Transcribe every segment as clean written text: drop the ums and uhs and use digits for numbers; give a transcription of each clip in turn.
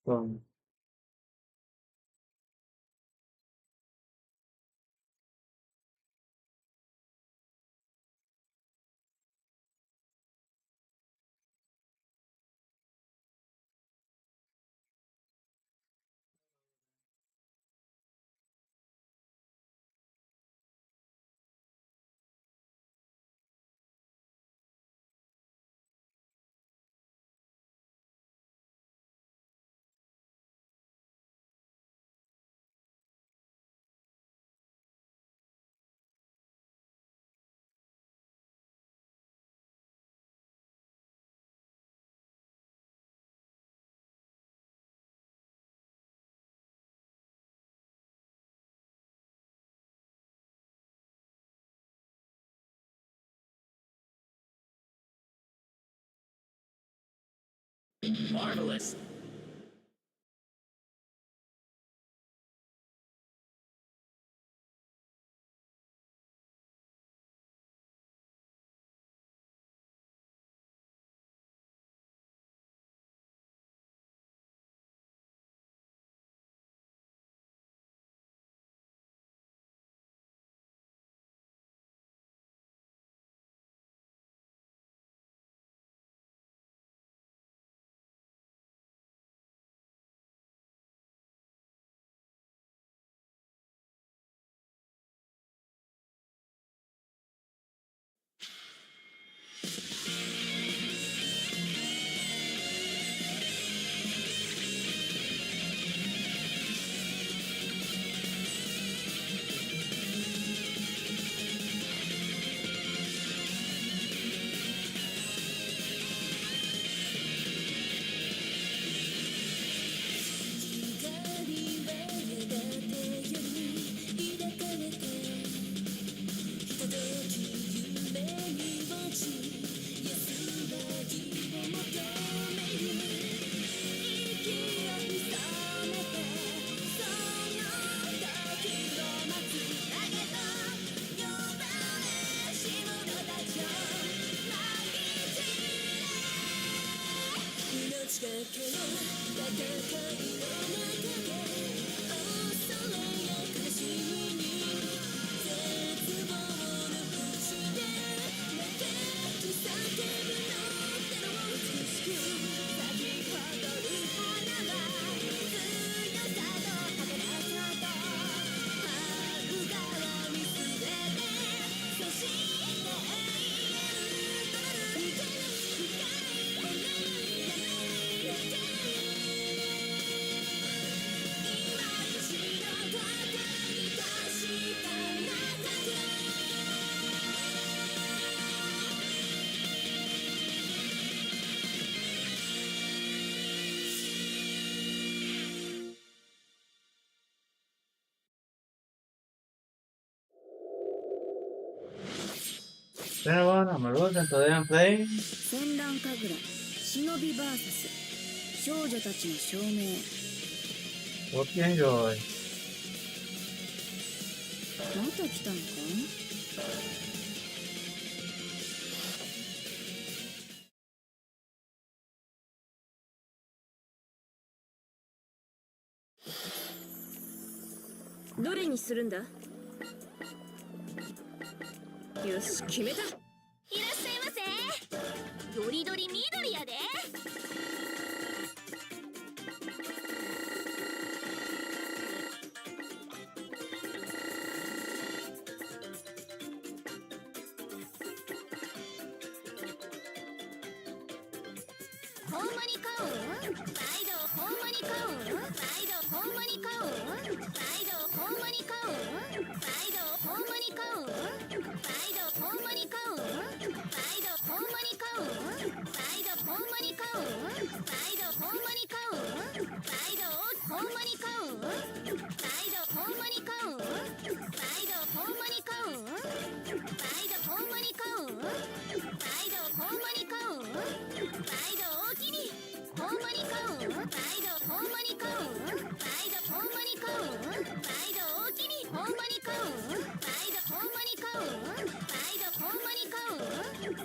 Con Marvelous. Senran, I'm Arus, and today I'm playing 戦乱神楽忍び VS 少女たちの証明。 Hope you enjoy. また来たのか。どれにするんだ。よし、決めた。いらっしゃいませ。ドリドリ緑やで。ほんまに買うん？毎度ほんまに買うん？毎度ほんまに買うん？毎度ほんまに買うん？毎度ほんまに買うん？毎度ほんまに買うん？毎度ほんまに買うん？毎度ほんまに買うん？毎度ほんまに買うん？毎度ほんまに買うん？毎度ほんまに買うん？毎度ほんまに買うん？毎度ほんまに買うん？毎度ほんまに買うん？毎度おおきにほんまに買うん？毎度ほんまに買うん？毎度ほんまに買うん？毎度おおきにほんまに買うん？毎度ほんまに買うん？毎度ほんまに買うん？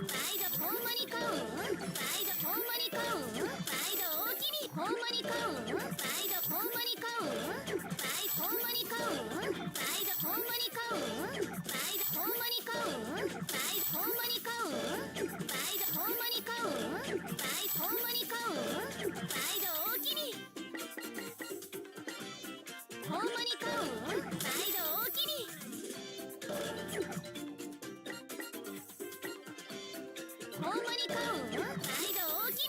毎度ほんまに買うん？毎度ほんまに買うん？毎度おおきにほんまに買うん？毎ほんまに買うほんまに買うほんまに買うほんまに買うほんまに買うほんまに買うほんまに買うおおきにほんまに買うおおきにほんまに買うおおきにほんまに買うおおきに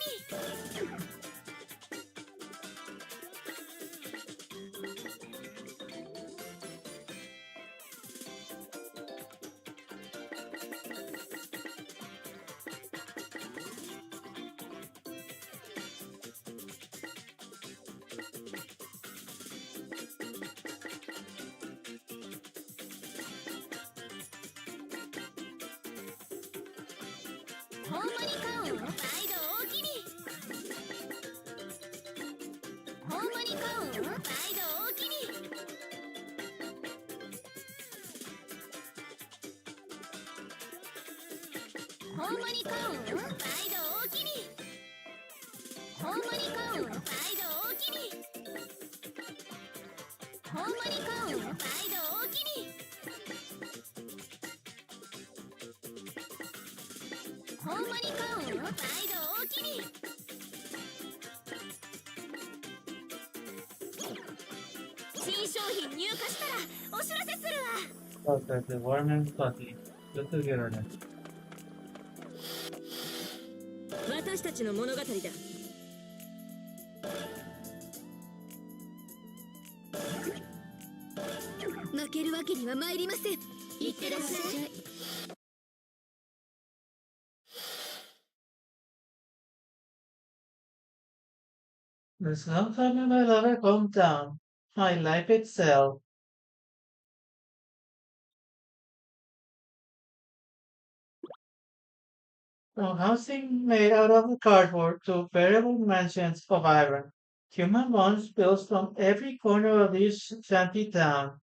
ほんまに買うおおきにほんまに買うおおきにほんまに買うおおきにほんまに買うおおきにほんまに買うおおきに新商品入荷したらお知らせするわ Perfect. Warm and fuzzy. Good to get on it. 私たちの物語だ。負けるわけには参りません。いってらっしゃい。There's no time in my lovely hometown. My life itself. From housing made out of cardboard to veritable mansions of iron, human bones built from every corner of this shanty town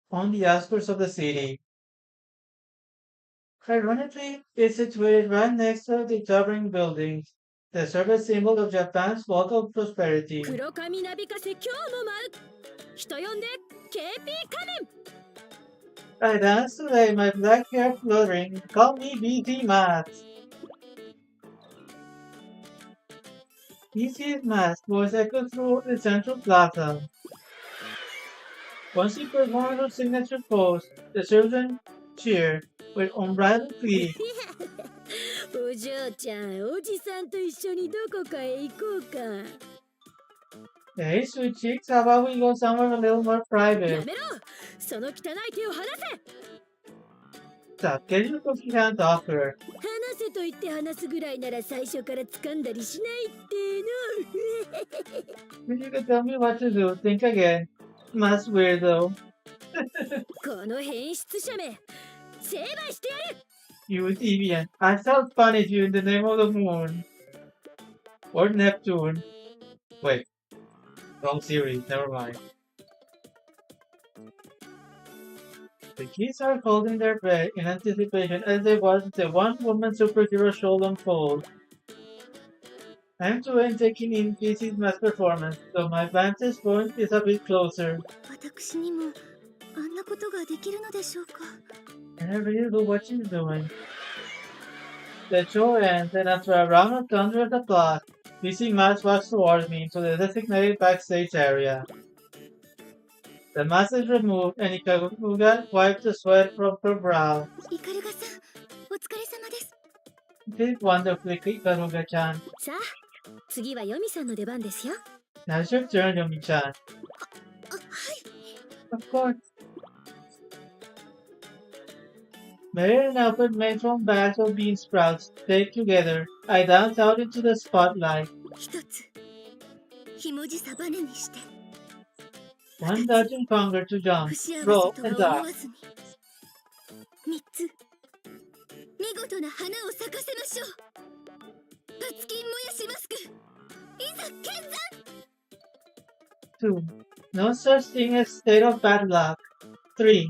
on the outskirts of the city. Ironically, it's situated right next to the towering buildings, the service symbol of Japan's wealth of prosperity. 黒髪なびかせ今日も舞う。人呼んで KP 仮面。I dance today, my black hair fluttering. Call me BT Mask. BT's mask was echoed through the central plaza. Once he performed her signature pose, the children cheered with unbridled glee. お嬢ちゃん、おじさんと一緒にどこかへ行こうか。Hey, sweet cheeks, how about we go somewhere a little more や private? めろ。その汚い手を離せ。 Stop, get your cookie hand off her. 話せと言って話すぐらいなら最初から掴んだりしないっての。 If you could tell me what to do, think again. Mask weirdo. この変質者め、成敗してやる。 You deviant. I shall punish you in the name of the moon. Or Neptune. Wait. Wrong series, never mind. The kids are holding their breath in anticipation as they watch the one-woman superhero show unfold. I'm too and taking in Casey's mass performance, so my vantage point is a bit closer. 私にもあんなことができるのでしょうか。 And I really love what she's doing. The show ends, and after a round of thunderous applause, Casey Mask walks towards me to the designated backstage area. The mask is removed, and Kagura wipes the sweat from her brow. イカルガさん、お疲れ様です。 Did wonderfully, Kagura-chan. さあ、次はヨミさんの出番ですよ。 Now's your turn, Yomi-chan. はい。 Of course. Mary and Alfred made from bags of bean sprouts baked together. I danced out into the spotlight. 一つ、ひもじさバネにして、 One dodging conquer to 不 jump, 幸 roll, せと and は思 dodge. わずに。三つ、見事な花を咲かせましょう。パツキンもやしマスク、いざ見参。 2. No such thing as state of bad luck. 3.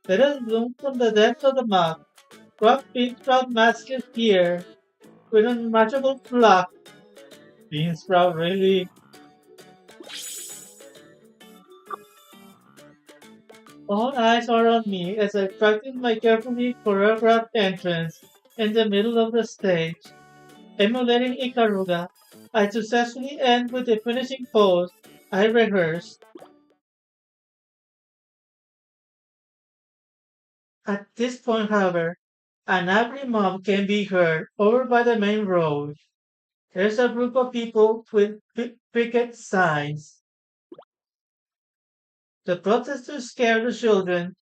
Let us bloom from the depths of the muck. Rock bean sprout mask is here. With unmatchable pluck. Bean sprout really. All eyes are on me as I practice my carefully choreographed entrance in the middle of the stage. Emulating Ikaruga, I successfully end with the finishing pose I rehearsed. At this point, however, an angry mob can be heard over by the main road. There's a group of people with picket signs. The protesters scare the children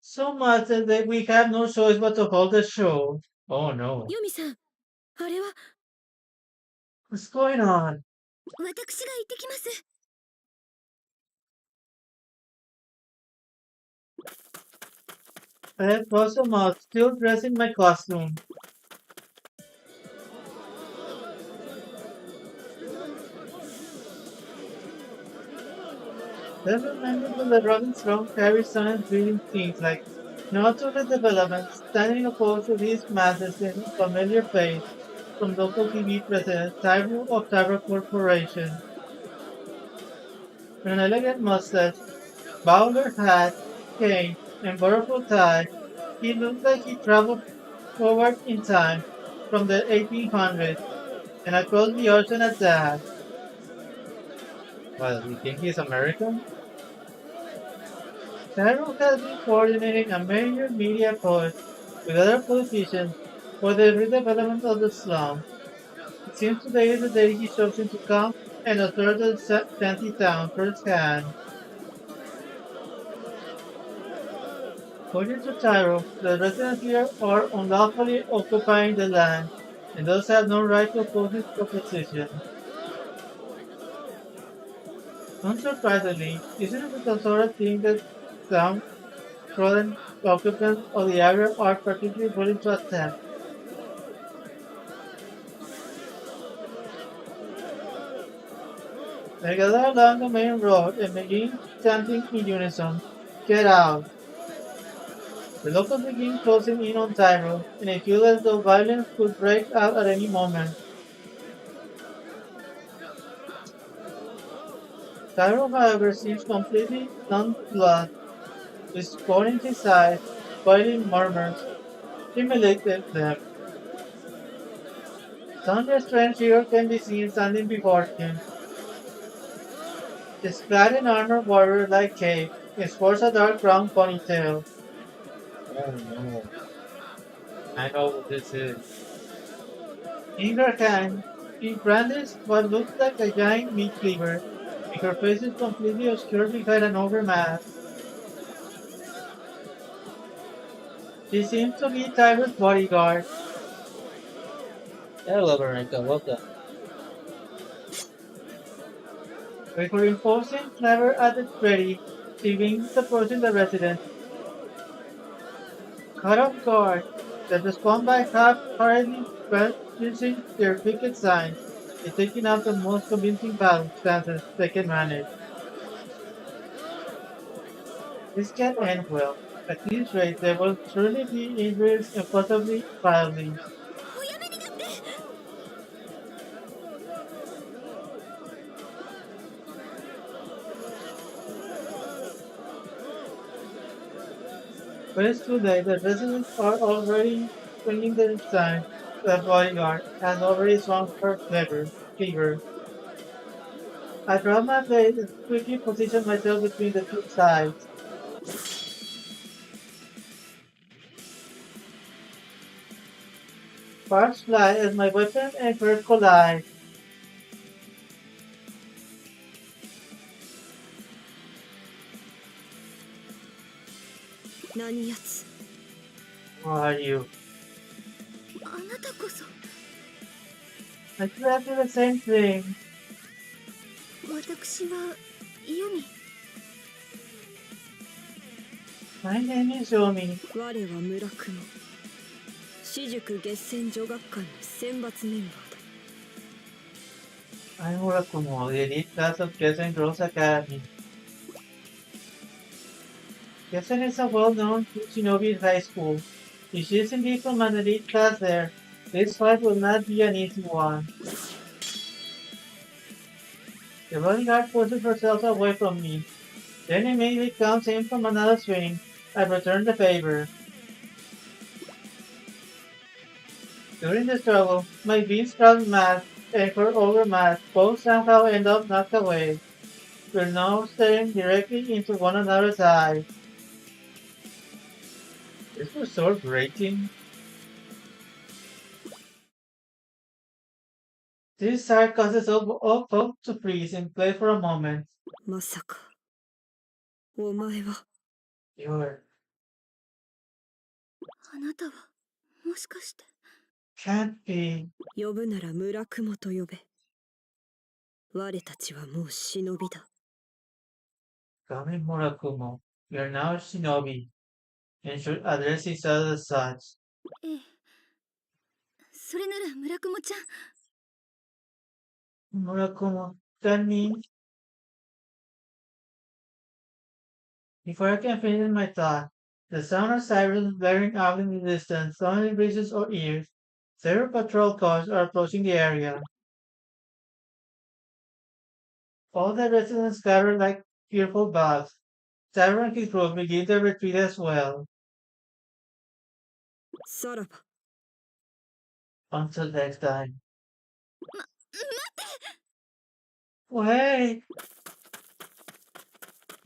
so much that we have no choice but to hold the show. Oh no. ヨミさん、あれは What's going on? 私が行ってきます。I have crossed them out, still dressed in my costume. Several members of the Robin Strong carry signs reading things like "Not to the development," standing opposed to these masses in a familiar face from local TV president Tyrell of Tyrell Corporation. With an elegant mustache, bowler hat, cane, and colorful tie, he looks like he traveled forward in time from the 1800s and across the ocean at that. Well, you think he's American? Tyrell has been coordinating a major media push with other politicians for the redevelopment of the slum. It seems today is the day he shows into come and observe the shanty town firsthand. According to Tyrell, the residents here are unlawfully occupying the land and thus have no right to oppose his proposition. Unsurprisingly, isn't it the sort of thing that downtrodden occupants of the area are particularly willing to accept? They gather along the main road and begin chanting in unison, "Get out!" The locals begin closing in on Tyrell, and they feel as though violence could break out at any moment. Tyrell, however, seems completely nonplussed, with scorn in his eyes, biting murmurs, humiliated them. Some strange figure can be seen standing before him. He is clad in armor warrior-like cape and sports a dark brown ponytail. Oh no, I know what this is. In her hand, she brandishes what looks like a giant meat cleaver, and her face is completely obscured behind an ogre mask. She seems to be Tiger's bodyguard. Hello, Veronica, welcome. With her imposing, clever at the ready, she begins approaching the residents. Caught off guard, they respond by half-heartedly brandishing their picket signs and taking up the most convincing battle stances they can manage. This can end well. At this rate, there will surely be injuries and possibly violence. おやめになって。But it's too late. The residents are already swinging their signs. The bodyguard has already swung her cleaver. I drop my blade and quickly position myself between the two sides. Sparks fly as my weapon and her collide. 何やつ。Who are you? あなたこそ。 I exactly the same thing. 私はユミ。My name is Yomi. 我は村雲。私塾月戦女学館の選抜メンバーだ。I'm Urakumo, the elite class of Kessen Girls Academy. Kessen is a well-known Shinobi high school. If she is indeed from an elite class there, this fight will not be an easy one. The bodyguard pushes herself away from me. Then immediately comes in from another swing. I've returned the favor. During the struggle, my bean sprout mask and her ogre mask both somehow end up knocked away. We're now staring directly into one another's eyes. This was so grating. This sight causes all folks to freeze in place for a moment. まさかお前は You're あなたはもしかして can't be 呼ぶなら村雲と呼べ。我たちはもう忍びだ。 Kami Murakumo. You're now Shinobi and should address each other as such. ええそれなら村雲ちゃん Murakumo, that means before I can finish my thought, the sound of sirens blaring out in the distance suddenly reaches our ears. Several patrol cars are approaching the area. All the residents scatter like fearful bugs. Cyber and his crew begin their retreat as well. さらば Until next time. Wait!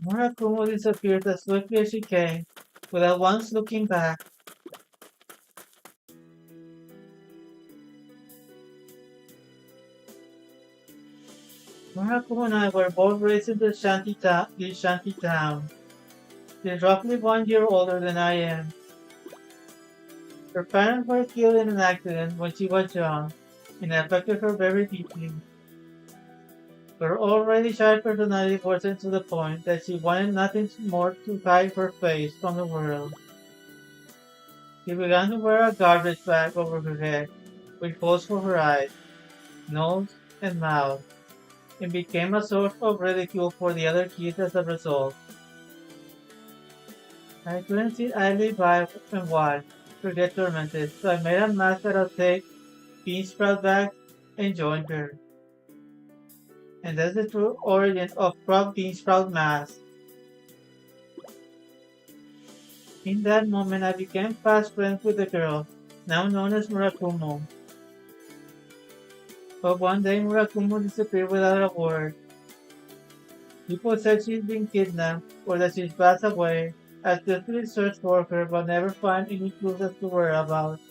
Murakumo disappeared as swiftly as she came, without once looking back. Murakumo and I were both raised in the shanty town. She's roughly 1 year older than I am. Her parents were killed in an accident when she was young, and it affected her very deeply. Her already shy personality worsened to the point that she wanted nothing more to hide her face from the world. She began to wear a garbage bag over her head, with holes for her eyes, nose, and mouth, and became a source of ridicule for the other kids as a result. I couldn't sit idly by and watch her get tormented, so I made a mask out of tape, bean sprout bag, and joined her. And that's the true origin of Frog Bean Sprout Mask. In that moment, I became fast friends with the girl, now known as Murakumo. But one day, Murakumo disappeared without a word. People said she's been kidnapped or that she's passed away. I swiftly searched for her but never find any clues as to whereabouts.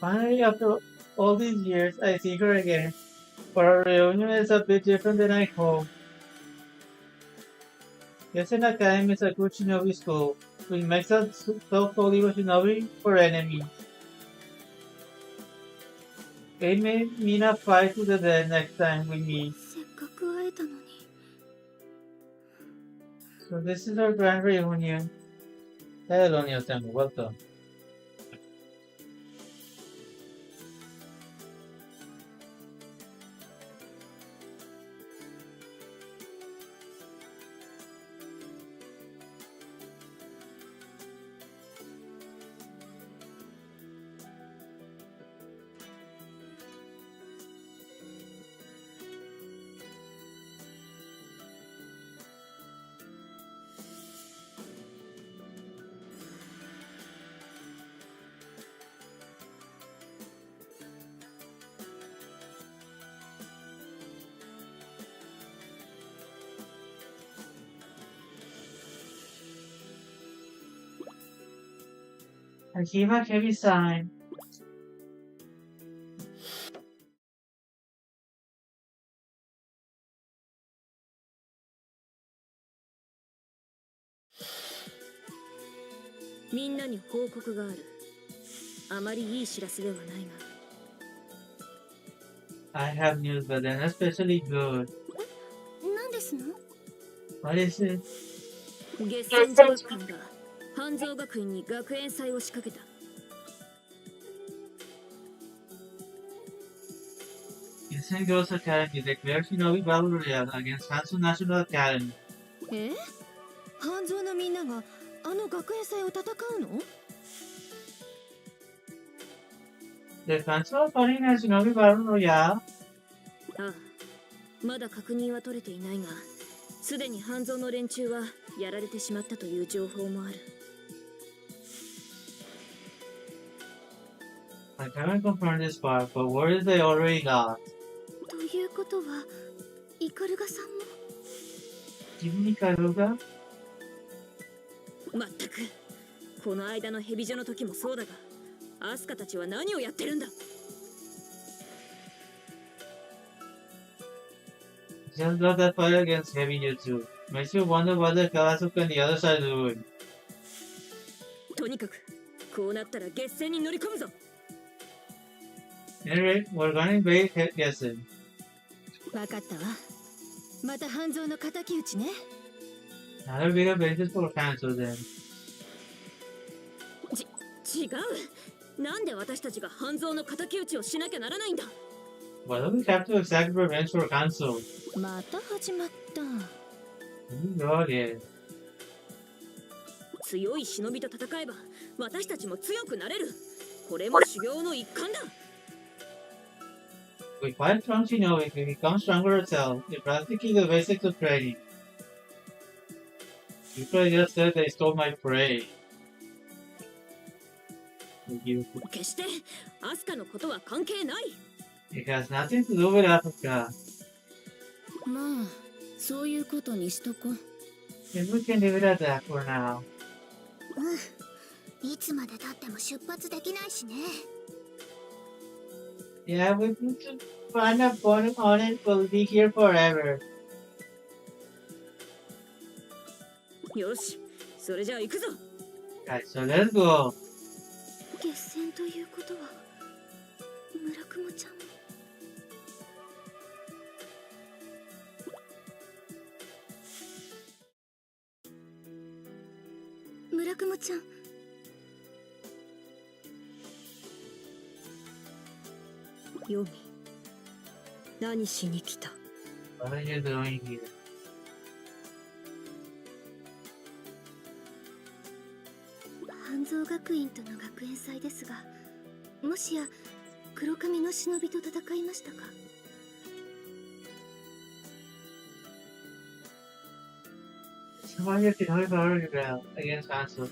Finally, after all these years, I see her again, but our reunion is a bit different than I hoped. Yesen Academy is a good shinobi school, which makes us self-fully shinobi for enemies. It made Mina fight to the death next time we meet. せっかく会えたのに So this is our grand reunion. Hello, Nyosengo, welcome. I gave a heavy sigh. I have news, but they're not especially good. 何ですの What is it? 月戦女学館が半蔵学院に学園祭を仕掛けた。 Yesen Girls Academy declares Shinobi Battle Royale against Hansu National Academy. え半蔵のみんながあの学園祭を戦うの The Hansu are fighting a Shinobi Battle Royale? ああ、まだ確認は取れていないが、すでに半蔵の連中はやられてしまったという情報もある。I haven't confirmed this part, but where is they already lost? ということは、イカルガさんも。君Kagura? まったく、この間のヘビ女の時もそうだが、アスカたちは何をやってるんだ。Just got that fight against heavy jutsu. Makes you wonder what the Kawasuka and the others are doing. とにかく、こうなったら決戦に乗り込むぞ。Anyway, we're gonna invade Gessen. わかったわ。また半蔵の敵討ちね。Another bit of basis for cancel then. 違う。なんで私たちが半蔵の敵討ちをしなきゃならないんだ。Why don't we have to exact revenge for cancel? また始まった。Oh yeah. 強い忍びと戦えば私たちも強くなれる。これも修行の一環だ。We fight from Shinovi to become stronger ourselves. It's practically the basics of training. People just said they stole my prey. 決してアスカのことは関係ない。It has nothing to do with Africa. まあ、そういうことにしとこう。If we can leave it at that for now. いつまで経っても出発できないしね。Yeah, we need to find a bottom on it. We'll be here forever. よし、それじゃあ行くぞ。Right, so let's go. 決戦ということは村雲ちゃんも。村雲ちゃん。ヨミ、何しに来た。 What are you doing here? 半蔵学院との学園祭ですが、もしや黒髪の忍びと戦いましたか。Someone you can hold power against Hanzo.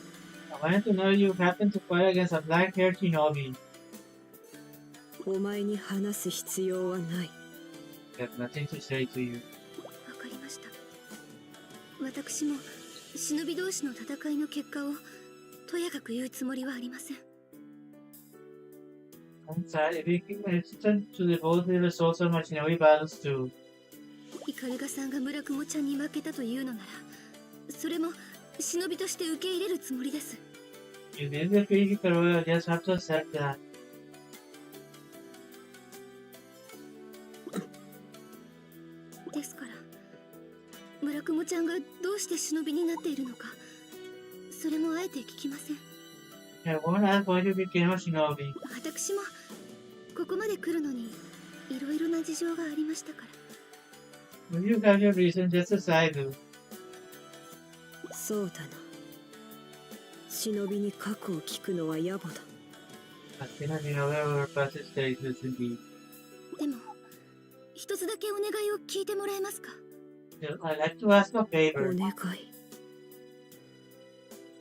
I wanted to know you happened to fight against a black-haired Shinobi. お前に話す必要はない。I have nothing to say to you. わかりました。私も忍び同士の戦いの結果をとやかく言うつもりはありません。I'm sad if you keep insistent to divulge the results of my Shinobi battles too. イカルガさんが村雲ちゃんに負けたというのなら、それも忍びとして受け入れるつもりです。You did defeat Kagura, just have to accept that. ですから、村雲ちゃんがどうして忍びになっているのか、それもあえて聞きません。I won't ask why you became a Shinobi. 私もここまで来るのにいろいろな事情がありましたから。Will you have your reason just as I do? そうだな。忍びに過去を聞くのは野暮だ。I've been a Shinobi over past stages indeed. でも、一つだけお願いを聞いてもらえますか。I'd like to ask a お favor. 願い。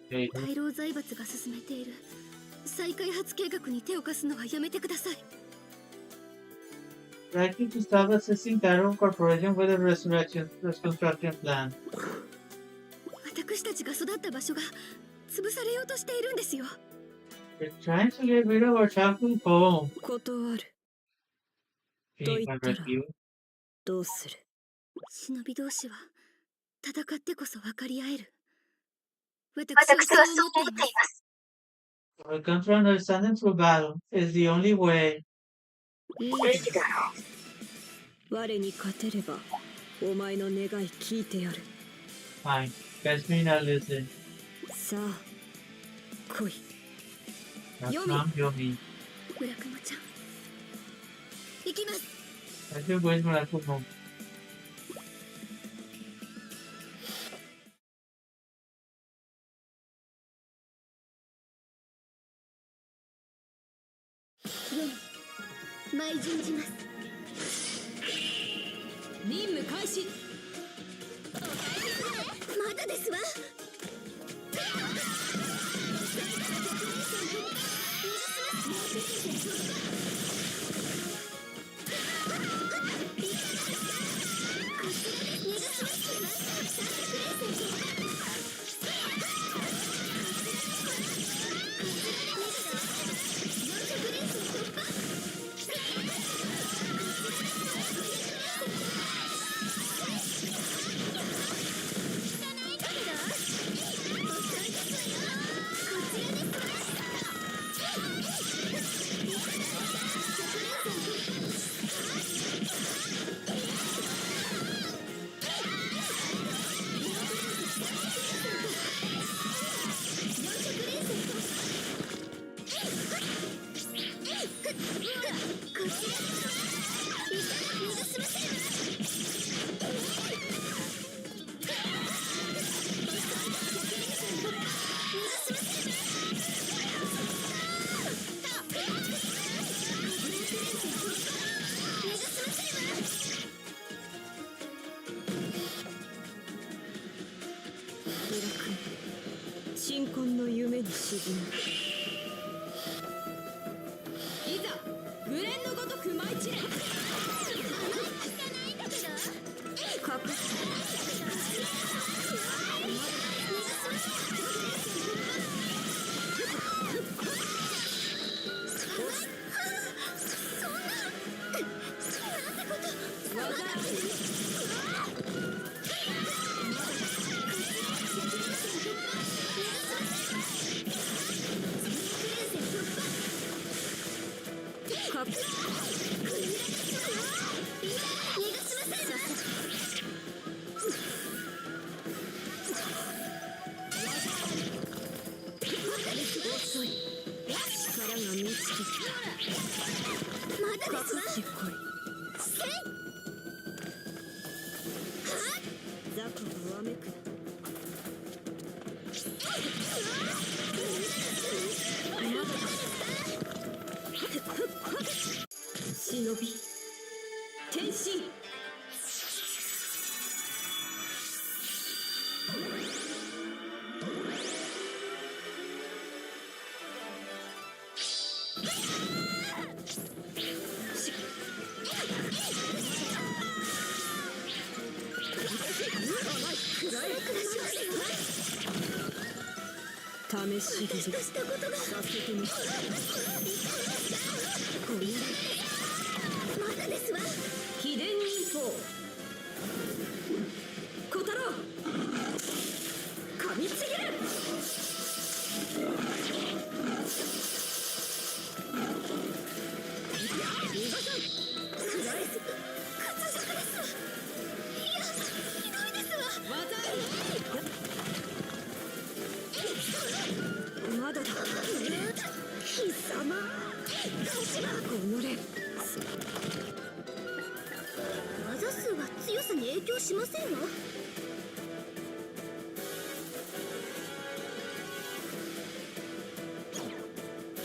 Favor. 大老財閥が進めている再開発計画に手を貸すのはやめてください。 I'd like you to stop assisting Tyrone Corporation with the reconstruction plan. 私たちが育った場所が潰されようとしているんですよ。 We're trying to get rid of our childhood home. 断る。 Can you convert you? どうする。忍び同士は戦ってこそ分かり合える。私はそう思っています。 When it comes to understanding through battle, is the only way. いいだろう。我に勝てればお前の願い聞いてやる。 Fine. Catch me now, listen. さあ来い。 Now Yomi. come, Yomi. 村雲ちゃん行きます。 As you're going to home. よみ、舞い順じます。任務開始。まだですわ。鎮魂の夢に沈む。いざグレンのごとく舞い散れ。隠す。遅い。力が満ちてきた。まだですわ。かかってこい。雑魚がわめくな。忍び転身。試し切りさせてみて。まだですわ。秘伝忍法小太郎噛みちぎる。まだだ。貴様おのれ。技数は強さに影響しませんわ。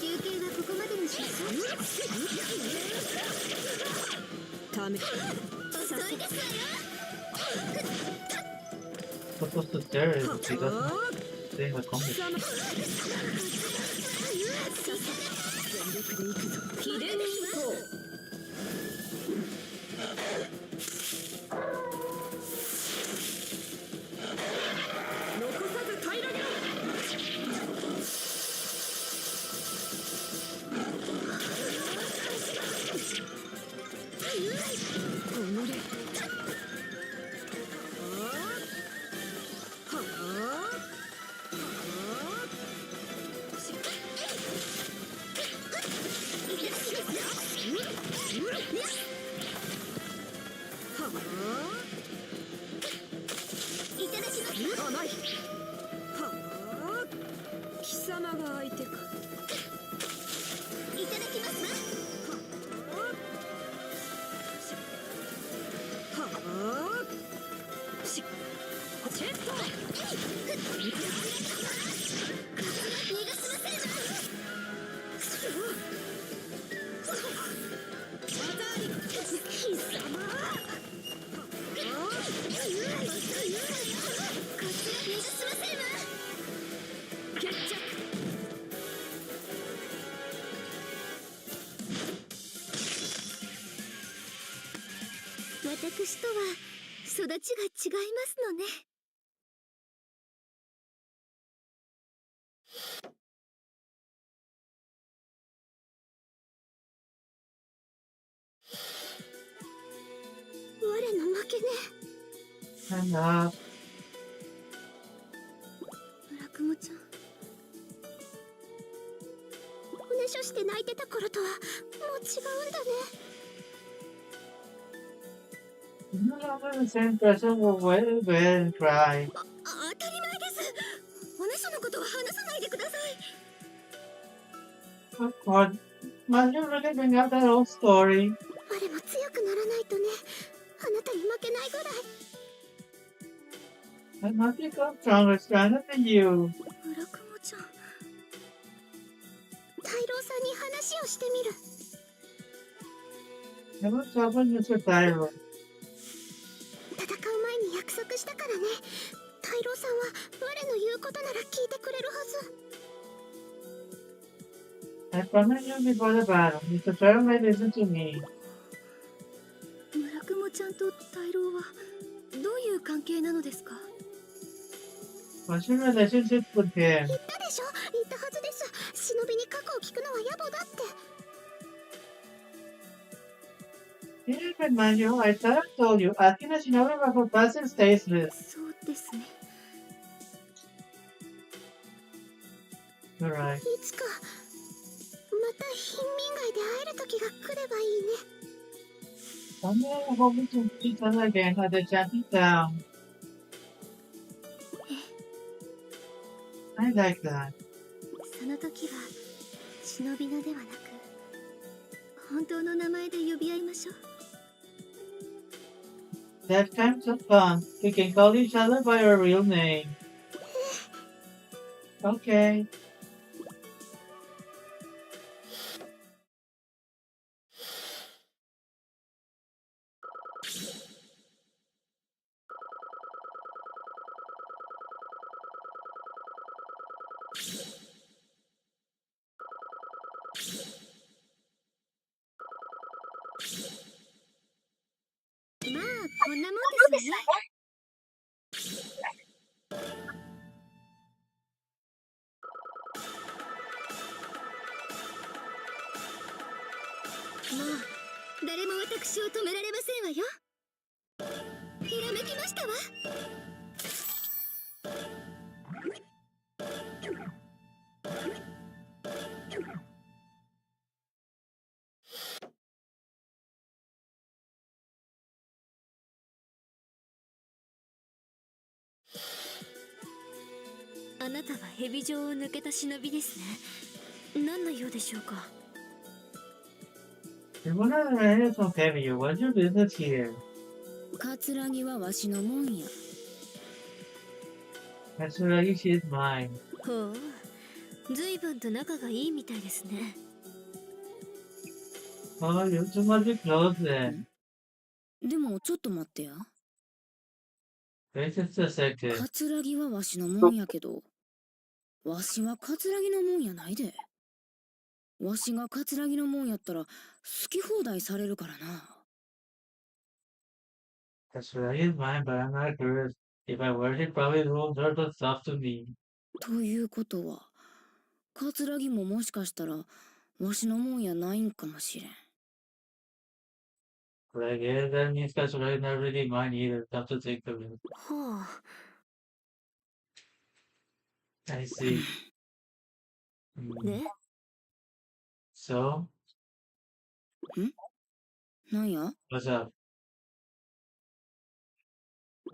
休憩はここまでにします。ため遅いですわよ。Supposed to stare is he doesn't stay with combat. 全力で行くぞ。秘伝忍法残さず平らげろ。おのれ。いただきます。甘い。はあ、貴様が相手か。いただきますわ。はあ、しチェット。逃がしませんわ。技あり。貴様私とは育ちが違いますのね。我の負けね。Enough. 村雲ちゃん、おねしょして泣いてた頃とはもう違うんだね。You're no longer the same person who will and cry. 当たり前です。おねしょのことは話さないでください。 Oh God, must you really bring up that old story? 我も強くならないとね。あなたに負けないぐらい。 I must become stronger, stronger than you. 村雲ちゃん、大郎さんに話をしてみる。 I will talk with Mr. Tyro. 戦う前に約束したからね。大郎さんは我の言うことなら聞いてくれるはず。 I promised you before the battle. Mr. Tyro may listen to me. 村雲ちゃんと大郎はどういう関係なのですか？ What's your relationship with him? 言ったでしょ。言ったはずです。忍びに過去を聞くのは野暮だって。 Didn't I remind you? I thought I told you. Asking a shinobi about her past is tasteless. そうですね。 You're right. いつかまた貧民街で会える時が来ればいいね。 Someday I hope we can see each other again at the shanty town. I like that. その時は忍び名ではなく本当の名前で呼び合いましょう。 That time's so fun. We can call each other by our real name. Okay.まあこんなもんですよね。もう誰も私を止められませんわよ。ひらめきましたわ。あなたは蛇状を抜けた忍びですね。何の用でしょうか。 You're one of the raiders from Heavy. What's your business here? カツラギはわしのもんや。 That's Suragi, she's mine. ほう、随分と仲がいいみたいですね。 Oh, you two must be close then. でもちょっと待ってや。 Wait just a second. カツラギはわしのもんやけど、わしはカツラギのもんやないで。わしがカツラギのもんやったら好き放題されるからな。 That's Suragi is mine, but I'm not Arus. If I were, he'd probably rule dirt and stuff to me. ということは、カツラギももしかしたらわしのもんやないんかもしれん。 But I guess that means that Suragi is not really mine either. Come to think of it. はあ。 I see. で、 So, なんや？ what's up?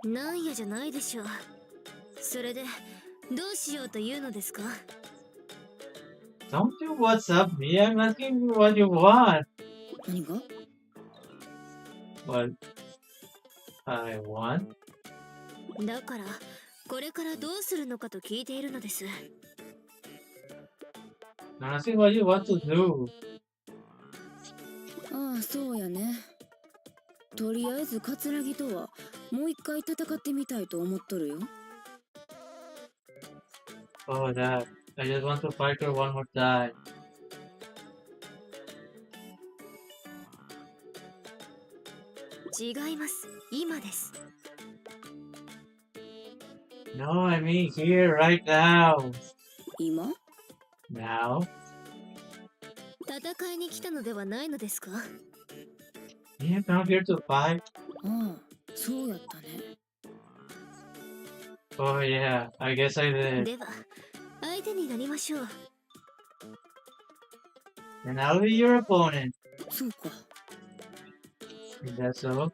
なんやじゃないでしょう。それでどうしようというのですか？ Don't you what's up me? I'm asking you what you want. 何が？ What I want? だからこれからどうするのかと聞いているのです。 I'm asking what you want to do. ああ、そうやね。とりあえずカツラギとはもう一回戦ってみたいと思っとるよ。 Oh, that. I just want to fight her one more time. 違います。今です。 No, I mean here, right now. 今？ Now? 戦いに来たのではないのですか？ You come here to fight? ああ、そうやったね。Oh yeah, I guess I did. では相手になりましょう。 And I'll be your opponent. そうか。Is that so?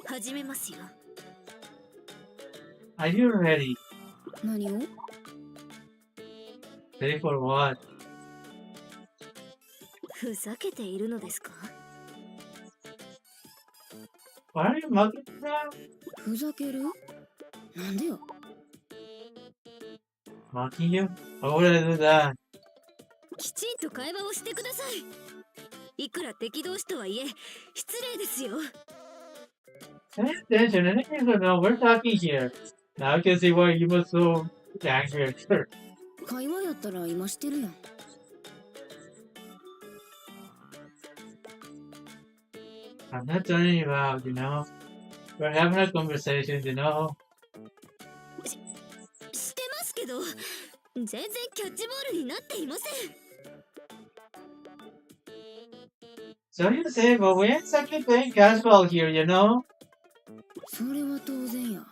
始めますよ。 Are you ready? 何を？ Ready for what? ふざけているのですか？ Why are you mocking me now? ふざける？なんでよ。 Mocking you? Why would I do that? きちんと会話をしてください。いくら敵同士とはいえ失礼ですよ。 Pay attention, anything or no, we're talking here. Now I can see why you were so angry at her. 会話やったら今してるやん。I'm not turning you out, you know? We're having a conversation, you know? してますけど、全然キャッチボールになっていません。 So you say, but we ain't exactly playing casual here, you know? それは当然や。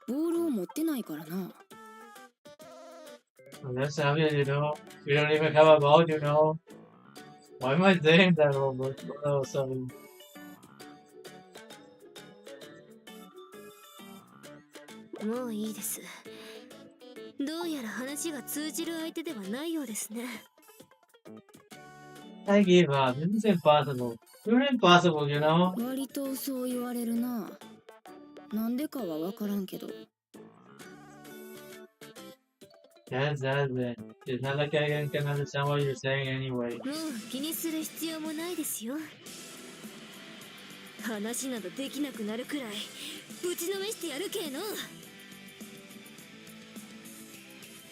ボールを持ってないからな。 Well, that's obvious, you know? We don't even have a ball, you know? Why am I saying that, Robert? Oh, sorry. もういいです。どうやら話が通じる相手ではないようですね。 I gave up. This is impossible. You're impossible, you know? 割とそう言われるな。なんでかはわからんけど。 That's it. It's not like I can understand what you're saying anyway. もう気にする必要もないですよ。話などできなくなるくらいぶちのめしてやるけえの。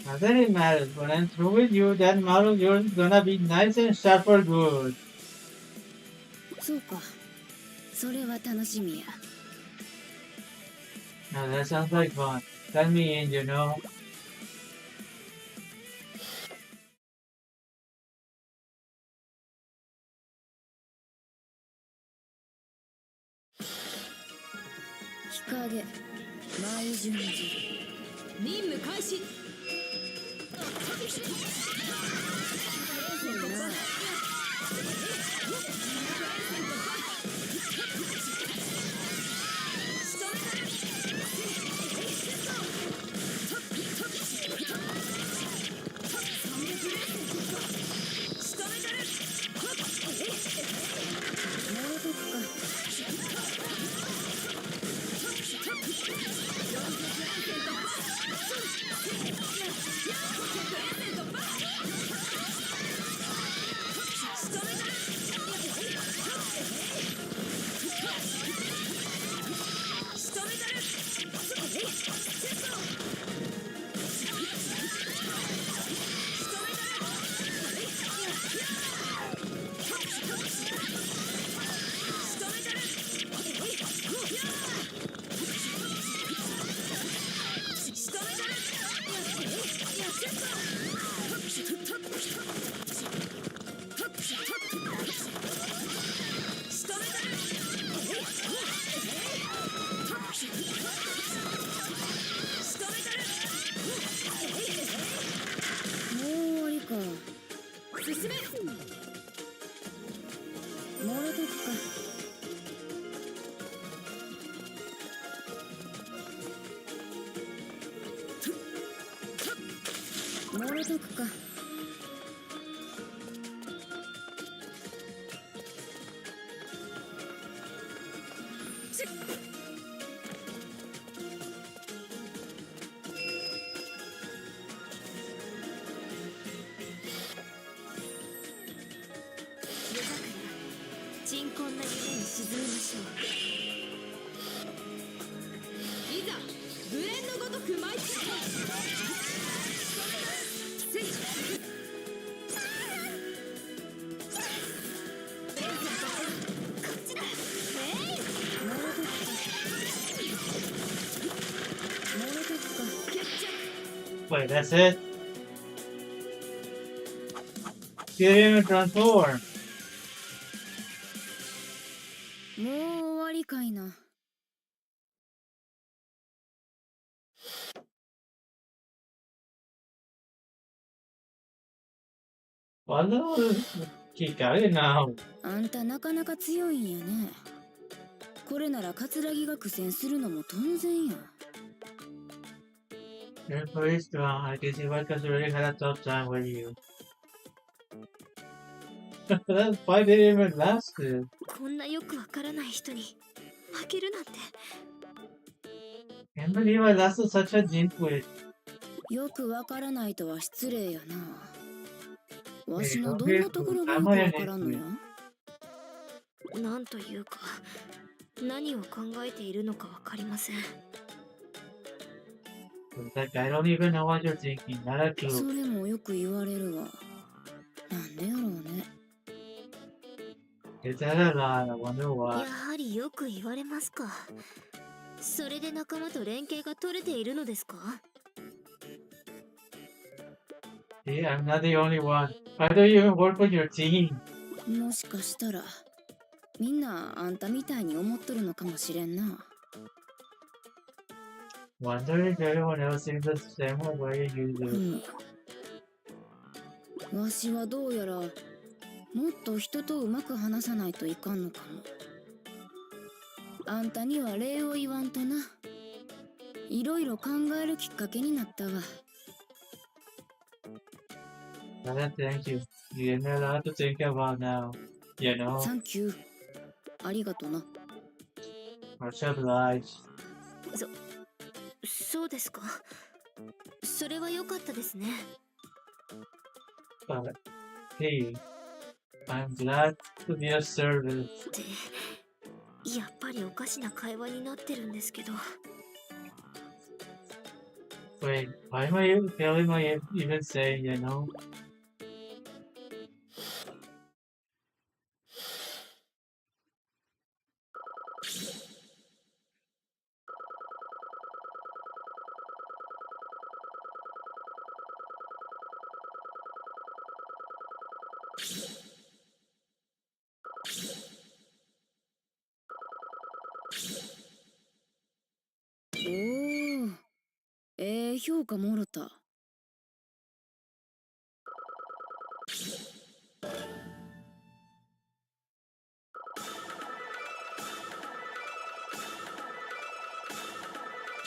Not that it matters. When I'm through with you, that mouth of yours is gonna be nice and sharp for good. そうか。それは楽しみや。 Now that sounds like fun. Let me in, you know? 日陰、舞順汁。任務開始。 もろとくか。鎮魂な夢に沈みましょう。いざ無縁のごとく舞い散れ。せい。Wait, that's it? You didn't even transform. もう終わりかいな。What the Kikage now? あんたなかなか強いんやね。これなら桂木が苦戦するのも当然や。You're pretty strong. I can see why Kazuragi had a tough time with you. That fight didn't even last. こんなよくわからない人に負けるなんて。 Can't believe I lasted such a gym with. よくわからないとは失礼やな。わしの Hey, どんなところがよくわからんのや。なんというか、何を考えているのかわかりません。 Like, I don't even know what you're thinking. Not a そ clue. れもよく言われるわ。なんでやろうね。Is that a lie? I wonder や why. はりよく言われますか。それで仲間と連携が取れているのですか？ See, I'm not the only one. Why don't you even work with your team? もしかしたらみんなあんたみたいに思っとるのかもしれんな。Wonder if everyone else seems the same way you do. わしはどうやらもっと人とうまく話さないといかんのかも。あんたには礼を言わんとな。いろいろ考えるきっかけになったわ。Well, thank you. You gave me a lot to think about now. You know, サンキュー。ありがとな。 much obliged. そうですか。それは良かったですね。 But hey, I'm glad to be of service. ってやっぱりおかしな会話になってるんですけど。 Wait, why am I even saying, you know? おお、評価もろた。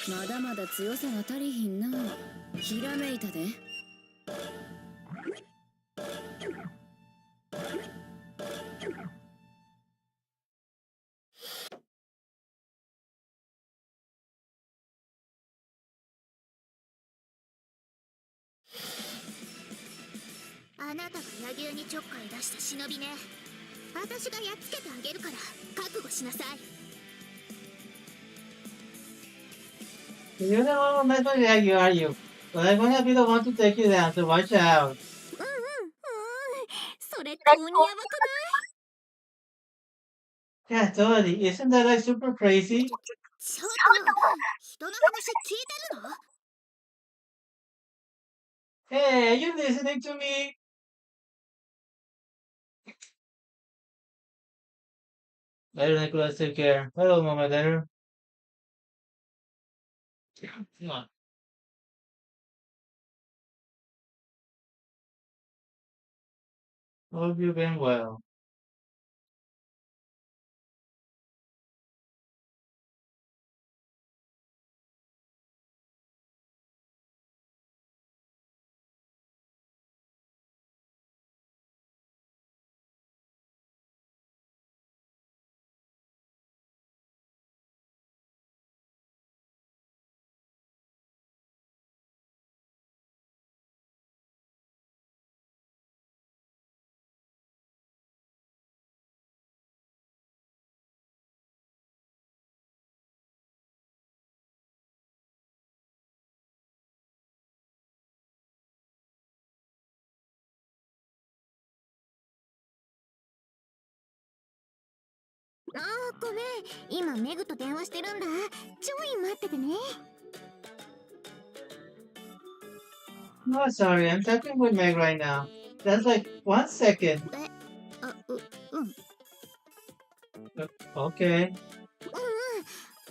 まだまだ強さが足りひんな。ひらめいたで。あなたが柳生にちょっかい出した忍びね。私がやっつけてあげるから覚悟しなさい。 You know, that's what you are you. But I'm gonna be the one to take you down, so watch out. それって鬼ヤバくない？ Yeah, totally. Isn't that like super crazy? ちょっと人の話聞いてるの？ Hey, are you listening to me? Better Nicholas, take care. Hello, Mama Better. Come on. Hope you've been well.ごめん、今メグと電話してるんだ。ちょい待っててね。Oh, sorry, I'm talking with Meg right now. That's like 1 second. うん Okay.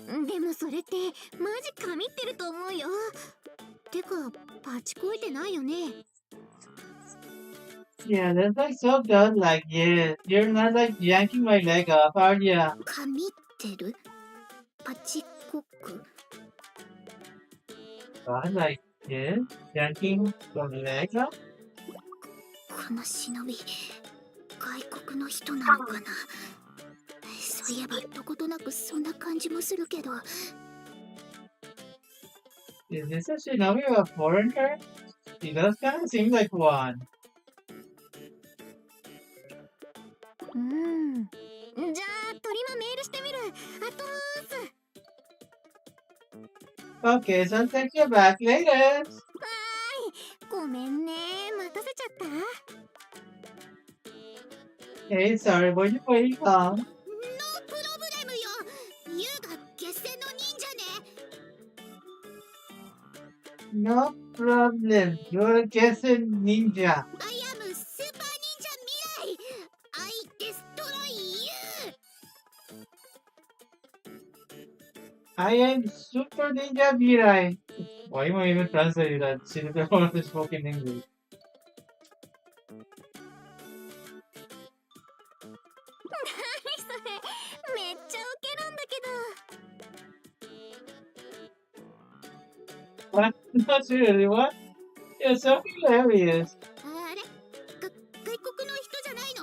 うんでもそれってマジ神ってると思うよ。てかパチこいてないよね。 Yeah, that's like so good. Like, yeah, you're not like yanking my leg off, are ya? 神ってるパチコク God, like, yeah, yanking your leg off? この忍び外国の人なのかな。そういえばどことなくそんな感じもするけど。 Is this a Shinobi or a foreigner? He does kind of seem like one. じゃあ鳥もメールしてみる。あとーす。 Okay, so I'll take you back later. ごめんね待たせちゃった。 Hey, sorry, were you waiting long? ノープロブレムよ。ユウが決戦の忍者ね。 No problem. You're a guessing ninja. I am スーパー忍者未来 I destroy you. I am Super Ninja Mirai. Why am I even translating that? She doesn't want to speak in English. 何それめっちゃウケるんだけど。 What? Not seriously, what? You're so hilarious. あれ外国の人じゃないの。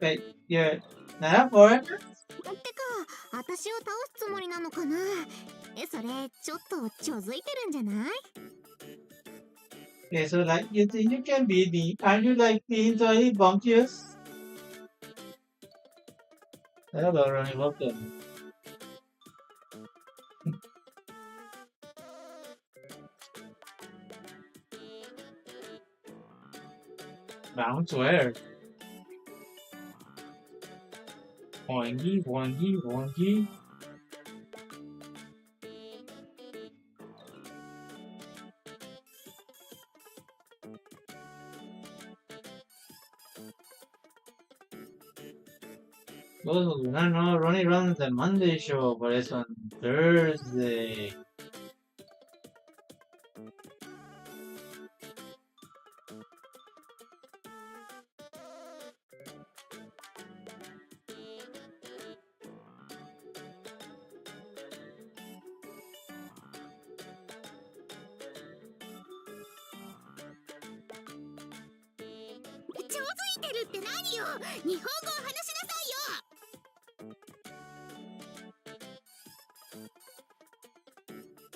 Wait, you're not a foreigner? てか私を倒すつもりなのかな。それちょっとちょづいてるんじゃない。 Okay, so like, you think you can beat me? Aren't you like being totally bumptious? Hello, Ronnie, welcome. Bounce where? Boingy, boingy, boingy. Oh, no, Ronnie runs the Monday show, but it's on Thursday.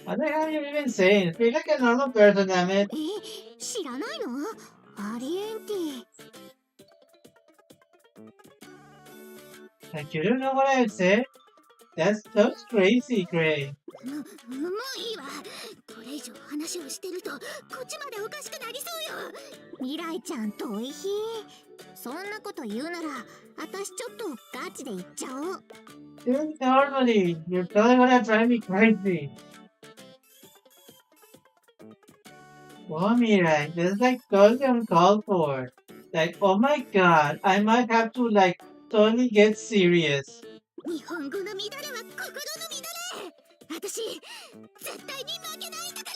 What the hell are you even saying? Feel like a normal person, damn it. 知らないの？ありえんて。 Like, you don't know what I said? That's crazy, Gray. もういいわ。これ以上話をしてるとこっちまでおかしくなりそうよ。未来ちゃんとおいしい。そんなこと言うなら私ちょっとガチで言っちゃおう。 Dude, normally, you're totally gonna drive me crazy. Wow, Mirai, this is like totally uncalled for. Like, oh my god, I might have to like totally get serious. 日本語の乱れは心の乱れ。私絶対に負けないんだか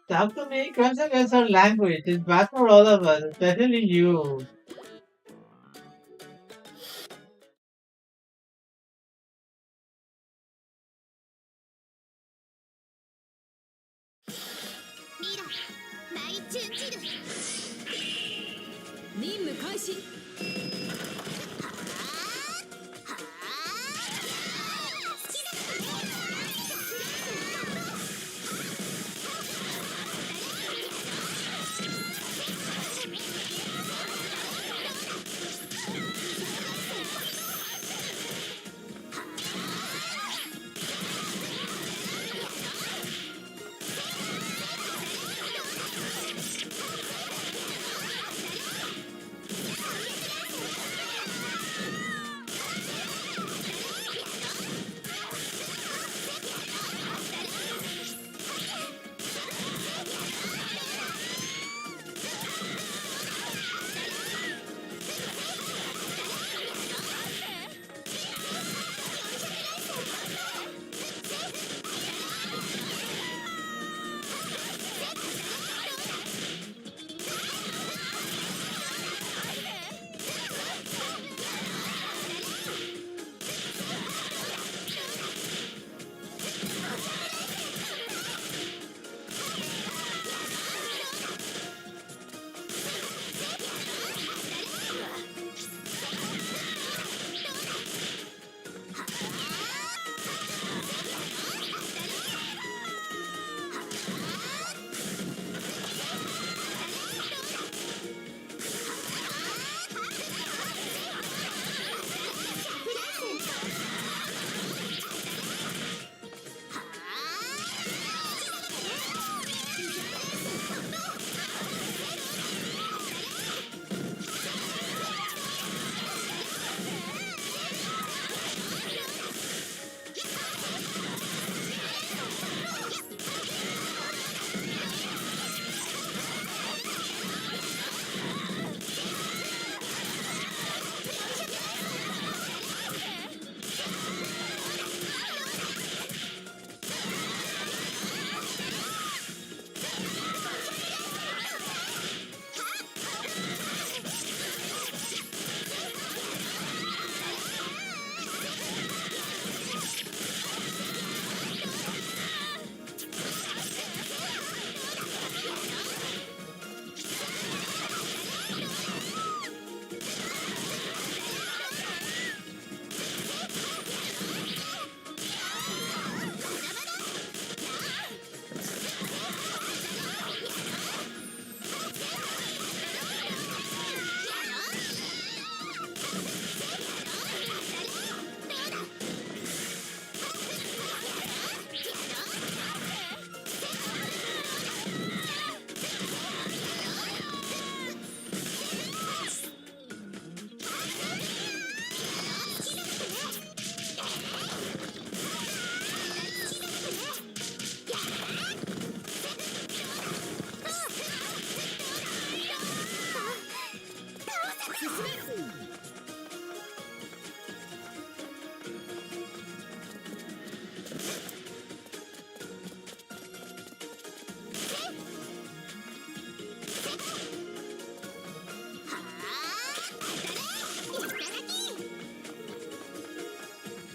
ら。 Talk to me, crimes against our language. It's bad for all of us, especially you. 未来大チュンジル。任務開始。こ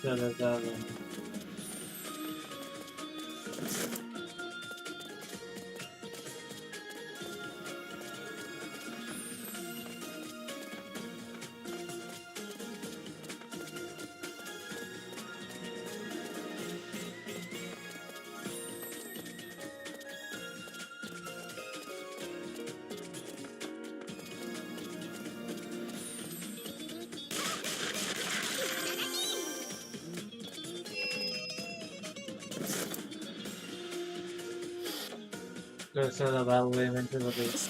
だだだだ。So the battle wave into the beach.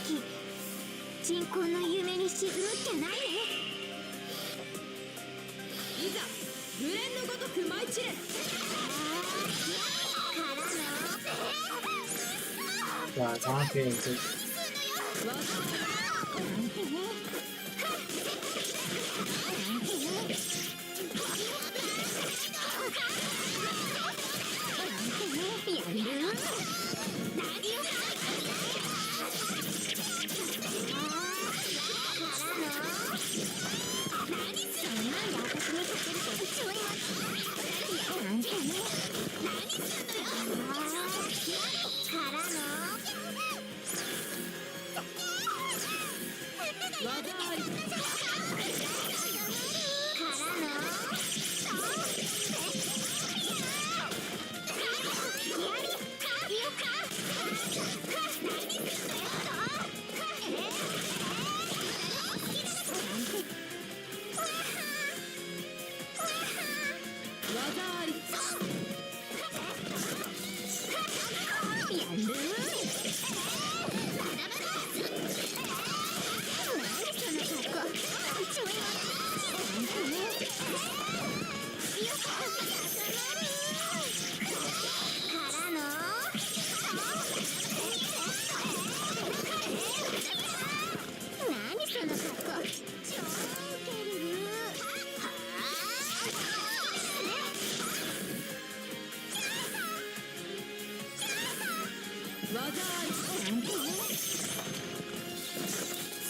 鎮魂の夢に沈むっきゃないね。いざ無縁のごとく舞い散れ。Yeah, Donkey is just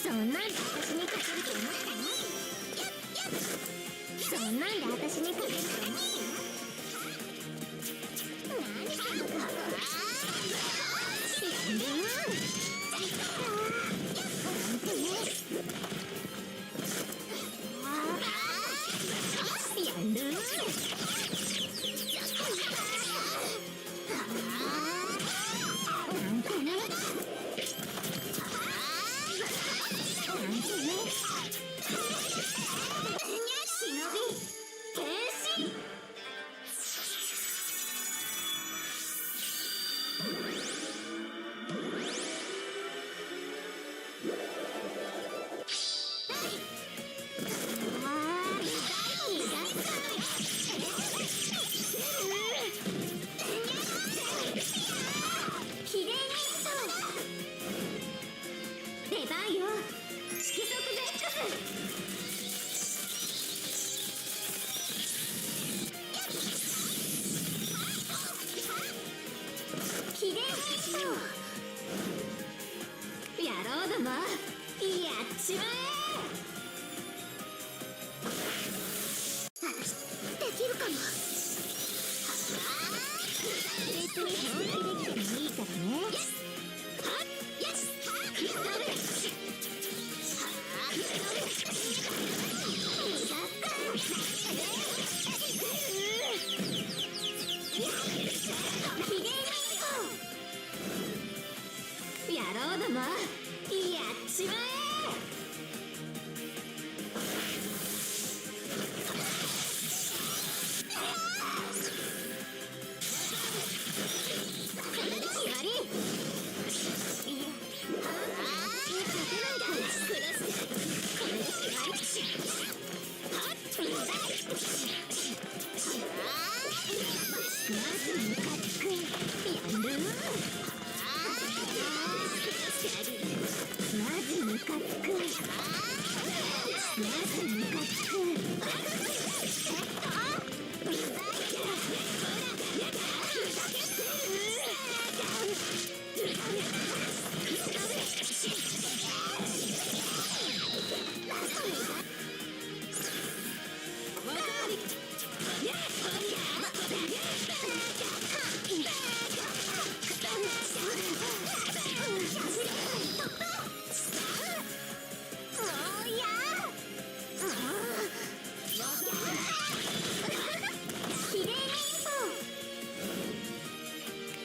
そんなんで私に勝てると思ったの？そんなんで私に勝てると思ったの？何その顔。やる。やろうだな。やっちまえ。私できるかも。別に本気できてもいいからね。やろうだな。やっちまえ。まずムカつく。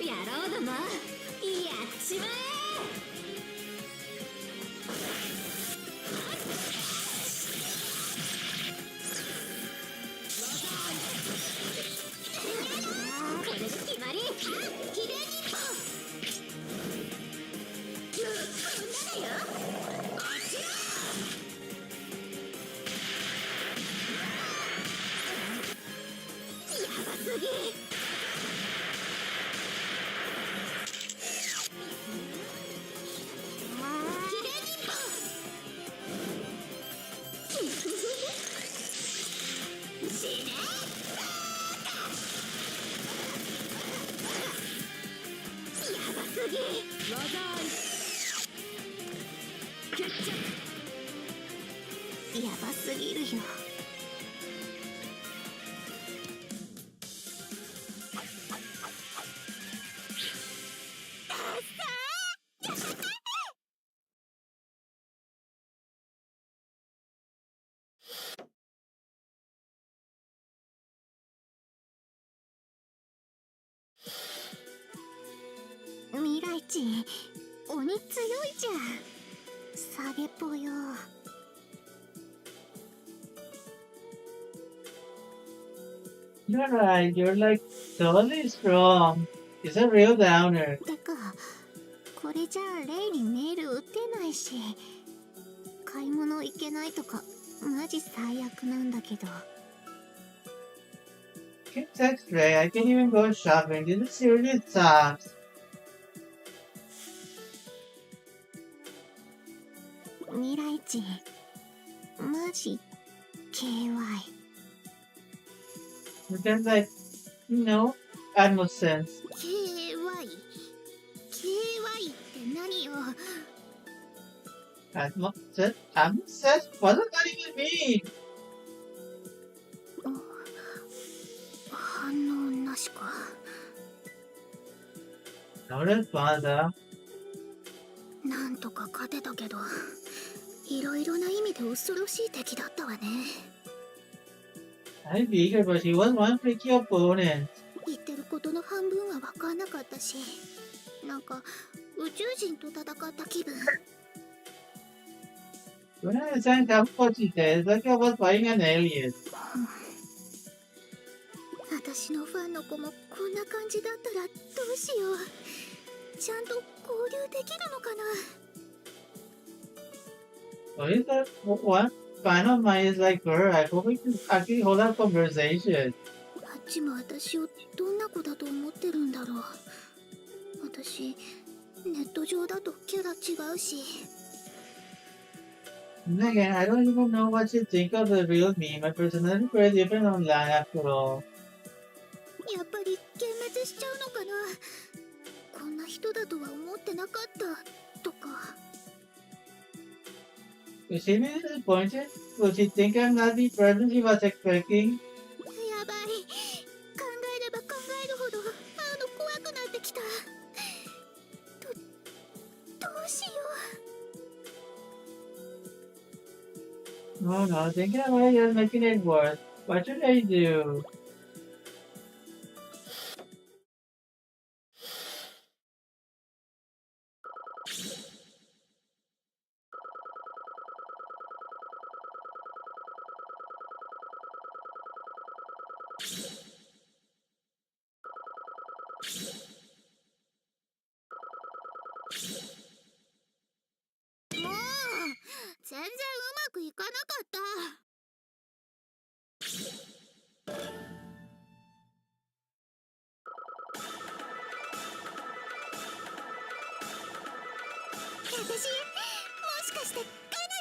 やろうだな。やっちまえ。これで決まり。きれいにこんなだよ。やばすぎ。やばすぎるよ。未来人、鬼強いじゃん。下げぽよ。You're right, you're like totally strong. It's a real downer. てか、これじゃあレイにメール打てないし、買い物行けないとかマジ最悪なんだけど。Can't text Ray, I can't even go shopping. This is serious times. 未来人、マジ KY。 But then, like, Atmos sense. KY って何よ。Atmos sense? What does that even mean? 反応なしか。 No response. なんとか勝てたけど、いろいろな意味で恐ろしい敵だったわね。I'm eager, but he was one freaky opponent. 言ってることの半分は分かんなかったし、なんか宇宙人と戦った気分。 Don't understand half what she said. It's like I was fighting an alien. 私のファンの子もこんな感じだったらどうしよう。ちゃんと交流できるのかな。 What is that? One fan of mine is like her. I hope we can actually hold a conversation. あっちも私をどんな子だと思ってるんだろう。私ネット上だとキャラ違うし。 And again, I don't even know what you think of the real me. My personality is very different online after all. やっぱり幻滅しちゃうのかな。こんな人だとは思ってなかったとか。 Is she really disappointed? Will she think I'm not the person she was expecting? やばい。考えれば考えるほど会うの怖くなってきた。どうしよ Oh no, thinking about it is making it worse. What should I do? う。もう全然うまくいかなかった。私もしかしてかな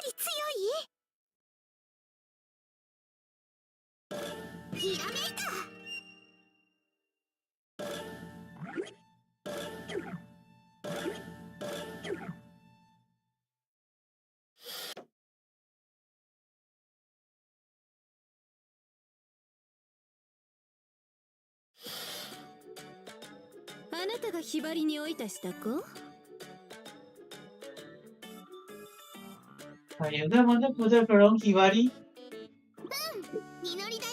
り強い？ひらめいた。あなたがひばりに置いたした子？ Are you the one that put it from Hibari? みのりだよ。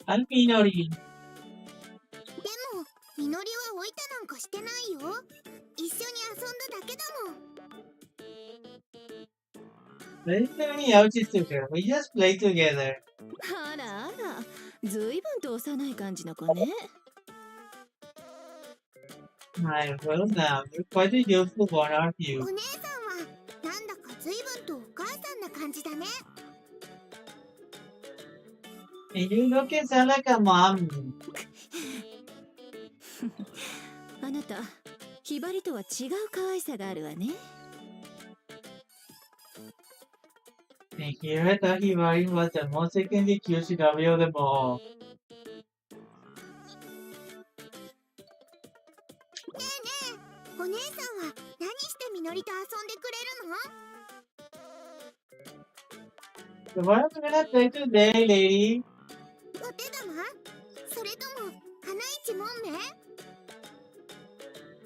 I'm Minori. でもみのりは置いたなんかしてないよ。一緒に遊んだだけだもん。 There isn't any ouches to her. We just play together. あらあら、ずいぶんと幼い感じの子ね。My well now, you're quite a youthful one, aren't お you? 姉さんはなんだかずいぶんとお母さんな感じだね。 And you look and sound like a mom. あなた、ひばりとは違う可愛さがあるわね。And here I thought Hibari was the most secondly cute Shinobi of them all. ねえねえ、お姉さんは何してみのりと遊んでくれるの？ So what are we gonna play today, lady? お手玉？それとも花一問目？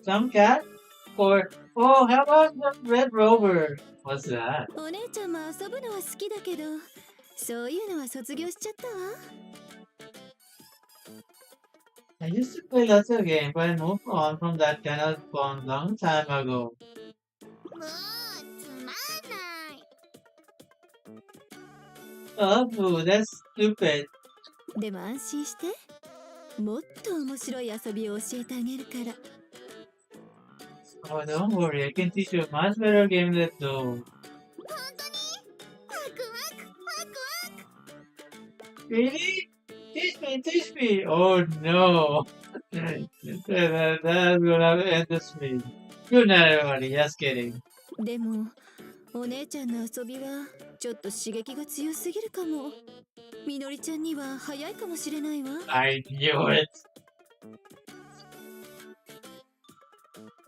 Some cat? Or, oh, how about the Red Rover? What's that? お姉ちゃんも遊ぶのは好きだけど、そういうのは卒業しちゃったわ。I used to play lots of games, but I moved on from that kind of fun long time ago. もうつまんない。 Oh, boo, that's stupid. でも安心して。もっと面白い遊びを教えてあげるから。Oh, don't worry, I can teach you a much better game than those. 本当に？ワクワクワクワク。 Really? Teach me! Oh no! That's gonna end this me. Good night, everybody, just kidding. でも、お姉ちゃんの遊びはちょっと刺激が強すぎるかも。みのりちゃんには早いかもしれないわ。I knew it!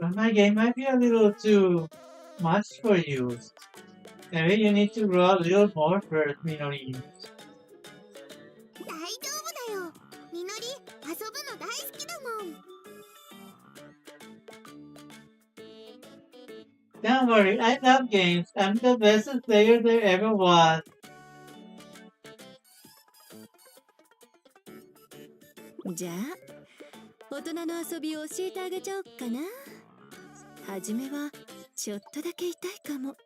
But my game might be a little too much for you. Maybe you need to grow a little more first, Minori. 大丈夫だよ。みのり遊ぶの大好きだもん。 Don't worry, I love games. I'm the best player there ever was. じゃあ、大人の遊びを教えてあげちゃおっかな。はじめはちょっとだけ痛いかも。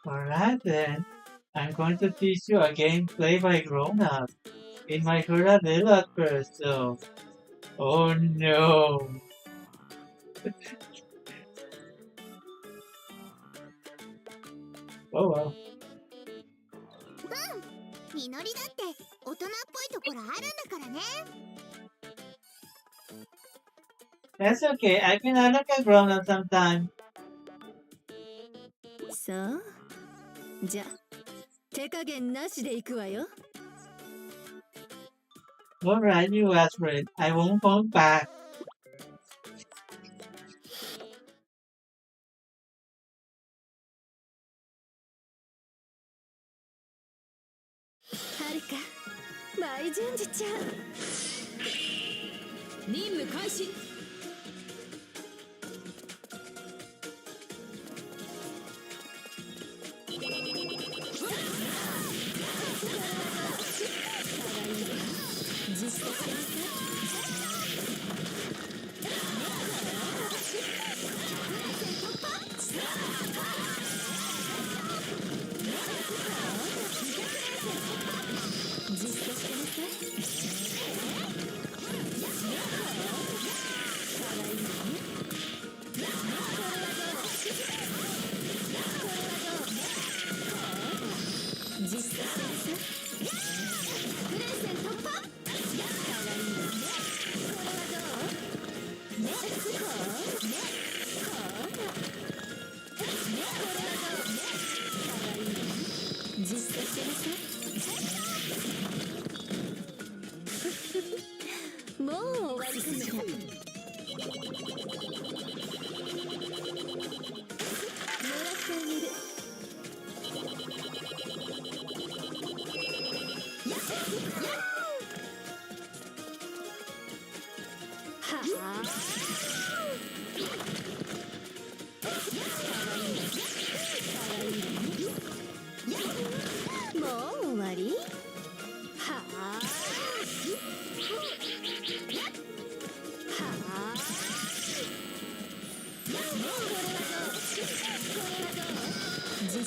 Alright then. I'm going to teach you a game played by grown-ups. It might hurt a little at first, so... Oh no! Oh well. みのりだって大人っぽいところあるんだからね。 That's okay, I can act like a grown-up sometime. そう。じゃあ、手加減なしで行くわよ。Alright, you asked for it. I won't hold back. はるか、舞順次ちゃん。任務開始。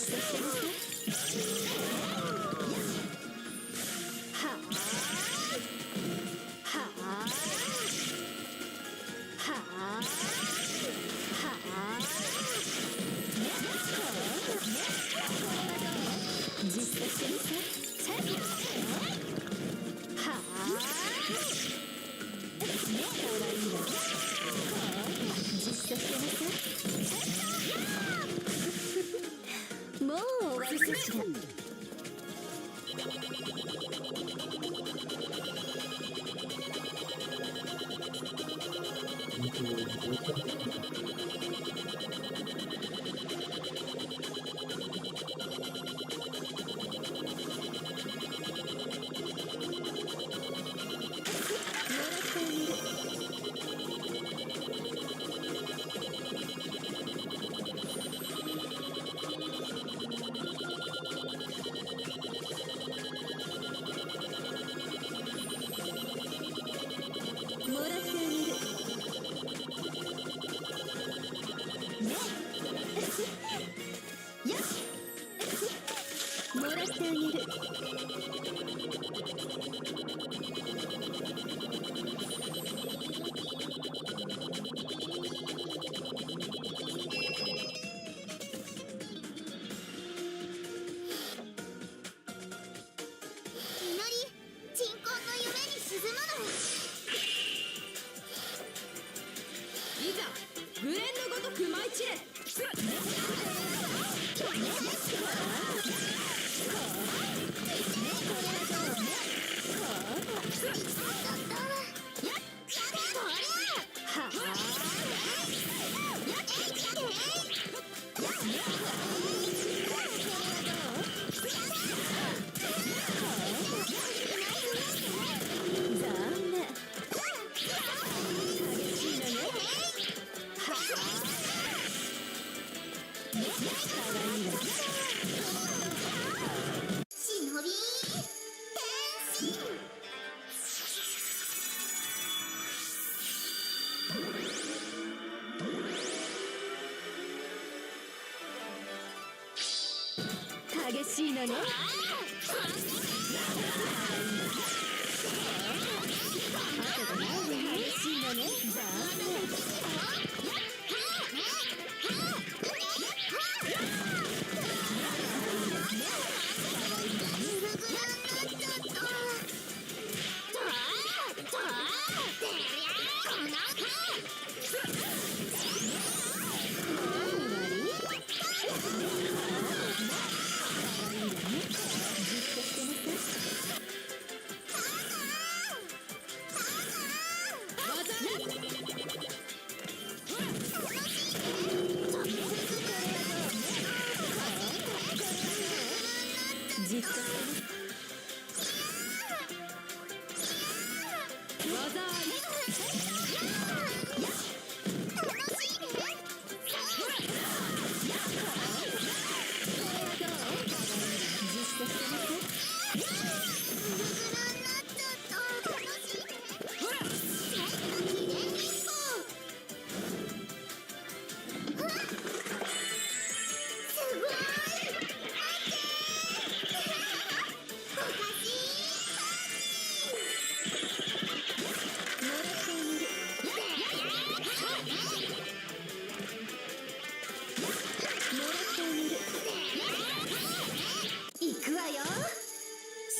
実践してみて。はあはあはあはあ、実践してみて。はあ、ほらいいわ。実践してみて。もう終わりかしら。激しいのね。激しいのね。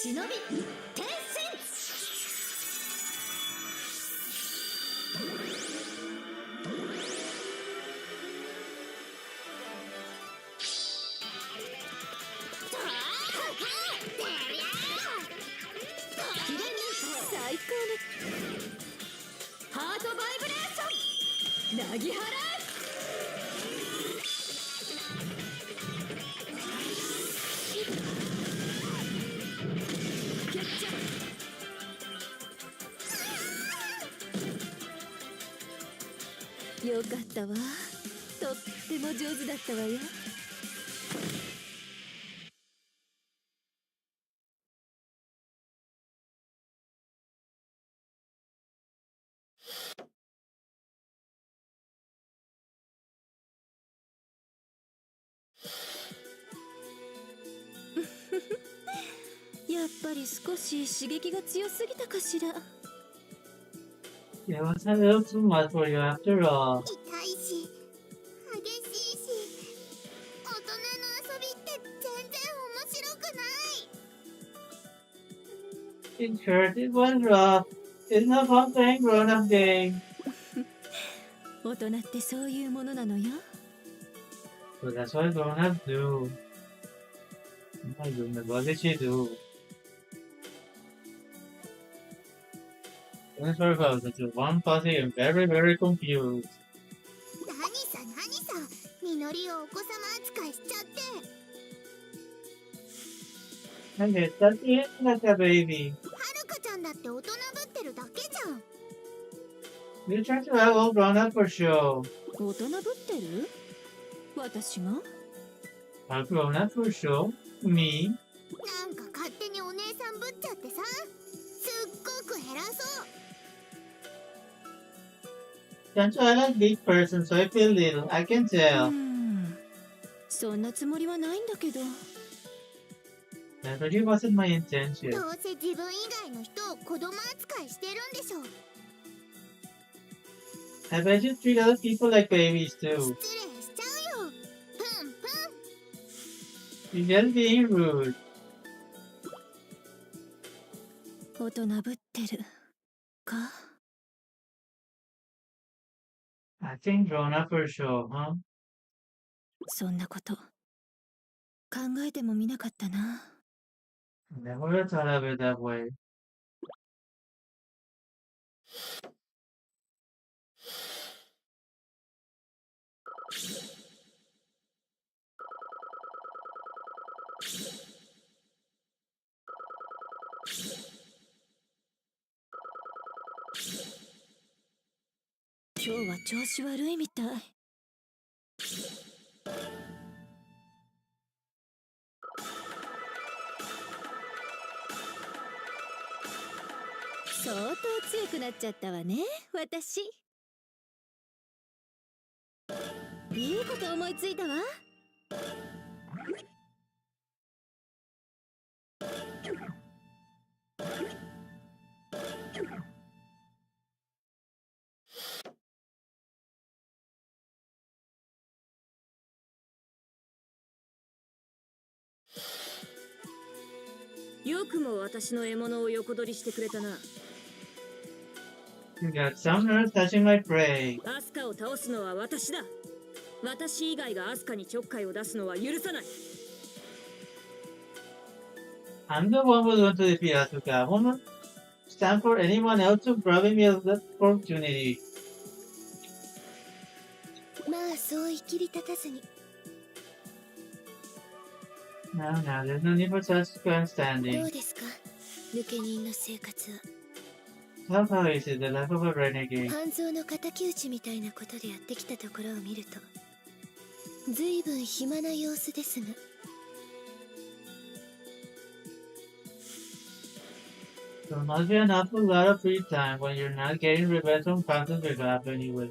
忍び転身。最高のハートバイブレーションなぎ払い。よかったわ。とっても上手だったわよ。やっぱり少し刺激が強すぎたかしら。 It was a little too much for you after all. 痛いし激しいし、大人の遊びって全然面白くない。 It hurt, it was rough. It's not fun playing grown-up games. 大人ってそういうものなのよ。 But that's what grown-ups do. Oh my goodness, what did she do? Things were close until one fuzzy and very, very confused. 何さみのりをお子様扱いしちゃって。 And it's just eating like a baby. はるかちゃんだって大人ぶってるだけじゃん。 You're trying to act all grown up for show. 大人ぶってる？私が？ All grown up for show? Me? なんか勝手にお姉さんぶっちゃってさ、すっごく偉そう。 Trying to act like big person so I feel little. I can tell. そんなつもりはないんだけど。 That really wasn't my intention. どうせ自分以外の人を子供扱いしてるんでしょ。 I bet you treat other people like babies 失礼 too. しちゃうよ。プンプン。 You're just being rude. 大人ぶってるか。 Acting grown up for show, huh? そんなこと考えてもみなかったな。 Never thought of it that way.今日は調子悪いみたい。相当強くなっちゃったわね、私。いいこと思いついたわ。よくも私の獲物を横取りしてくれたな。 You got some nerve touching my prey. アスカを倒すのは私だ。私以外がアスカにちょっかいを出すのは許さない。 I'm the one who's going to defeat Asuka. I won't stand for anyone else to robbing me of the opportunity. まあそう言い切り立たずに。 No, there's no need for such ど grandstanding. うですか、抜け人の生活は。 How far is it the life of a renegade? 半蔵の敵討ちみたいなことでやってきたところを見ると、ずいぶん暇な様子ですが。 There must be an awful lot of free time when you're not getting revenge on Phantom's behalf anyway.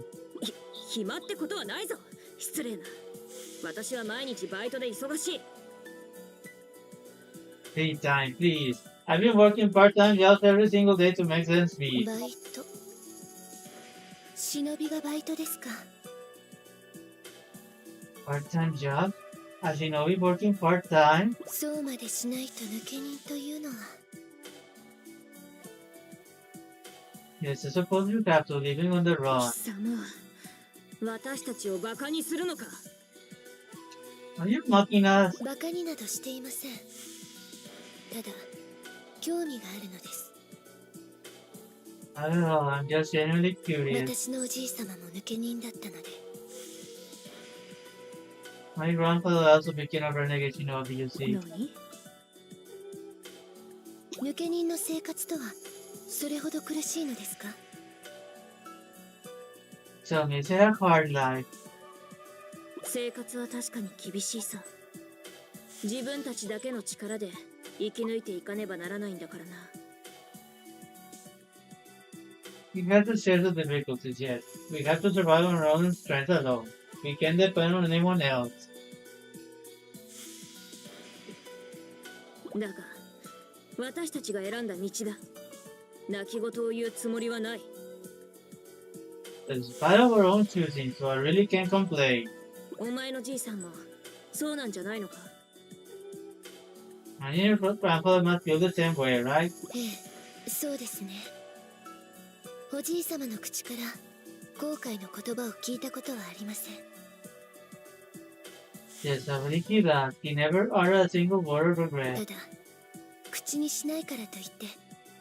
暇ってことはないぞ。失礼な。私は毎日バイトで忙しい。 Free time, please. I've been working part-time jobs every single day to make ends meet. バイト。忍びがバイトですか。 Part-time job? A shinobi working part-time? そうまでしないと抜け人というのは。 Yes, I suppose you have to living on the 貴 run. 様、私たちをバカにするのか。 Are you mocking us? バカになどしていません。ただ興味があるのです。 I don't know, I'm just genuinely curious. 私のおじい様も抜け人だったので。 My grandfather also became a renegade shinobi, you see. 何？抜け人の生活とはそれほど苦しいのですか。 Tell me, is it a hard life? 生活は確かに厳しいさ。自分たちだけの力で生き抜いていかねばならないんだからな。 We have to share the difficulties, yes. We have to survive on our own strength alone. We can't depend on anyone else. だが私たちが選んだ道だ。泣き言を言うつもりはない。It's by our own choosing, so I really can't complain. お前のじいさんもそうなんじゃないのか。 And your grandfather must feel the same way, right? ええ、そうですね。おじい様の口から後悔の言葉を聞いたことはありません。 Yes, I really keep that. He never uttered a single word of た regret. だ口にしないからといって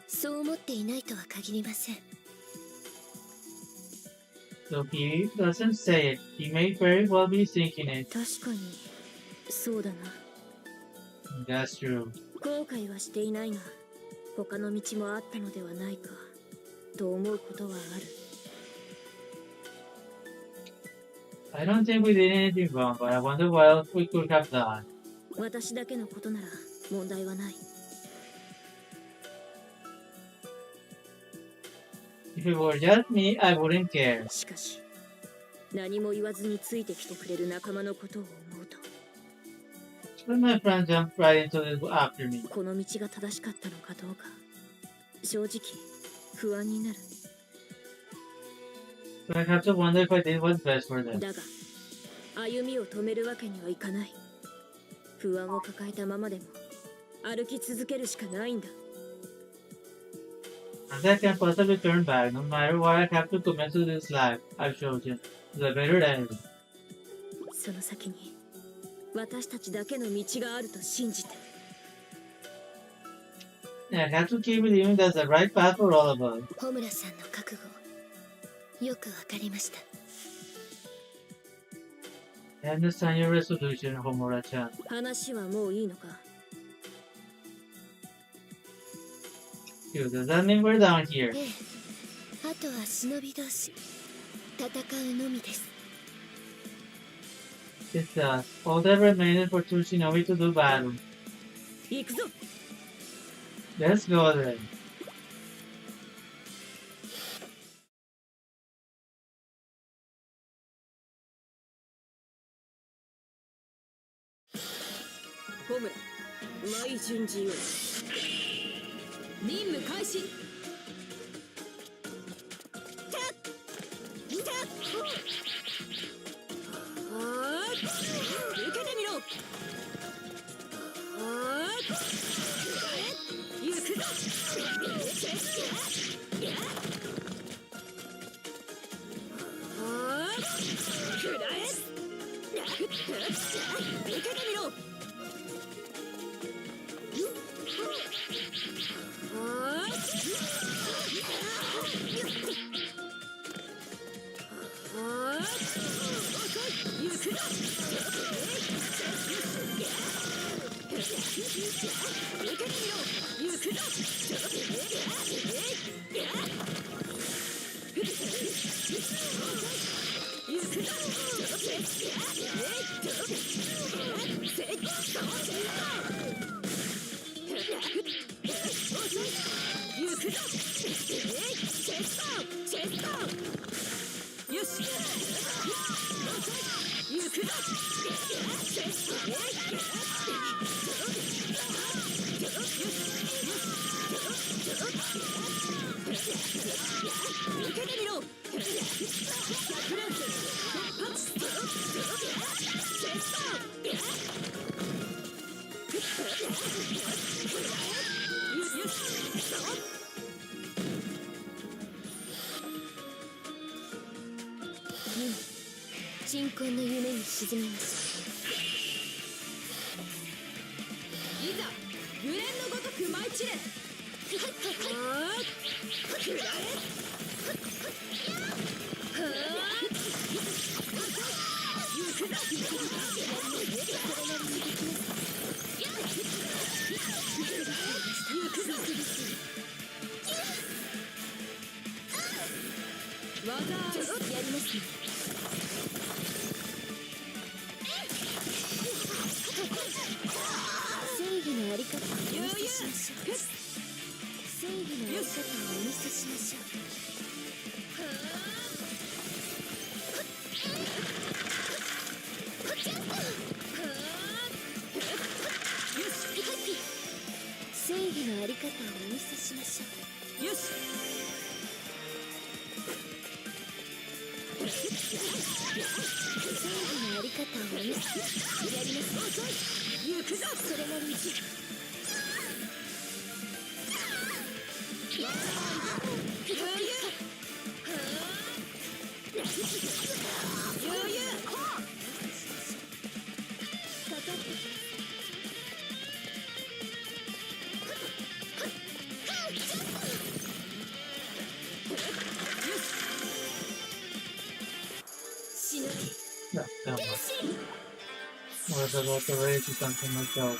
そう思っていないとは限りません。 So he doesn't say it. He may very well be thinking it. 確かにそうだな。 That's true. 後悔はしていないが他の道もあったのではないかと思うことはある。 I don't think we did anything wrong, but I wonder what else we could have done. 私だけのことなら問題はない。 If it were just me, I wouldn't care. しかし何も言わずについてきてくれる仲間のことを思うと But my friend jumped right into this after me. この道が正しかったのかどうか正直不安になる。 So I have to wonder if I did what's best for them. だが歩みを止めるわけにはいかない。不安を抱えたままでも歩き続けるしかないんだ。 And I can't possibly turn back, no matter what I have to commit to this life I've chosen. The better end. その先に私たちだけの道があると信じて。 And I have to keep believing there's a right path for all of us. 穂村さんの覚悟よくわかりました。 I understand your resolution, Homura-chan. 話はもういいのか。 Dude, does that mean we're down here? ええ、あとは忍び同士戦うのみです。 It does. All that remains is for two Shinobi to do battle. 行くぞ。 Let's go then. ホムラ毎順次より任務開始。受けてみろ。行くぞ。くらえ。受けてみろ。鎮魂の夢に沈みました。いざグレンのごとく舞い散れ。くら技やりますね。正義のあり方をお見せしましょう。正義のあり方をお見せしましょう。正義のありしましょう。よし。最後のやり方を見せやります。行くぞ。それなりにYeah, that much. Was about to raise something myself.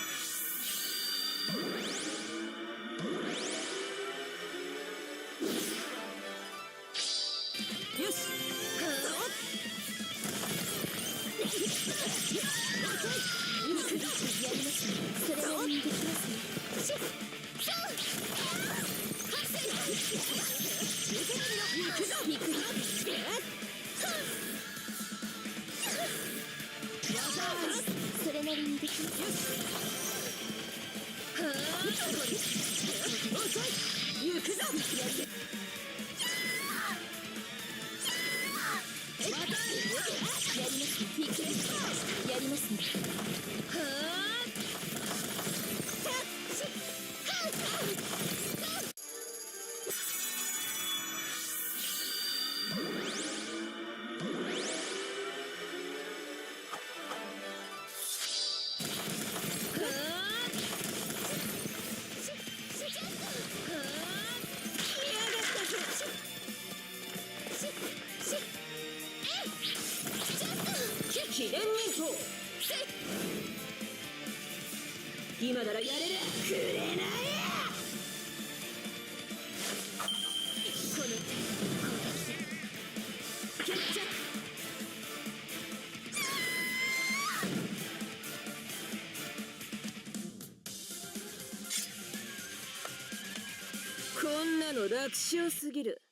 こんなの楽勝すぎる。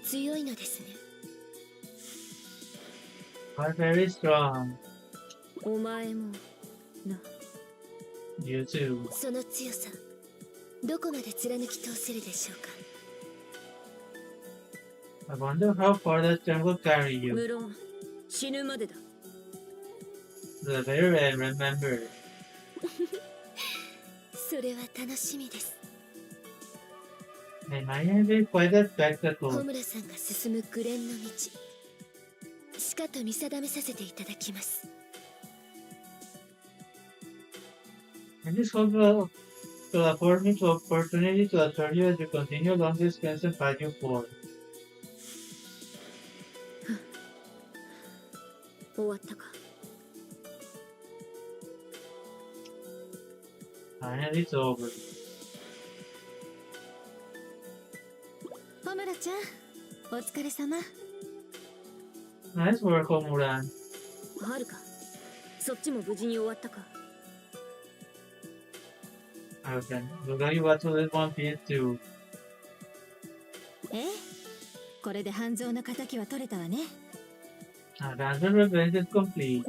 強いのですね。Are very strong. お前もな。You too. その強さ、どこまで貫き通せるでしょうか。I wonder how far that jump will carry you. 無論死ぬまでだ。 The very end, remember. それは楽しみです。 It might be quite a 小 spectacle. 村さんが進む紅蓮の道、しかと見定めさせていただきます。 And this hope will afford me the opportunity to assure you as you continue along this constant path you for. 終わったか。 Finally, it's over. 小村ちゃん、お疲れ様。 Nice work, Omura. はるか、そっちも無事に終わったか。 Okay, look like you got to this one piece too. ええ、これで半蔵の敵は取れたわね。 Ransom revenge is complete.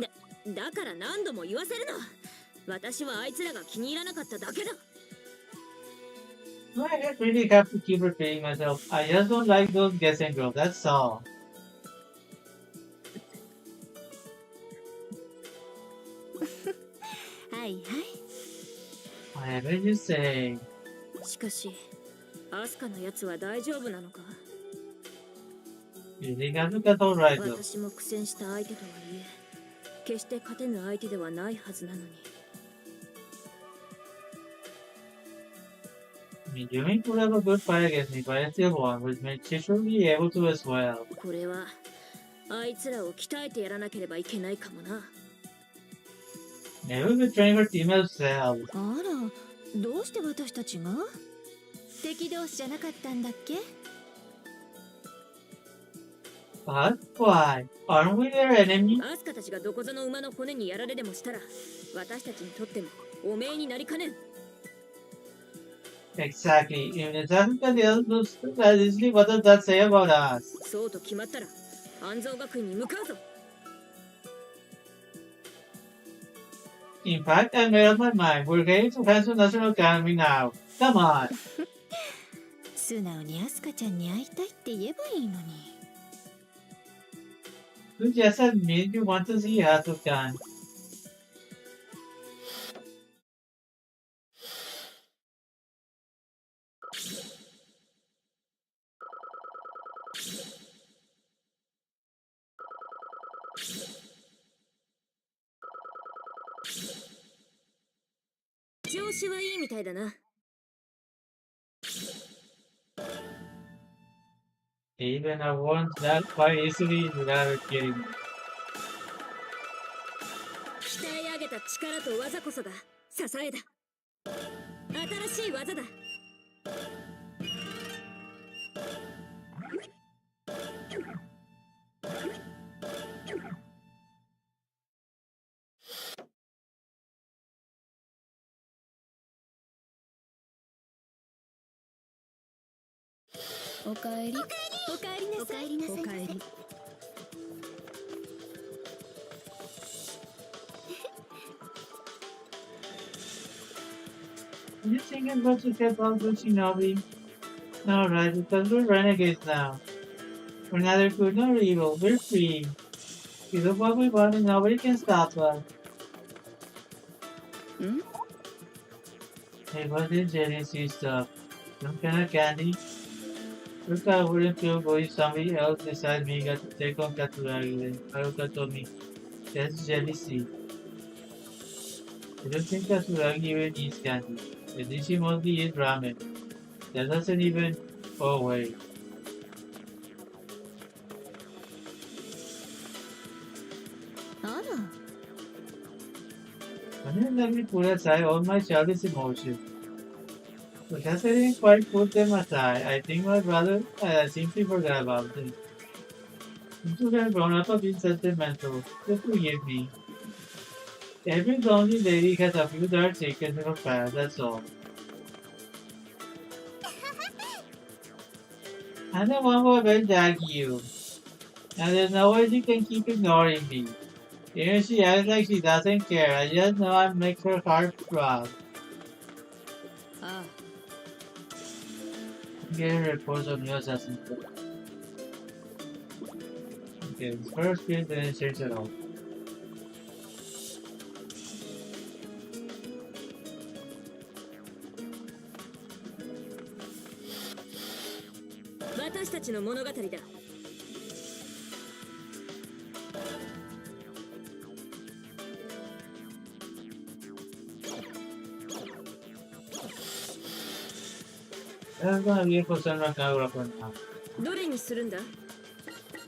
だから何度も言わせるの。私はあいつらが気に入らなかっただけだ。 No, I don't really have to keep repeating myself. I just don't like those guessing girls, that's all. はいは Whatever you say. い。しかし、アスカのやつは大丈夫なのか。 You think I'm alright though. 私も苦戦した相手とはいえ、決して勝てぬ相手ではないはずなのに。 I mean, you may put up a good fight against me, but I still won, which means she should be able to as well. これはあいつらを鍛えてやらなければいけないかもな。 Never betraying her team as well. あら、どうして私たちが？敵同士じゃなかったんだっけ？ But why? Aren't we their enemy? アスカたちがどこぞの馬の骨にやられでもしたら、私たちにとっても汚名になりかねん。Exactly. Even if everybody else looks that easily, what does that say about us? そうと決まったら安蔵学院に向かうぞ。 In fact, I made up my mind. We're heading to Hanson National Academy now. Come on. 素直にアスカちゃんに会いたいって言えばいいのに。 You just admit you want to see Hatsukan. 調子はいいみたいだな。 Even I won that quite easily without kidding me. 鍛え上げた力と技こそが支えだ。新しい技だ。 おかえり。おかえりなさい。おかえり。 You think about to get on with Shinovi? No, right, because we're renegades now. We're neither good nor evil. We're free. We do what we want and nobody can stop us. ん Hey, what is jealousy stuff? Some kind of candy? Look, I wouldn't feel good if somebody else besides me got to take on Katsuragi. Haruka told me. That's jealousy. I don't think Katsuragi even eats candy. At least he mostly eats ramen. That doesn't even... Oh, wait. あら。 Why didn't let me put aside all my childish emotions? Because I didn't quite put them aside, I think my brother simply forgot about them. Since you have grown up of being sentimental, just forgive me. Every lonely lady has a few dark secrets in her past, that's all. I'm the one who will drag you. And there's no way she can keep ignoring me. Even if she acts like she doesn't care, I just know I make her heart throb. ああ。 Getting reports of new assassins. Okay, first spirit didn't change at all. 私たちの物語だ。 That's gonna be it for Senran Kagura for now. どれにするんだ？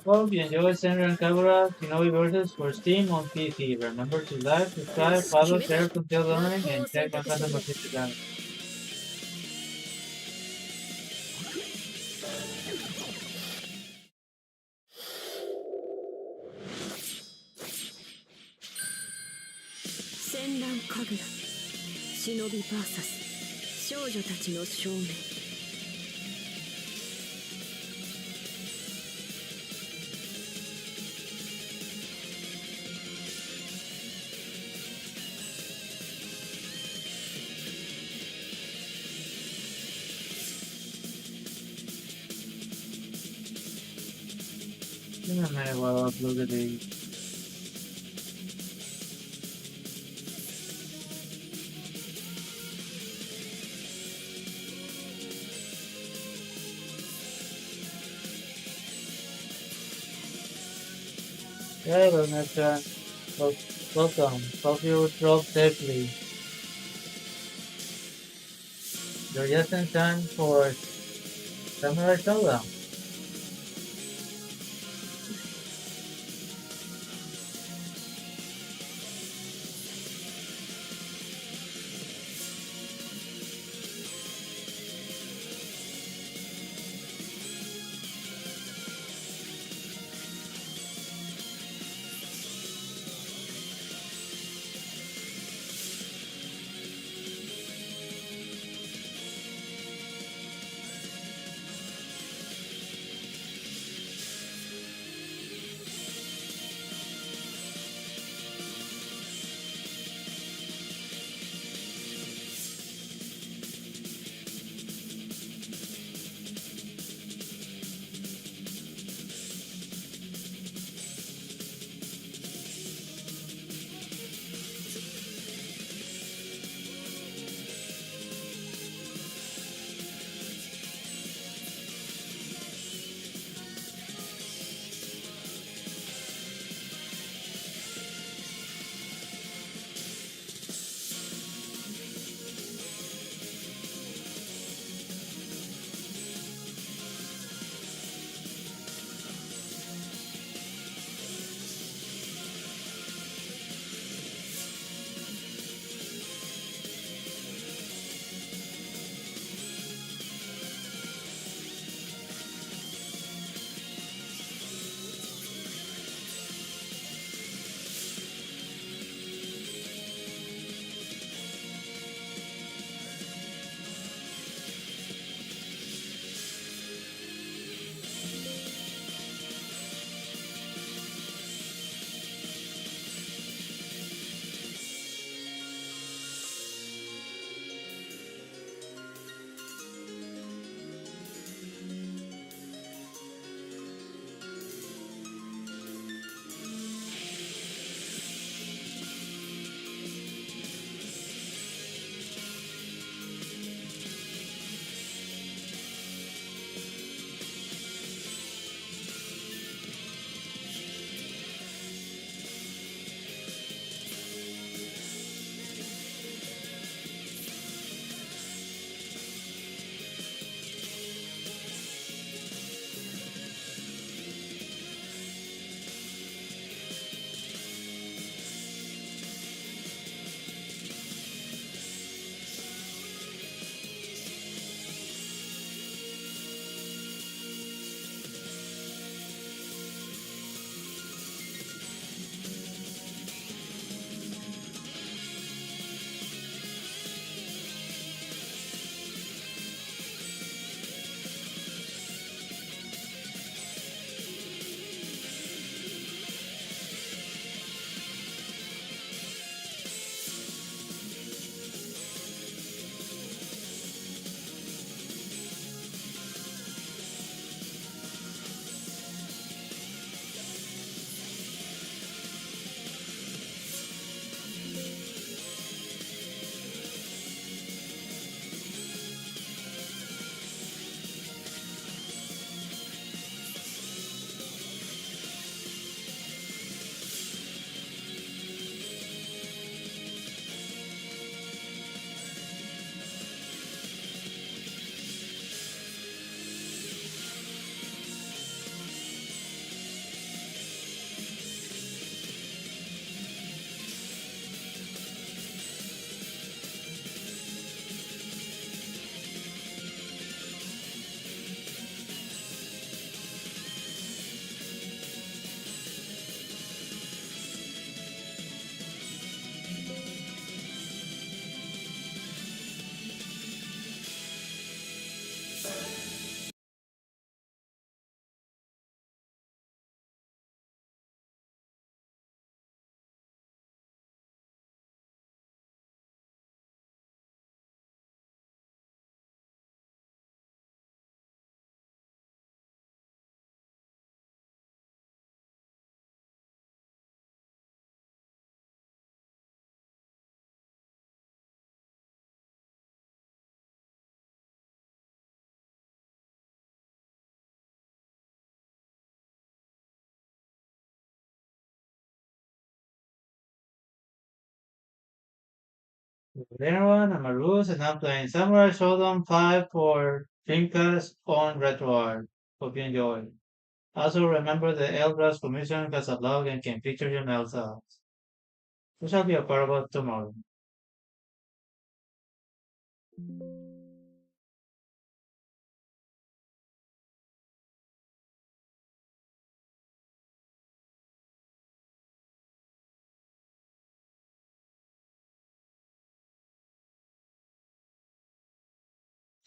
Hope you enjoyed Senran Kagura Shinobi versus for Steam on PC. Remember to like, subscribe, follow, share, until learning, and check my content notifications. 戦乱神楽忍び VS 少女たちの証明。 In a minute while I upload the video. Hello, Nathan. Welcome. Hope you drove safely. You're just in time for Samurai Showdown. Everyone, I'm Arus and I'm playing Samurai Showdown 5 for Dreamcast on RetroArt. Hope you enjoy. Also remember the Eldra's commission has a blog and can feature your meltdowns. We shall be a part about tomorrow.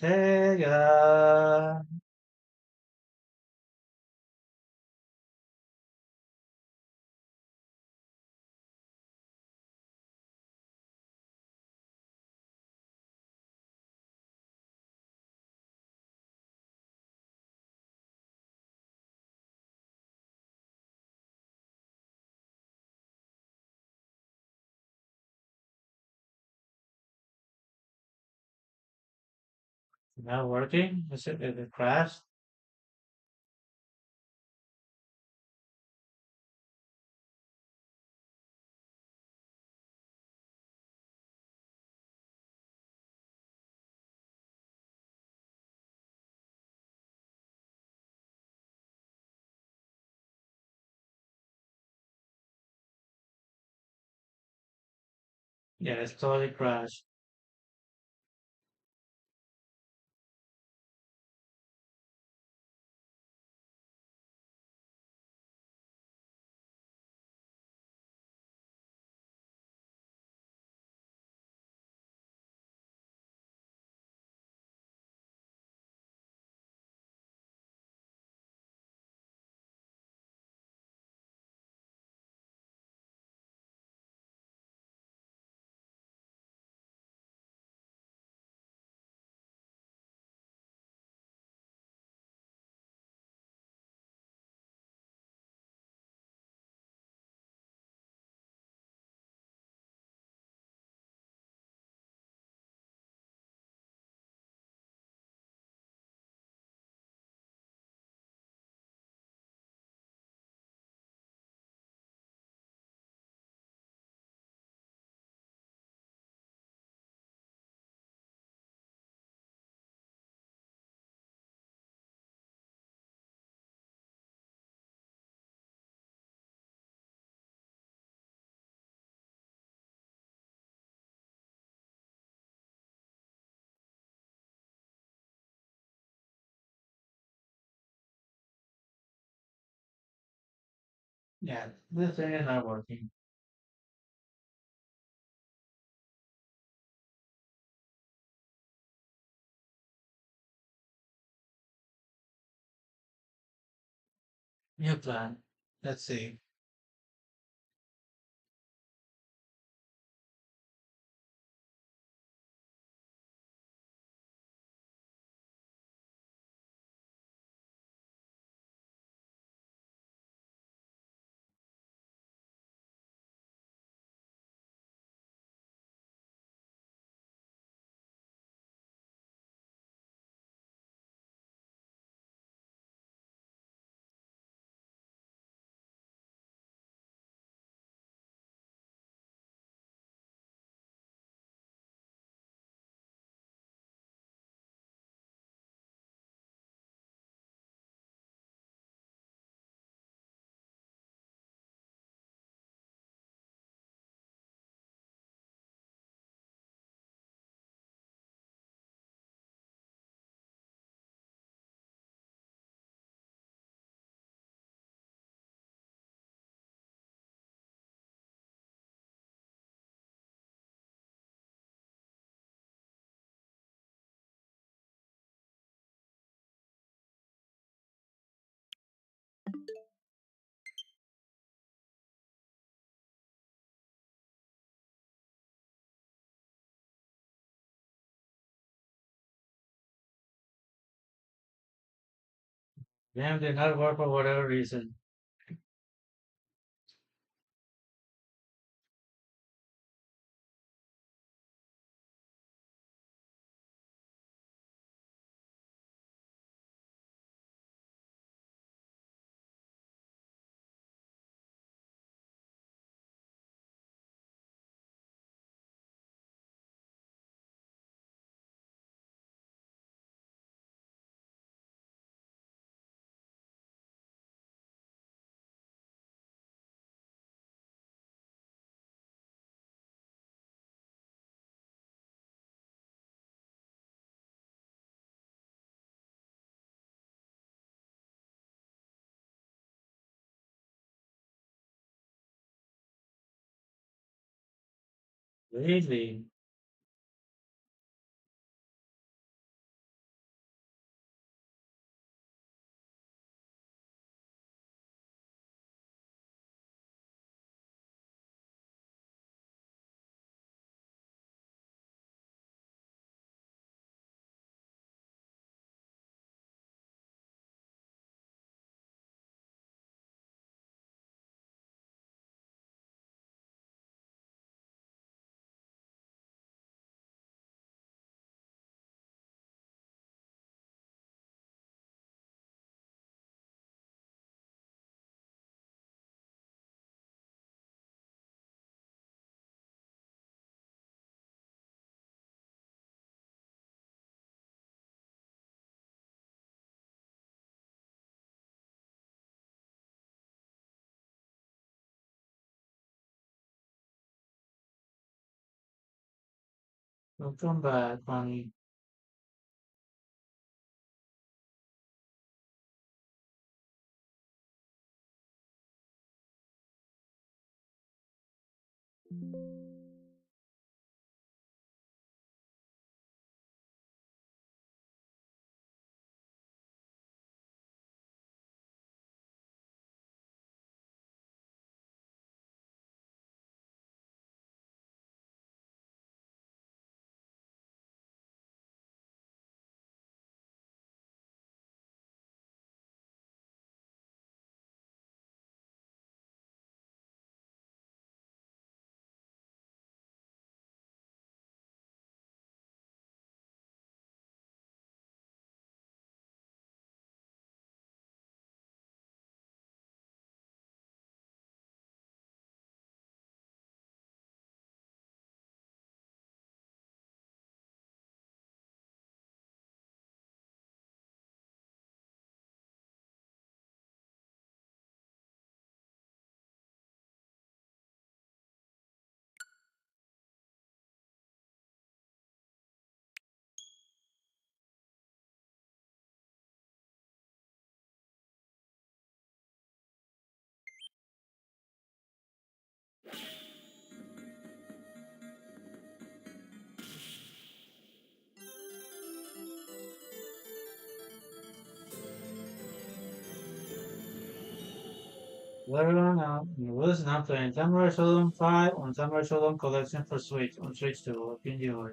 Sega! Not working? Is it crashed? Yeah, it's totally crashed. Yeah, this thing is not working. New plan. Let's see. Game did not work for whatever reason. Really? Welcome back, honey. Everyone now, listen up playing Samurai Showdown 5 on Samurai Showdown Collection for Switch on Switch 2. Enjoy.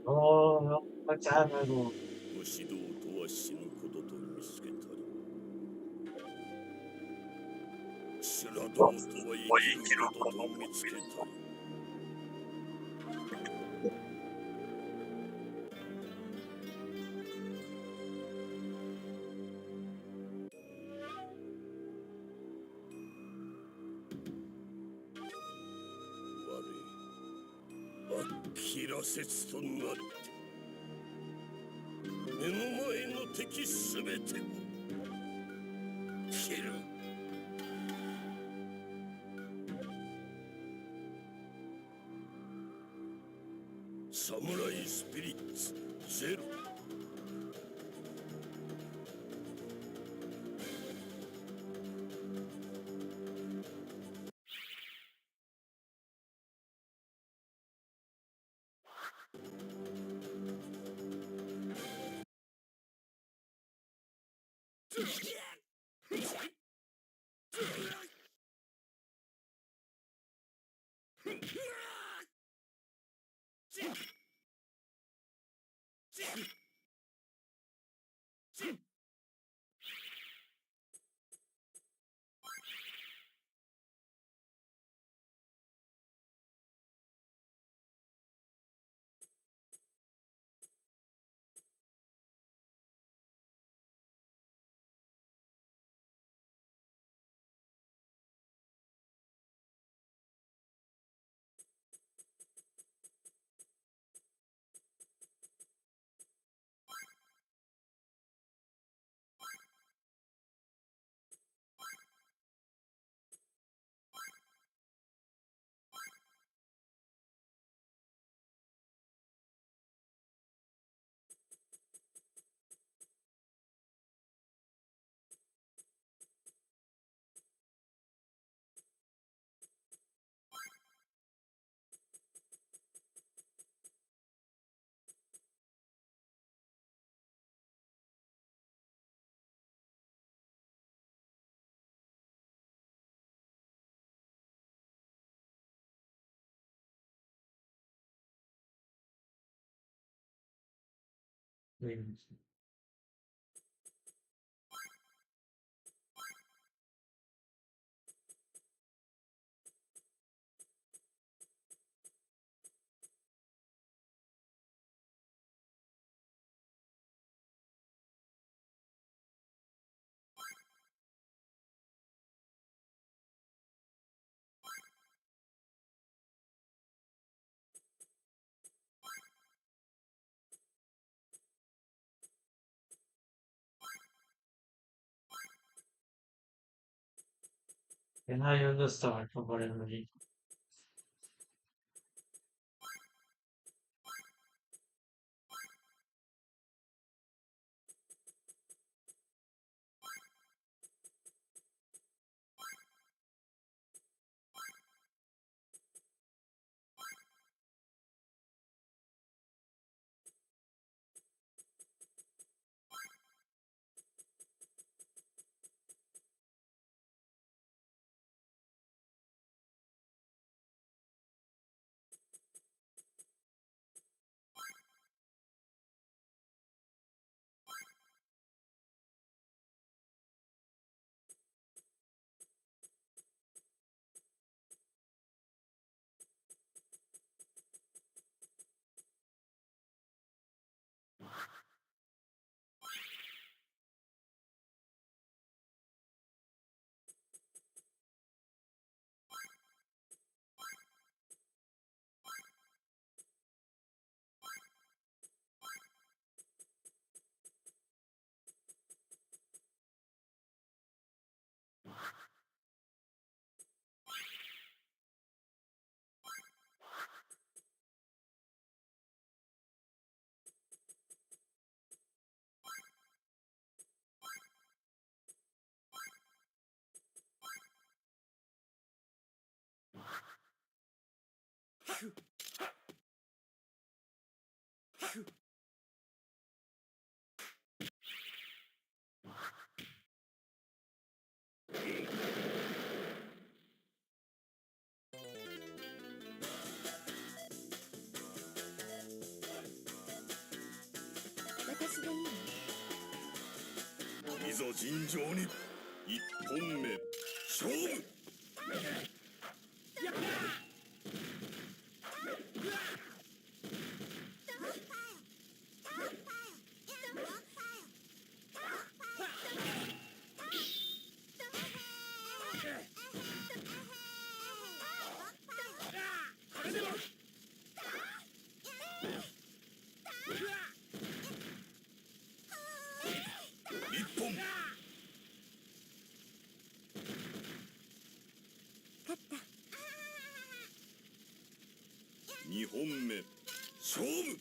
おー、magkano? 武士道とは死ぬことと見つけたり、修羅道とは生きることと見つけたり、我切らせつとなって目の前の敵すべてを切る。サムライスピリッツゼロ。うんCan I use the start for whatever reason? This いざ尋常に一本目勝負。一本二本目勝負。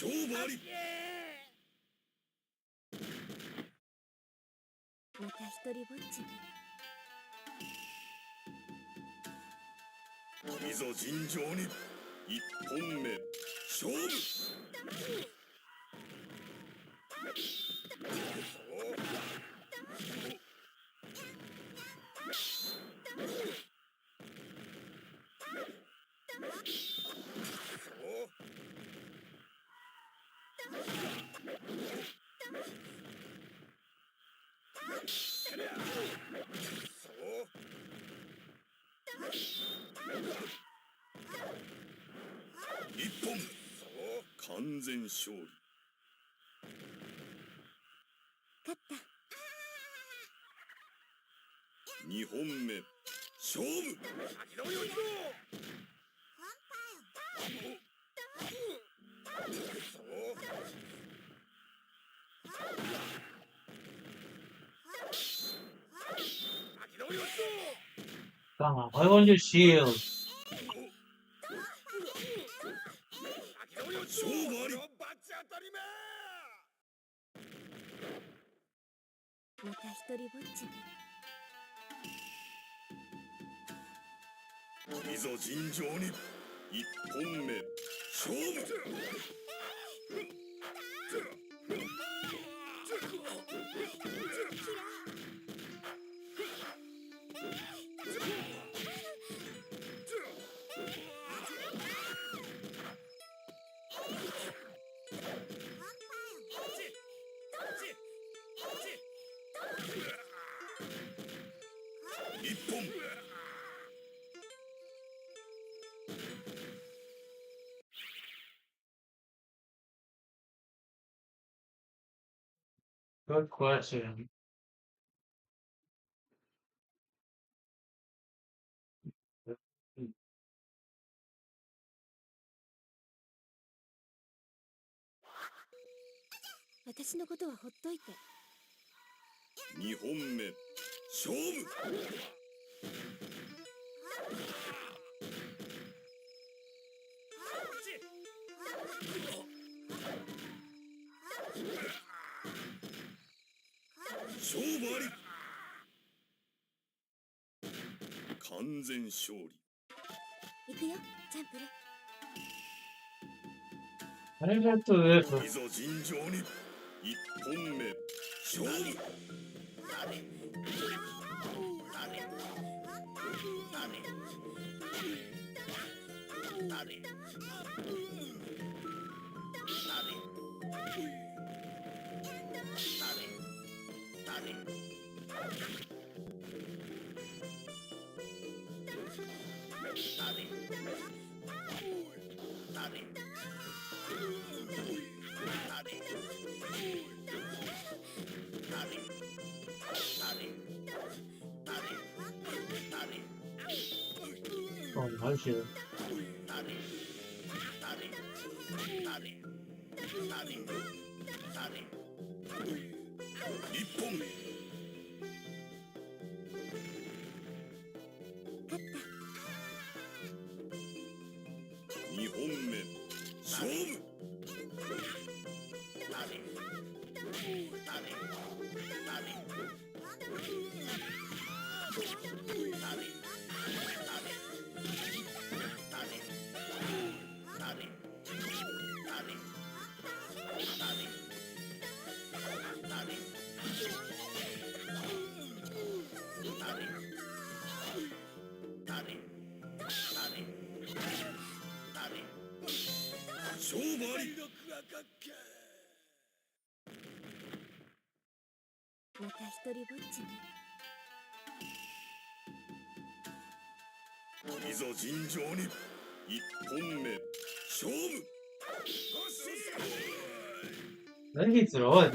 勝負あり。また一人ぼっちね。いざ尋常に一本目勝負。一本完全勝利。勝った二本目勝負。Come on, I want your shield. 勝負あり。また一人ぼっちね。いざ尋常に一本目勝負。一本。Good question. 私のことはほっといて。二本目勝負。勝負あり。完全勝利。行くよ、チャンプル。ありがとうです。いざ尋常に一本目勝負。Oh,マジで。一本目。二本目勝負。勝負あり。また一人ぼっちね。いざ尋常に一本目勝負。何言ってるおい。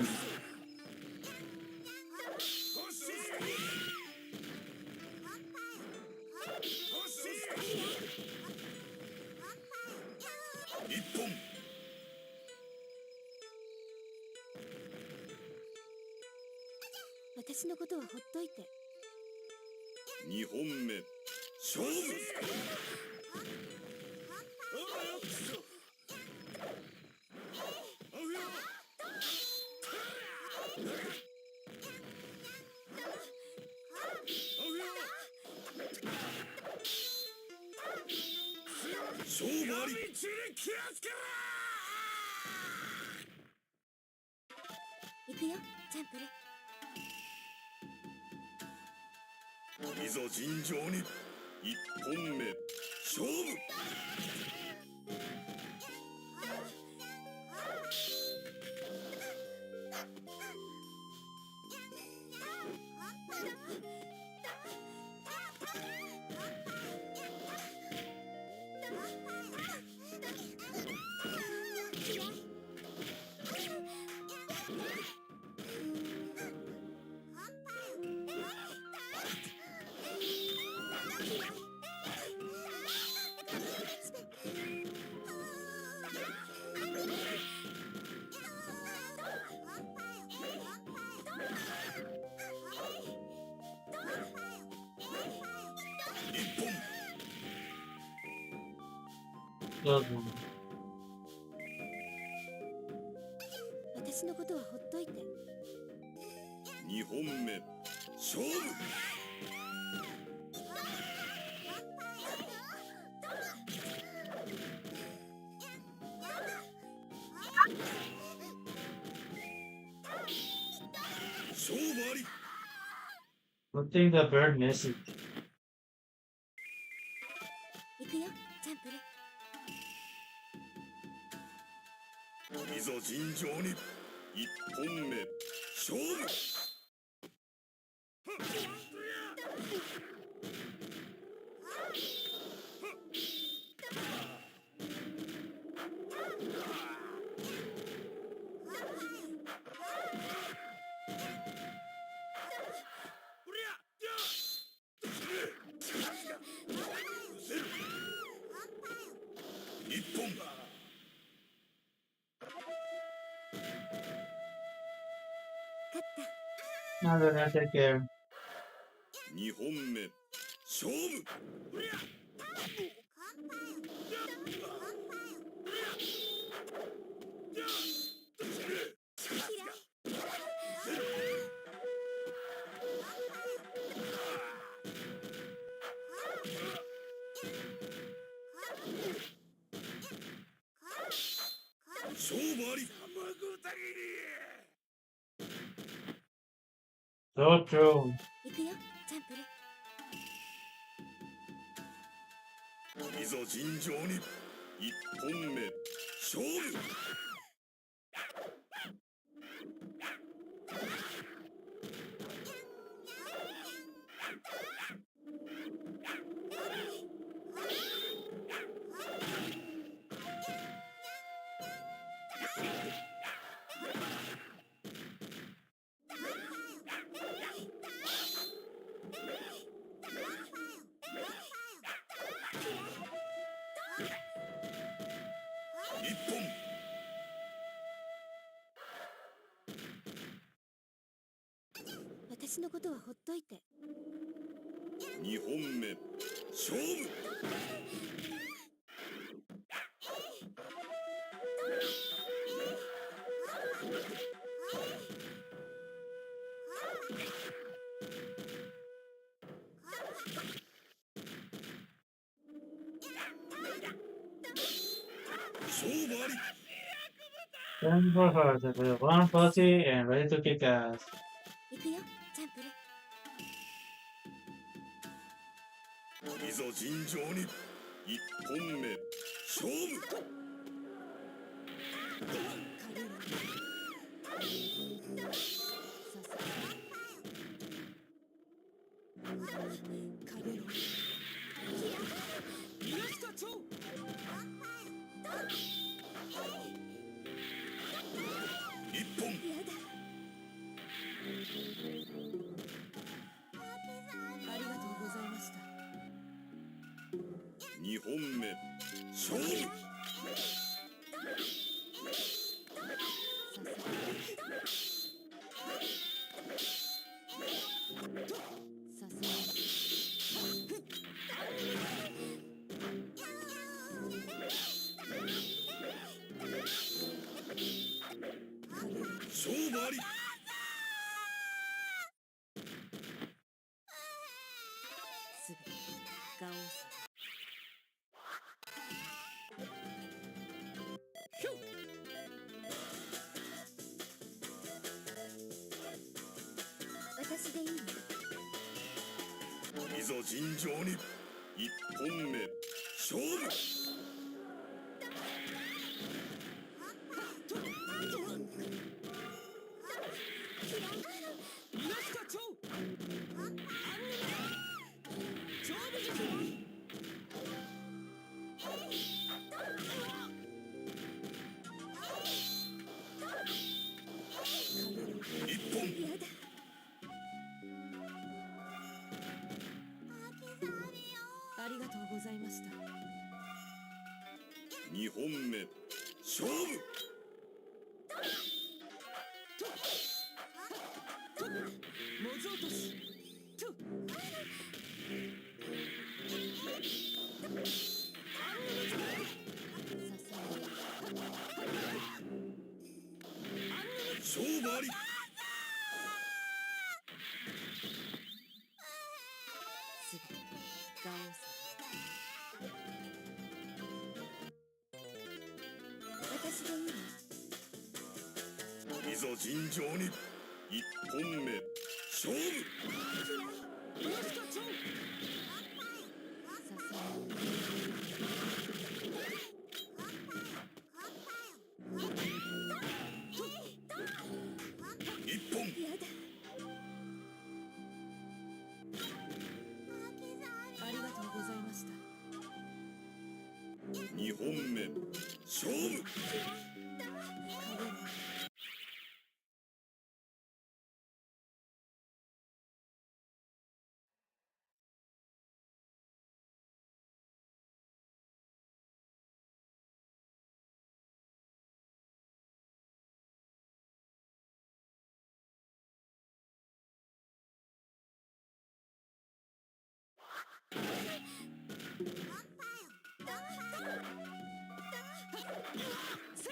一本。私のことはほっといて。二本目勝負。勝負あり。行くよ、チャンプル。いざ尋常に一本目勝負。一本。どうぞ。私のことはほっといて。二本目勝負勝負あり Good thing the bird missed it. 行くよチャンプルいざ尋常に一本目勝負一本 Now they're gonna take care. 二本目勝負勝負あり So true. 行くよチャンプルいざ尋常に一本目勝負一本私のことはほっといて二本目勝負勝負あり Then for her, the one fuzzy and ready to kick ass. 行くよチャンプルいざ尋常に一本目勝負一本ありがとうございました二本目勝負勝負ありすべてガオス私でいいのいざ尋常に一本目勝負一本ありがとうございました二本目勝負模造都市勝負あり私でいいの？いざ尋常に一本目勝負。一本ありがとうございました。二本目勝負。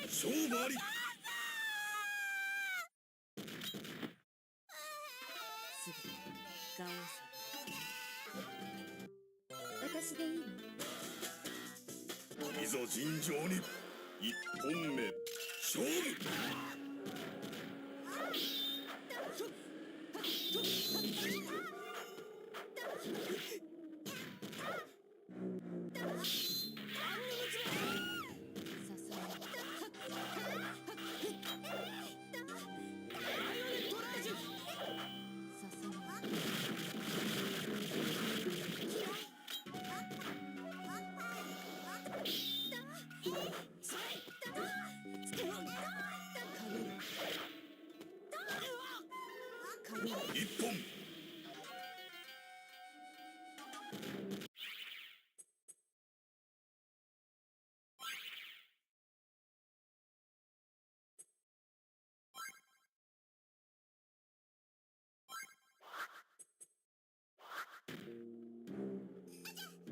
勝負あり。すぐガオさん。私でいいの？いざ尋常に一本目勝負。一本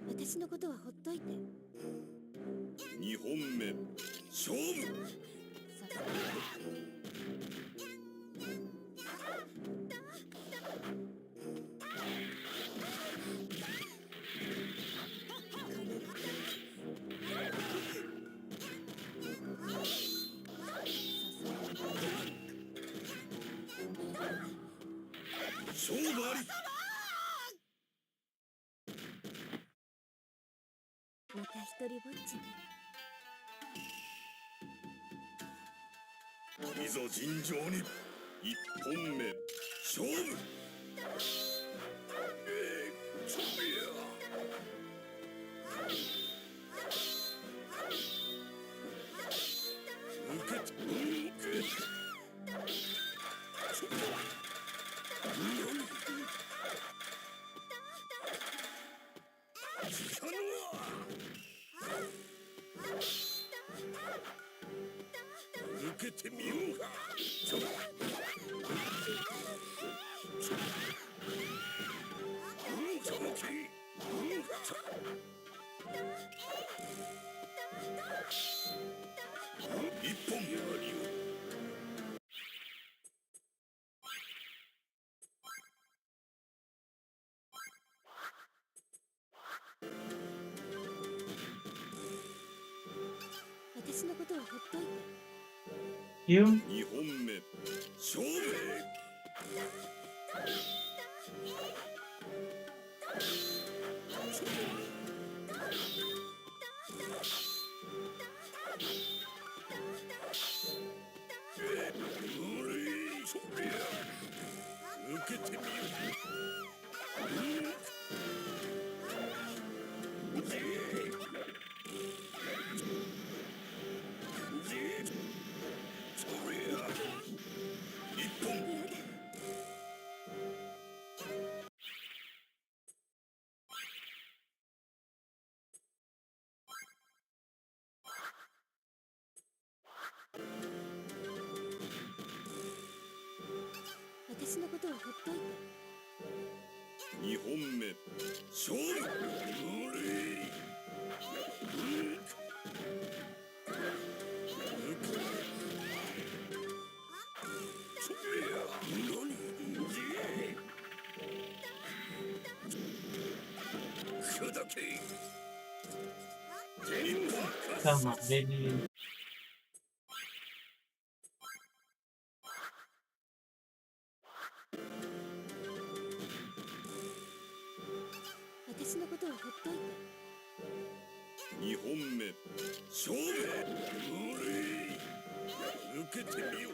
私のことはほっといて。二本目勝負。勝負あり。また一人ぼっちね。いざ尋常に一本目勝負。受けて受けてみようか。一本やりを。私のことはほっといて。You? 二本目勝負。受けてみよ一本私のことはほっといて。二本目勝負。勝 Come on, baby. 私のことはほっといて。2本目勝負受けてみよう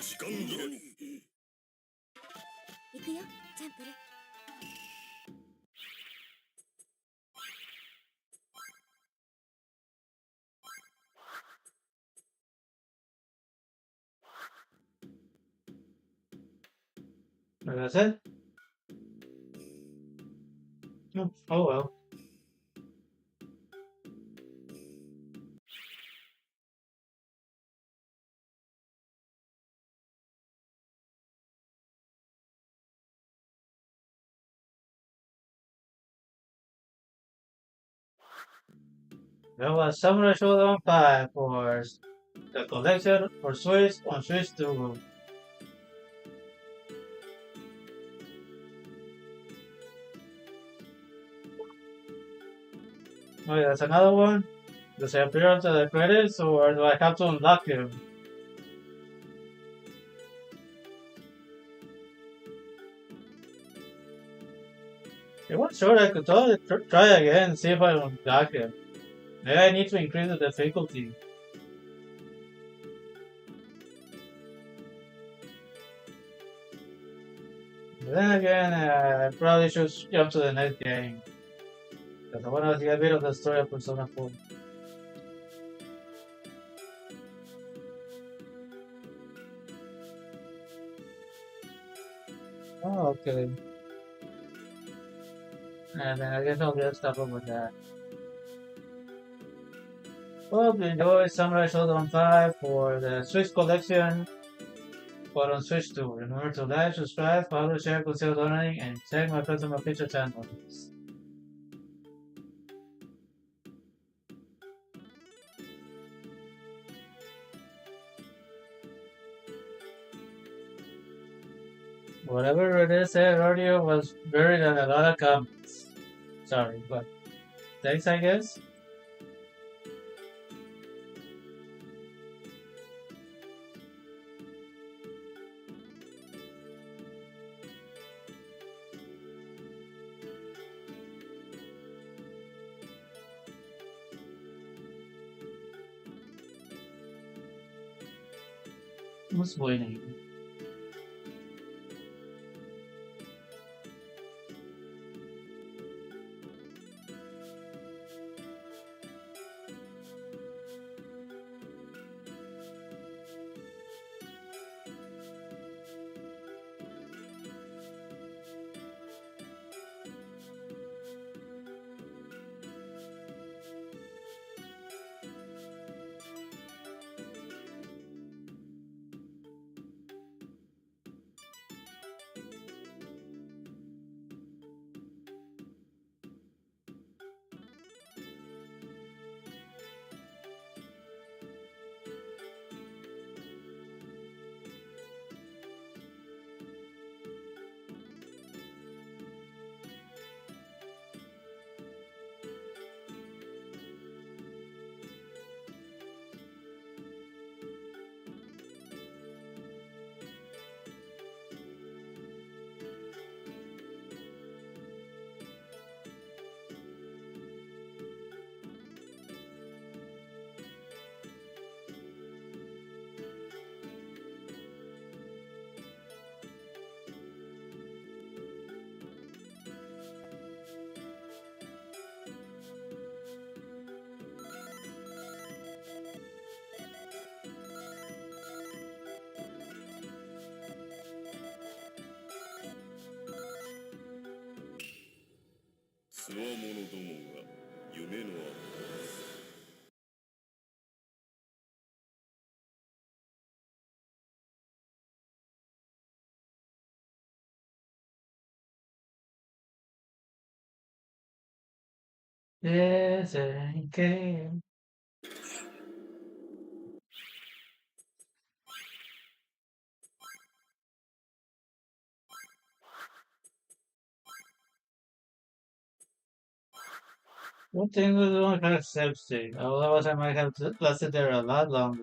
時間切れ行くよ、チャンプル。Like I said. Oh well. That was Samurai Showdown 5 for the collection for Switch on Switch 2. Oh yeah, that's another one. Does he appear after the credits or do I have to unlock him? It was sure I could totally try again and see if I unlock him. Maybe I need to increase the difficulty. But then again, I probably should jump to the next game. Because I want to get a bit of the story of Persona 4. Oh, okay. And then I guess I'll get stuff over that. Hope you enjoyed Samurai Showdown 5 for the Switch collection, but on Switch 2. Remember to like, subscribe, follow, share, consider donating, and check my personal picture channels. Whatever it is said earlier was buried in a lot of comments. Sorry, but thanks, I guess. Who's winning? つわものどもが夢の後 Yes, and came. Good thing we don't have safety. Otherwise, I might have lasted there a lot longer.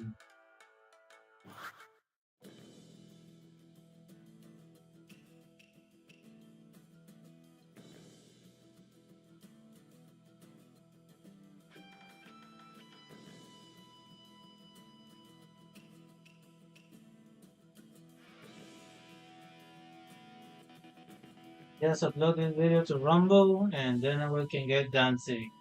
Just upload this video to Rumble, and then we can get dancing.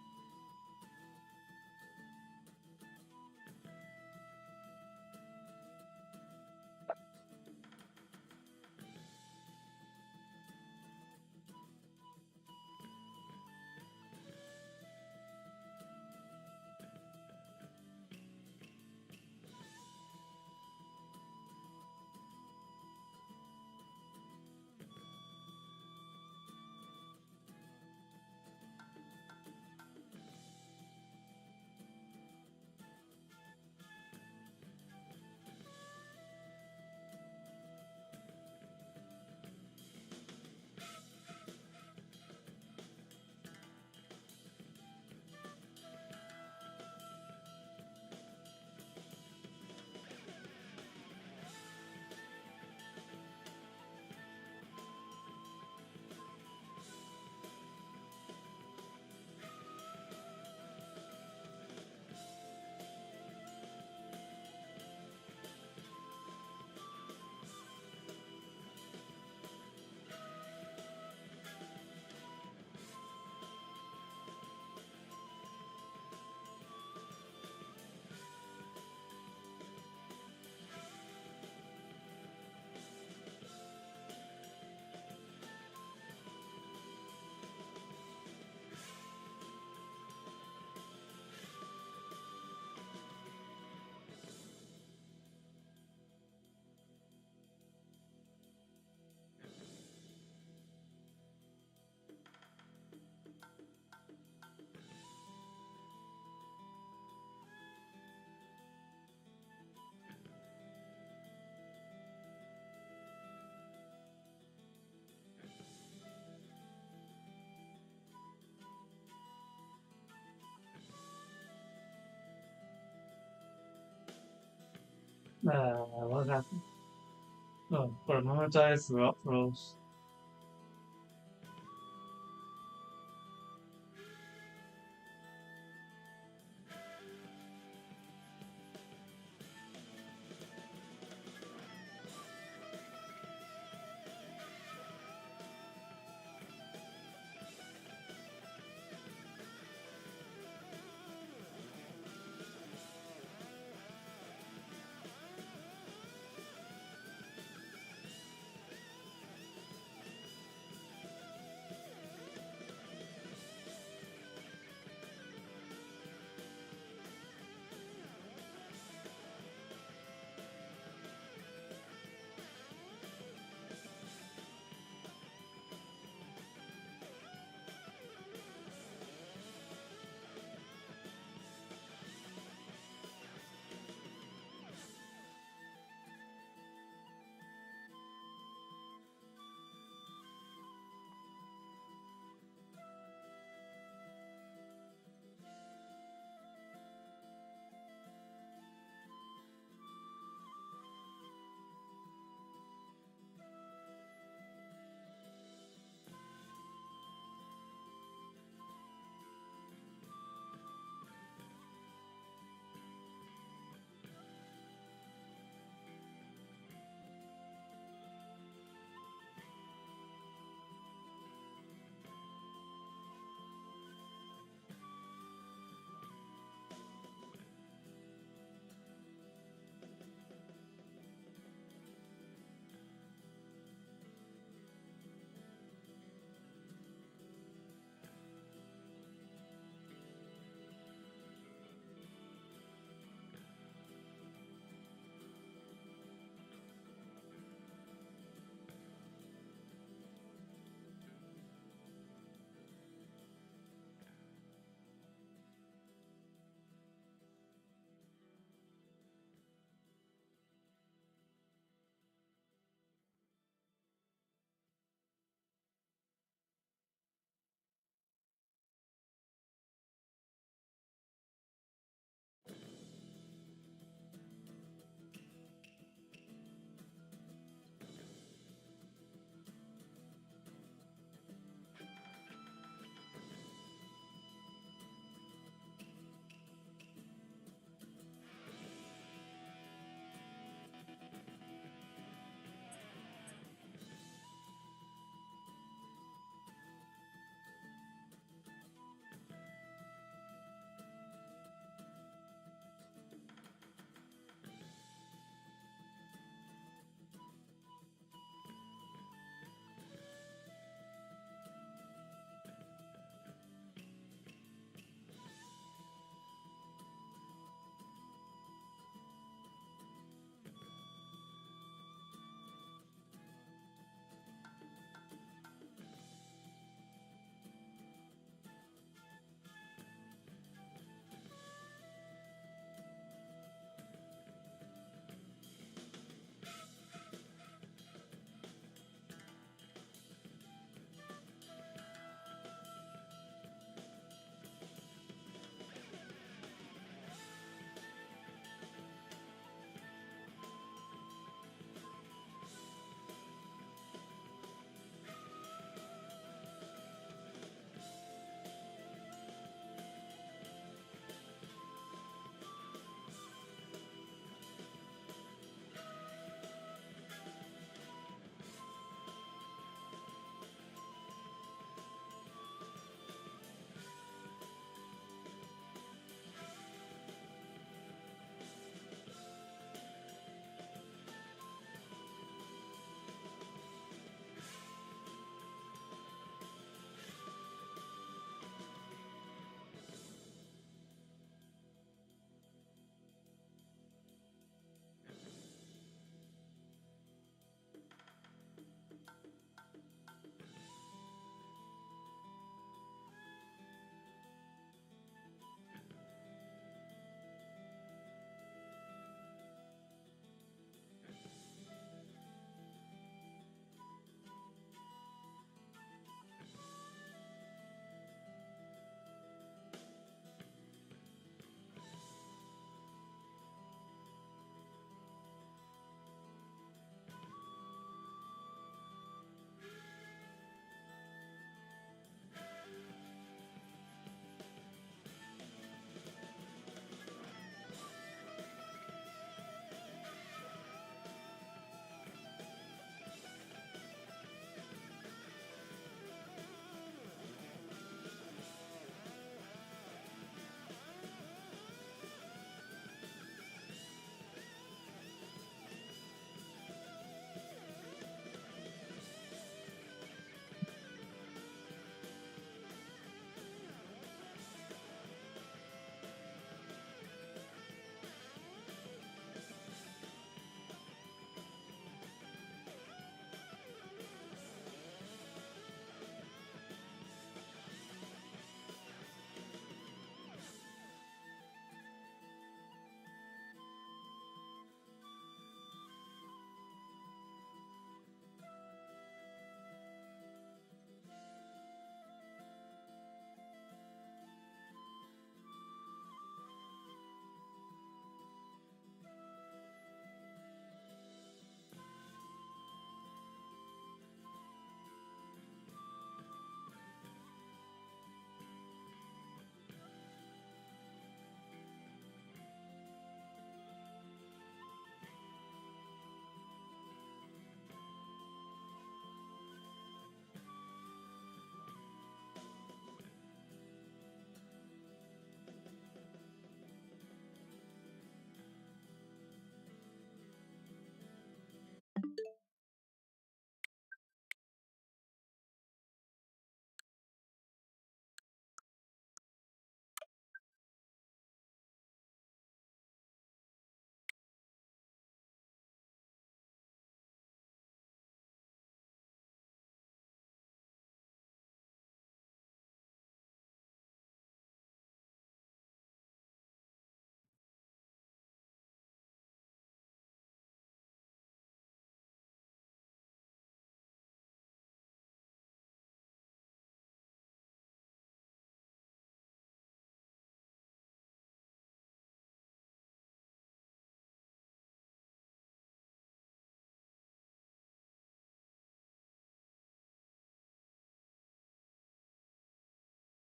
What happened? Oh, for a moment I froze.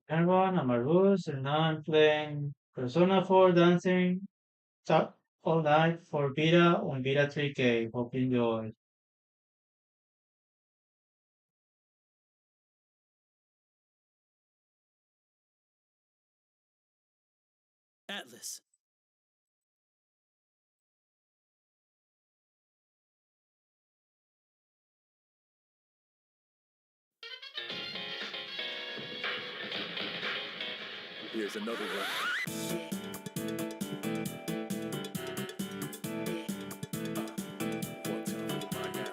Everyone, I'm Arus, and now I'm playing Persona 4 Dancing Top All Night for Beta on Beta 3K. Hope you enjoy. Atlas. Here's another one. One time right now.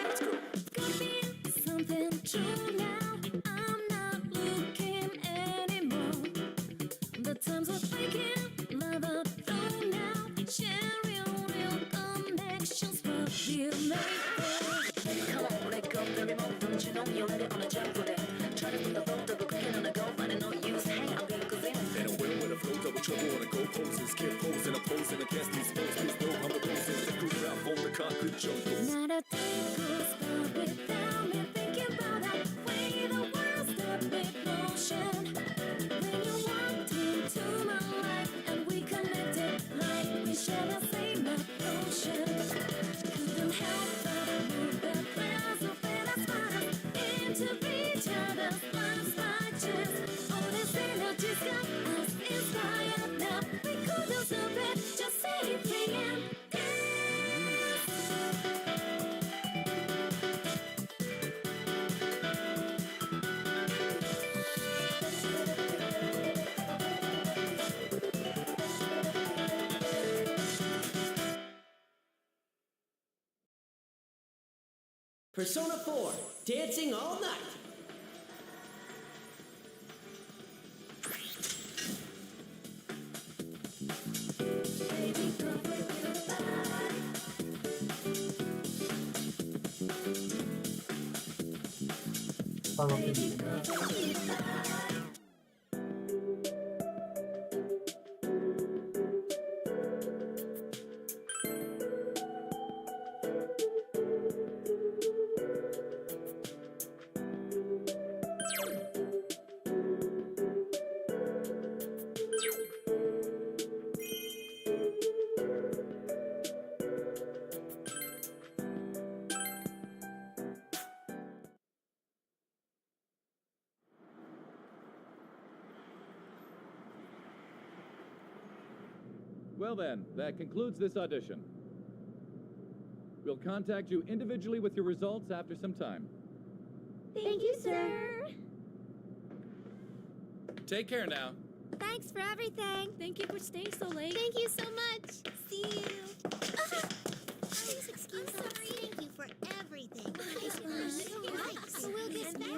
Let's go. Something true now. I'm not looking anymore. The times we're thinking, love up through now. Sharing real connections, what we're made for. Come on, let go the remote. Don't you know you're ready on a jump for that? Try to put the road double cooking on the go, finding no use. Hey, I'm gonna go there. And I'm willing with a flow, double trouble on a go poses. Skip pose and opposing against these foes. Please know I'm the roses that grew out on the concrete jungle. Not a thing could stop without me thinking about that way the world stopped with motion. When you walked into my life and we connected like we share the same emotion. Couldn't help but move the threads of that smile into each other's lives like just all this energy's got us inspired now. We couldn't stop it, just say it free and Persona 4, dancing all night. Well then, that concludes this audition. We'll contact you individually with your results after some time. Thank you, sir. Take care now. Thanks for everything. Thank you for staying so late. Thank you so much. See you. Please excuse me. Sorry. Thank you for everything. We'll get back.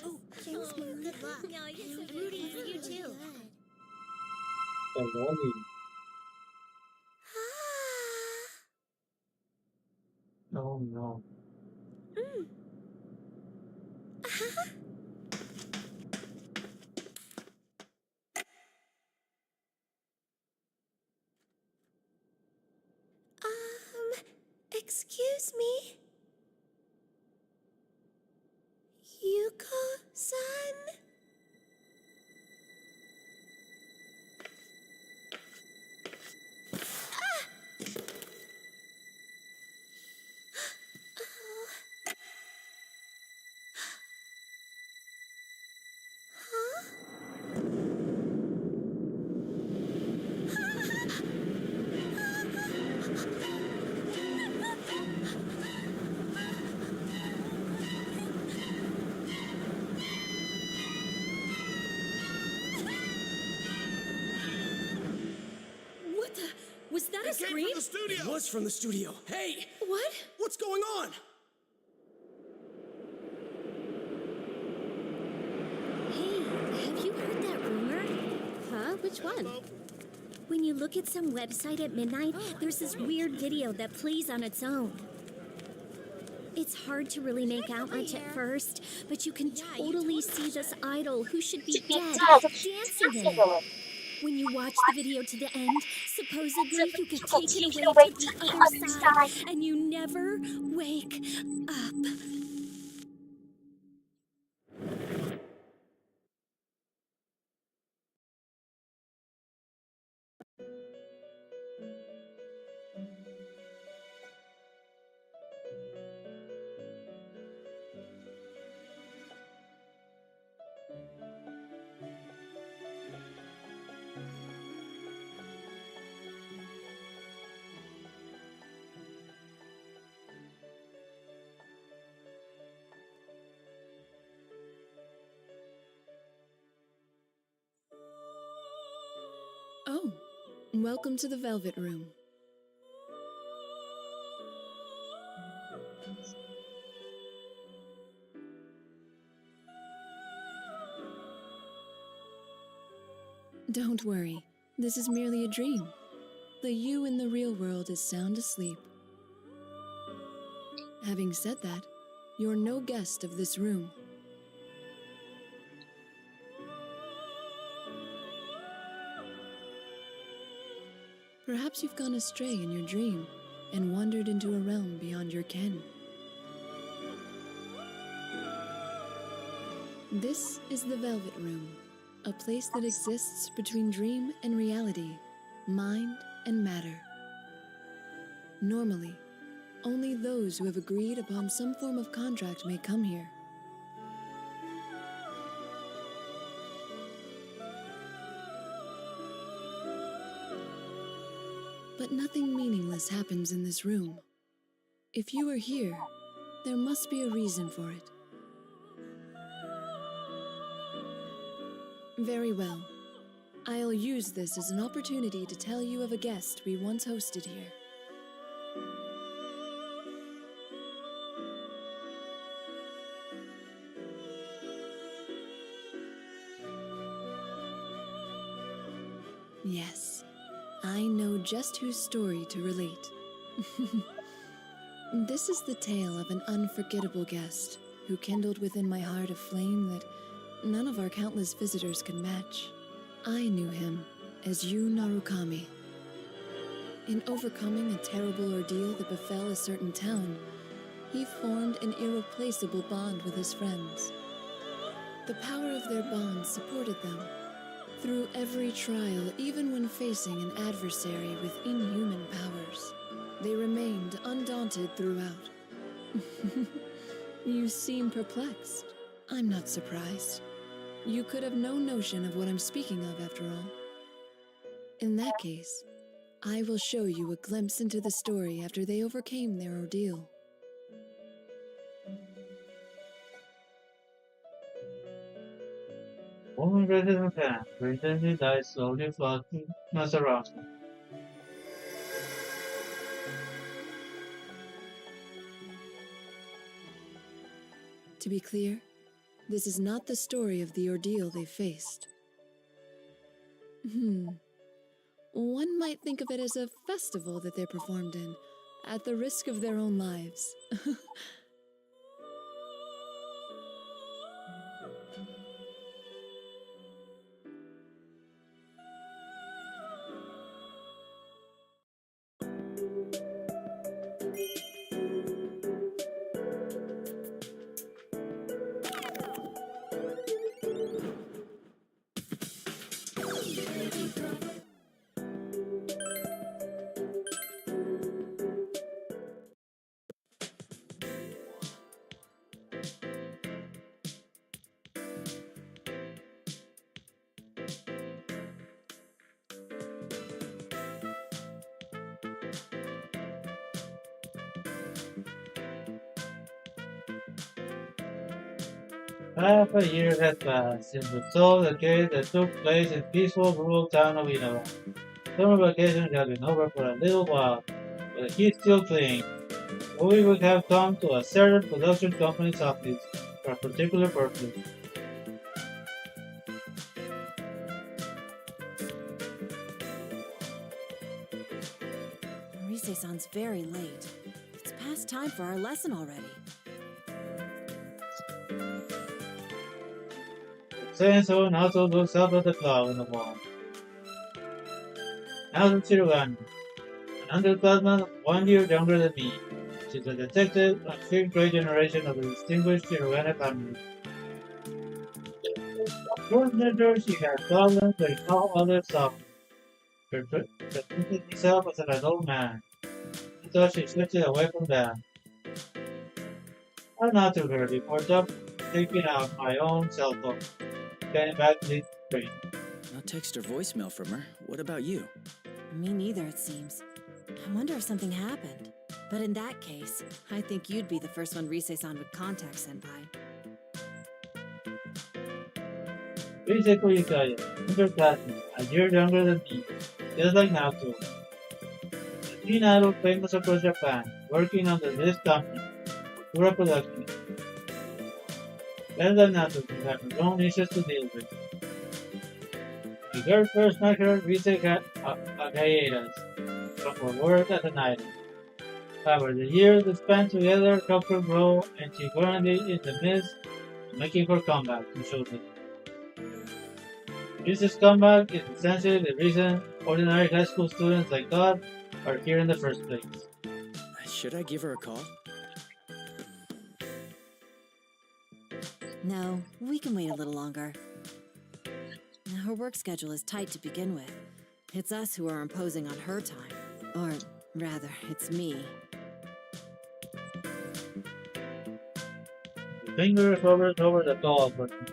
Oh, thanks, good luck. I'm rooting for you too. Oh no. Excuse me? Yuko-san? What the? Was that a It came scream? from the studio! It was from the studio. Hey, What? what's going on? Hey, have you heard that rumor? Huh? Which one? When you look at some website at midnight, there's this weird video that plays on its own. It's hard to really make out much at first, but you can totally see this idol who should be dead dancing in it. When you watch the video to the end, supposedly you get taken away to the other side, and you never wake up. Oh, welcome to the Velvet Room. Don't worry, this is merely a dream. The you in the real world is sound asleep. Having said that, you're no guest of this room. Perhaps you've gone astray in your dream and wandered into a realm beyond your ken. This is the Velvet Room, a place that exists between dream and reality, mind and matter. Normally, only those who have agreed upon some form of contract may come here. But nothing meaningless happens in this room. If you are here, there must be a reason for it. Very well. I'll use this as an opportunity to tell you of a guest we once hosted here. Yes, I know just whose story to relate. This is the tale of an unforgettable guest who kindled within my heart a flame that none of our countless visitors could match. I knew him as Yu Narukami. In overcoming a terrible ordeal that befell a certain town, he formed an irreplaceable bond with his friends. The power of their bond supported them through every trial, even when facing an adversary with inhuman powers. They remained undaunted throughout. You seem perplexed. I'm not surprised. You could have no notion of what I'm speaking of, after all. In that case, I will show you a glimpse into the story after they overcame their ordeal. Woman greater than that, recently died slowly floating Maserati. To be clear, this is not the story of the ordeal they faced. One might think of it as a festival that they performed in, at the risk of their own lives. Half a year had passed since the sole decade that took place in peaceful rural town of Inoue. Summer vacation had been over for a little while, but the heat still cling. We would have come to a certain production company's office for a particular purpose. Marise-san's very late. It's past time for our lesson already. Sensor also looks up at the clock on the wall. Naoto Shirogane, an underclassman 1 year younger than me. She's a detective and fifth grade generation of the distinguished Shirogane family. Fortunately, she has problems like all others suffer. Presenting herself as an adult man. She thought she switched away from that. I nodded to her before taking out my own cell phone, getting back to the screen. No text or voicemail from her. What about you? Me neither, it seems. I wonder if something happened. But in that case, I think you'd be the first one Rise-san would contact, Senpai. Rise Koikaya, underclassman, a year younger than me, just like Naoto. A teen idol famous across Japan, working under this company, Kagura Production. Better than Naoto, who had her own issues to deal with. When girl first met her, Rise had a hiatus from her work as an idol. However, the years they spent together helped her grow, and she currently is in the midst of making her comeback to Showdown. Rise's comeback is essentially the reason ordinary high school students like us are here in the first place. Should I give her a call? No, we can wait a little longer. Her work schedule is tight to begin with. It's us who are imposing on her time. Or, rather, it's me. The finger hovers over the call button.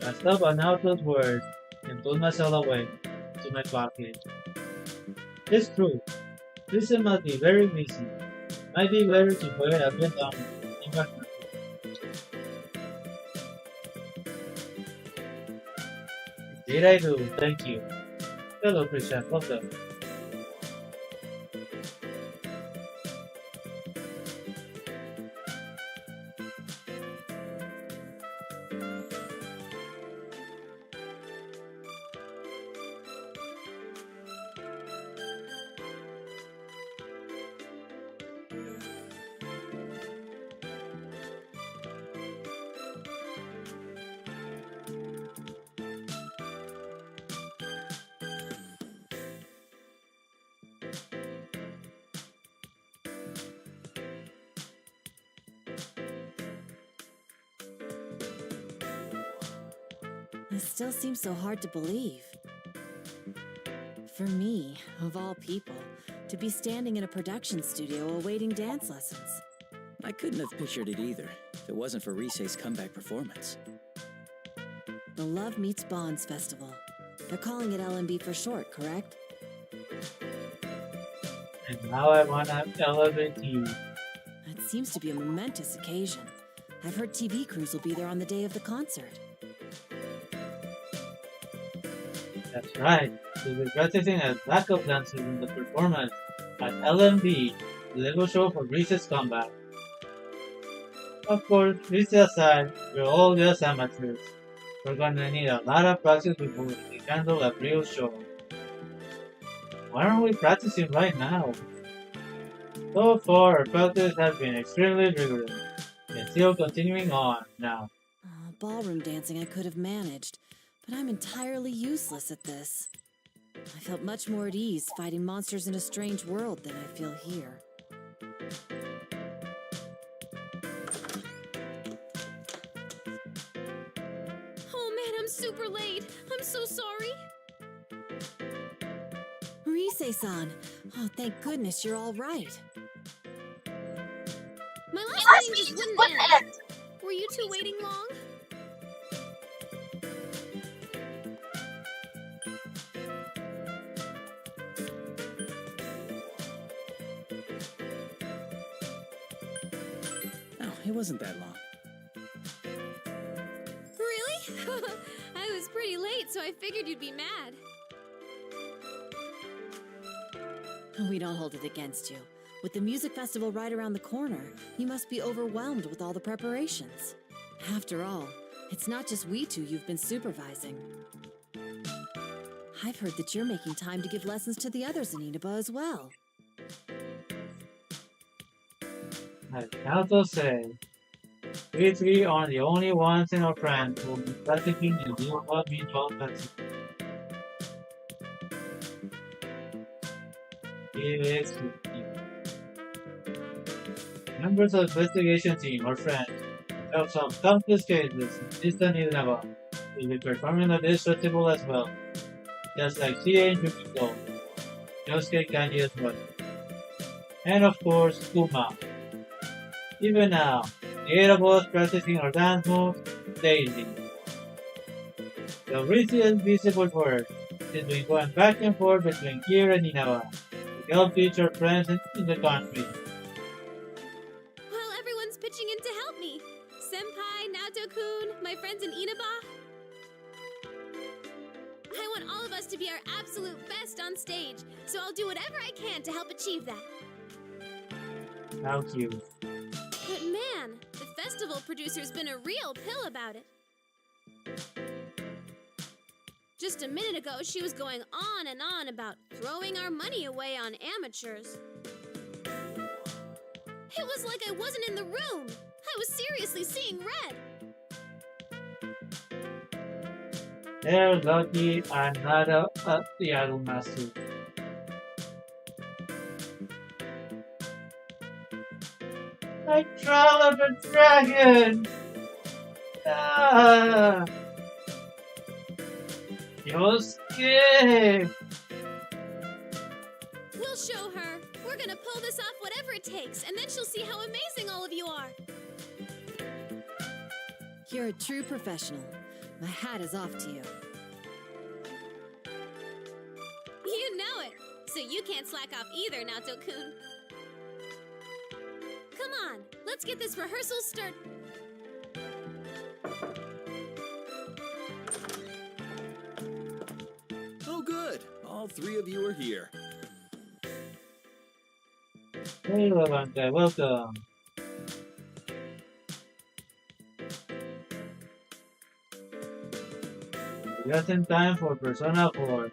I stop on Naoto's words and pull myself away to my pocket. It's true. Lisa must be very busy. Might be better to wait a bit longer. Indeed I do, thank you. Hello, Christian, welcome. This still seems so hard to believe. For me, of all people, to be standing in a production studio awaiting dance lessons. I couldn't have pictured it either, if it wasn't for Rise's comeback performance. The Love Meets Bonds Festival. They're calling it LMB for short, correct? And now I want to elevate you. It seems to be a momentous occasion. I've heard TV crews will be there on the day of the concert. That's right. We'll be practicing as backup dancers in the performance at LMB, the Lego show for Rise's comeback. Of course, Rise aside, we're all just amateurs. We're gonna need a lot of practice before we can handle a real show. Why aren't we practicing right now? So far, our practice has been extremely rigorous, and still continuing on now. Ballroom dancing I could have managed, but I'm entirely useless at this. I felt much more at ease fighting monsters in a strange world than I feel here. Oh man, I'm super late. I'm so sorry. Rise-san! Oh, thank goodness you're all right. My last meeting just wouldn't end. Were you two waiting long? Oh, it wasn't that long. Really? I was pretty late, so I figured you'd be mad. We don't hold it against you. With the music festival right around the corner, you must be overwhelmed with all the preparations. After all, it's not just we two you've been supervising. I've heard that you're making time to give lessons to the others in Inaba as well. As Naoto said, we three are the only ones in our clan who will be practicing the new Love Meets Bonds Festival. It's members of the investigation team are friends. Help solve countless cases in distant Nineveh. We'll be performing at this festival as well. Just like CA and Yukiko. Yosuke Kanji as well. And of course, Kuma. Even now, the eight of us practicing our dance moves daily. The recent visible word has been going back and forth between here and Nineveh to help teach our friends in the country. Well, everyone's pitching in to help me. Senpai, Naoto-kun, my friends in Inaba. I want all of us to be our absolute best on stage, so I'll do whatever I can to help achieve that. How cute. But man, the festival producer's been a real pill about it. Just a minute ago, she was going on and on about throwing our money away on amateurs. It was like I wasn't in the room. I was seriously seeing red. They're lucky I'm not the idol master. I trial the dragon! Ah! Yosuke! We'll show her. We're gonna pull this off whatever it takes, and then she'll see how amazing all of you are. You're a true professional. My hat is off to you. You know it. So you can't slack off either, Naoto-kun. Come on, let's get this rehearsal started. Oh, good. All three of you are here. Hey, Levante, welcome. Just in time for Persona 4.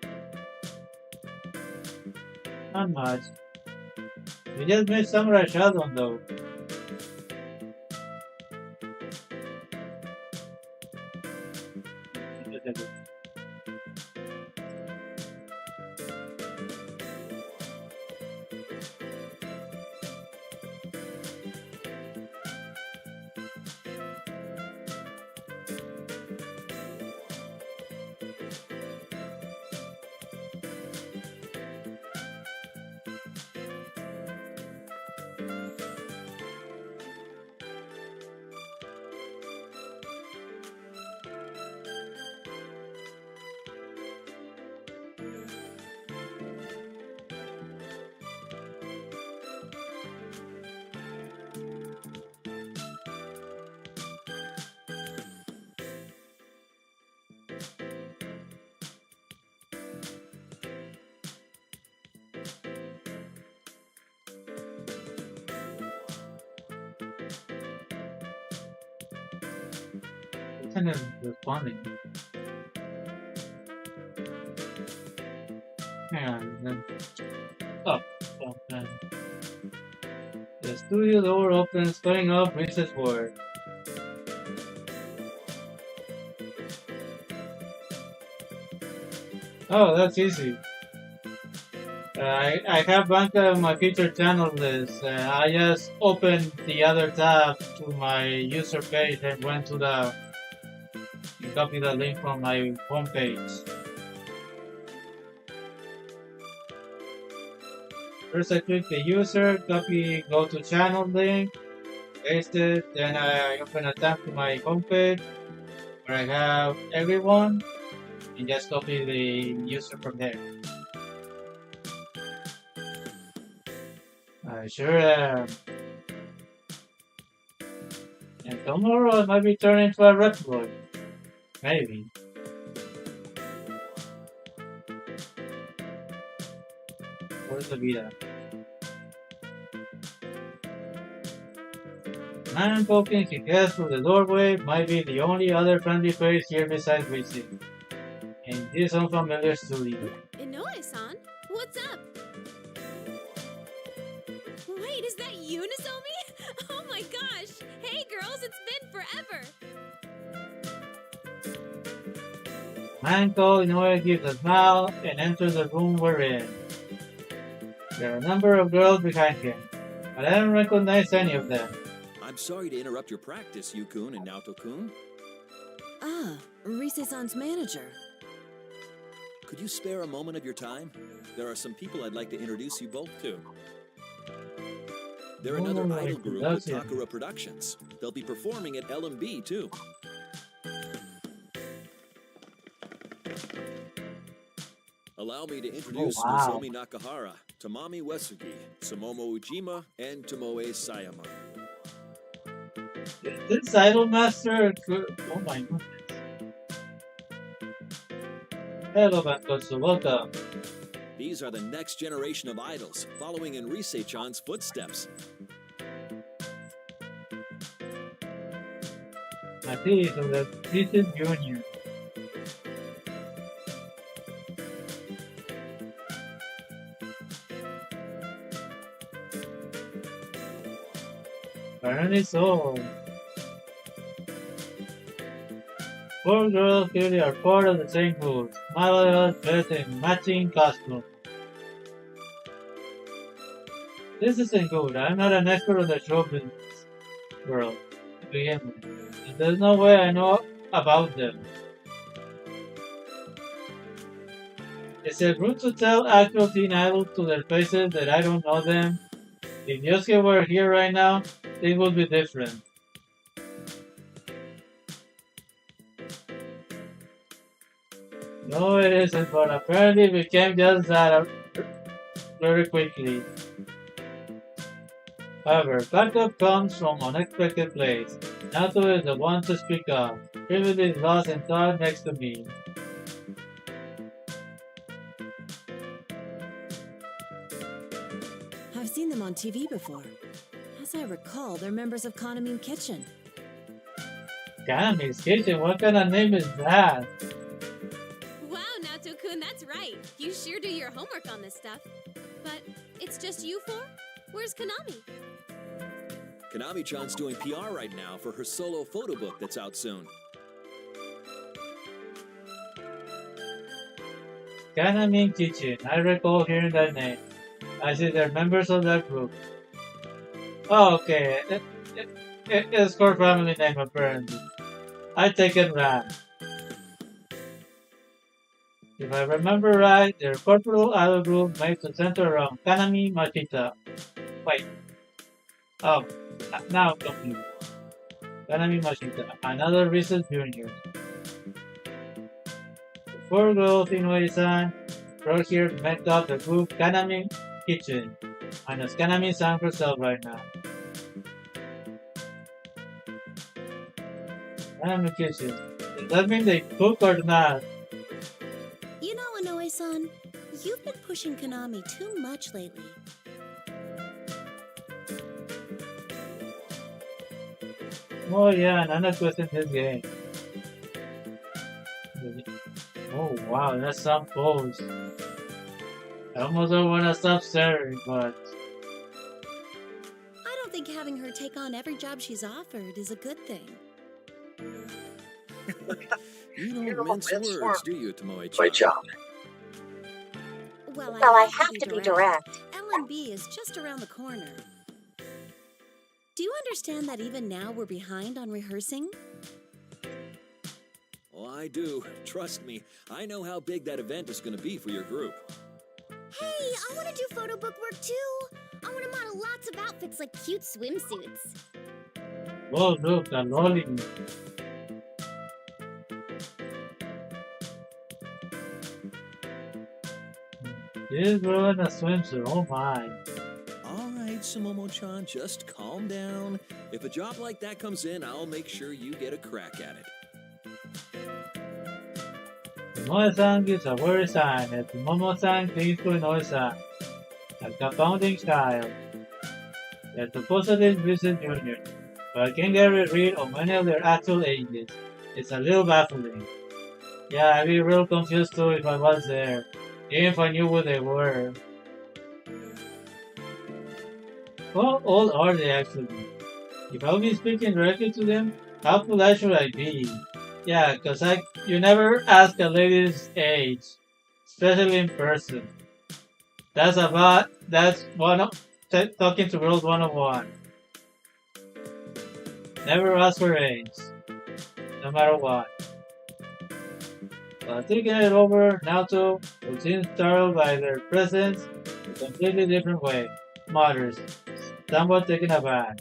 Not much. We just missed Samurai Showdown though. Kind of responding. Hang on. Oh, man. The studio door opens, cutting off Princess Ward. Oh, that's easy. I have Banka on my featured channel list. I just opened the other tab to my user page and went to the copy the link from my homepage. First I click the user, copy, go to channel link, paste it, then I open a tab to my homepage where I have everyone and just copy the user from there. I sure am. And tomorrow I might be turned into a reploid. Maybe. Where's the Vita? Man poking his head through the doorway might be the only other friendly face here besides Ritzy. And this unfamiliar studio. Inoue-san, what's up? Wait, is that you, Nozomi? Oh my gosh! Hey girls, it's been forever! Manko Inoue gives a smile and enters the room we're in. There are a number of girls behind him, but I don't recognize any of them. I'm sorry to interrupt your practice, Yukun and Naoto-kun. Ah, Rise-san's manager. Could you spare a moment of your time? There are some people I'd like to introduce you both to. They're another Oh, idol group with that's it. Kagura Productions. They'll be performing at LMB too. Allow me to introduce wow. Nozomi Nakahara, Tamami Uesugi, Sumomo Ujima, and Tomoe Sayama. This idol master could. Oh my goodness. Hello, Bankotsu. Welcome. These are the next generation of idols, following in Rise-chan's footsteps. Así, so the recent junior. Apparently so. Four girls clearly are part of the same group. Models dressed in matching costumes. This isn't good. I'm not an expert on the show business world to begin with. And there's no way I know about them. Is it rude to tell actual teen idols to their faces that I don't know them? If Yosuke were here right now, things would be different. No, it isn't, but apparently it became just that very quickly. However, backup comes from unexpected place. Nato is the one to speak up. Previously lost in thought next to me. I've seen them on TV before. As I recall, they're members of Kaname Kitchen. Kaname's Kitchen, what kind of name is that? Wow, Nato-kun, that's right. You sure do your homework on this stuff. But it's just you four? Where's Kaname? Kanami-chan's doing PR right now for her solo photo book that's out soon. Kaname Kitchen, I recall hearing that name. I see they're members of that group. Oh, okay. It's core family name apparently. I take it Ram. If I remember right, their corporal idol group made to center around Kanami Machita. Wait. Oh, now I'm confused. Kanami Machita, another recent junior. The four girls in Inoue-san brought here met up the group Kanami Kitchen, and it's Kanami-san herself right now. Kanami Kitchen. Does that mean they cook or not? You know, Inoue-san, you've been pushing Kanami too much lately. Oh yeah, Nana twisted his game. Oh wow, that's some pose. I almost don't want to stop staring, but I don't think having her take on every job she's offered is a good thing. You don't mince words, do you, Tomoe-chan? Well, Well, I have to be direct. LMB is just around the corner. Do you understand that even now we're behind on rehearsing? Oh, I do. Trust me, I know how big that event is going to be for your group. Hey, I want to do photo book work too. I want to model lots of outfits like cute swimsuits. whoa, look, a lolly. This girl in a swimsuit, oh my. All right, Sumomo-chan, just calm down. If a job like that comes in, I'll make sure you get a crack at it. Inoue-san gives a worry sign as Momo-san clings to Inoue-san, like a founding child. They're supposedly recent juniors, but I can't get a read on many of their actual ages. It's a little baffling. Yeah, I'd be real confused too if I was there, even if I knew who they were. How old are they actually? If I'll be speaking directly to them, how polite should I be? Yeah, cause you never ask a lady's age, especially in person. That's one of talking to girls 101. Never ask for age, no matter what. But thinking it over, Naoto, who seems startled by their presence, in a completely different way, mutters, somewhat taken aback.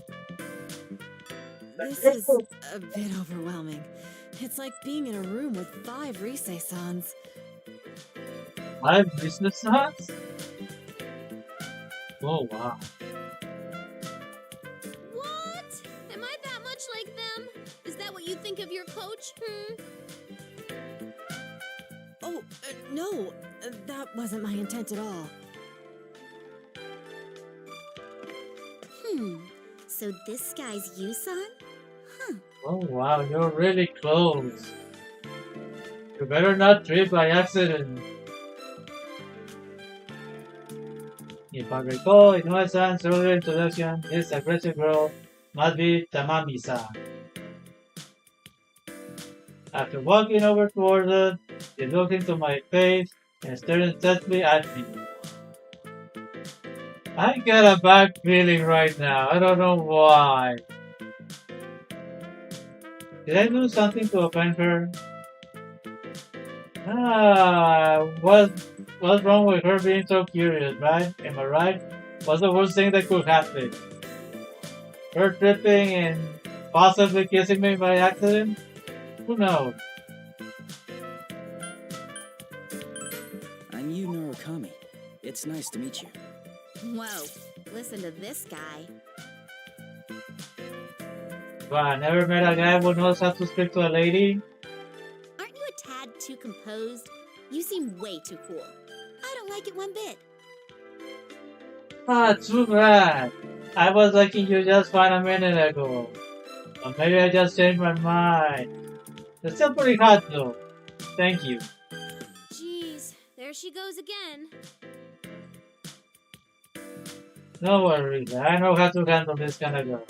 This is a bit overwhelming. It's like being in a room with 5 Risei-sans. 5 business nuts? Oh wow. What? Am I that much like them? Is that what you think of your coach? Oh, no, that wasn't my intent at all. So this guy's Yusan? Oh wow, you're really close. You better not trip by accident. If I recall, Inoue-san's earlier introduction, this aggressive girl must be Tamami-san. After walking over towards her, she looked into my face and stared intently at me. I get a bad feeling right now. I don't know why. Did I do something to offend her? What's wrong with her being so curious, right? Am I right? What's the worst thing that could happen? Her tripping and possibly kissing me by accident? Who knows? I'm Yu Norokami. It's nice to meet you. Whoa, listen to this guy. Wow, I never met a guy who knows how to speak to a lady. Aren't you a tad too composed? You seem way too cool. I don't like it one bit. Ah, too bad. I was liking you just fine a minute ago. Or maybe I just changed my mind. It's still pretty hot though. Thank you. Jeez, there she goes again. No worries, I know how to handle this kind of girl.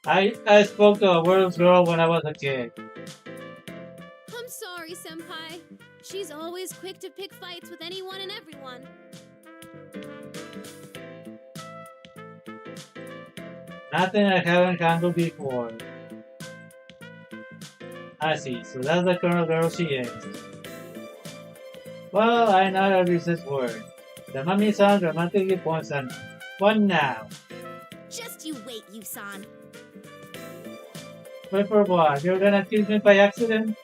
I spoke to a world's girl when I was a kid. I'm sorry, Senpai. She's always quick to pick fights with anyone and everyone. Nothing I haven't handled before. I see, so that's the kind of girl she is. Well, I know Arisa's word. The mummy-san dramatically points at me. What now? Just you wait, Yusan. Wait for what? You're gonna kiss me by accident?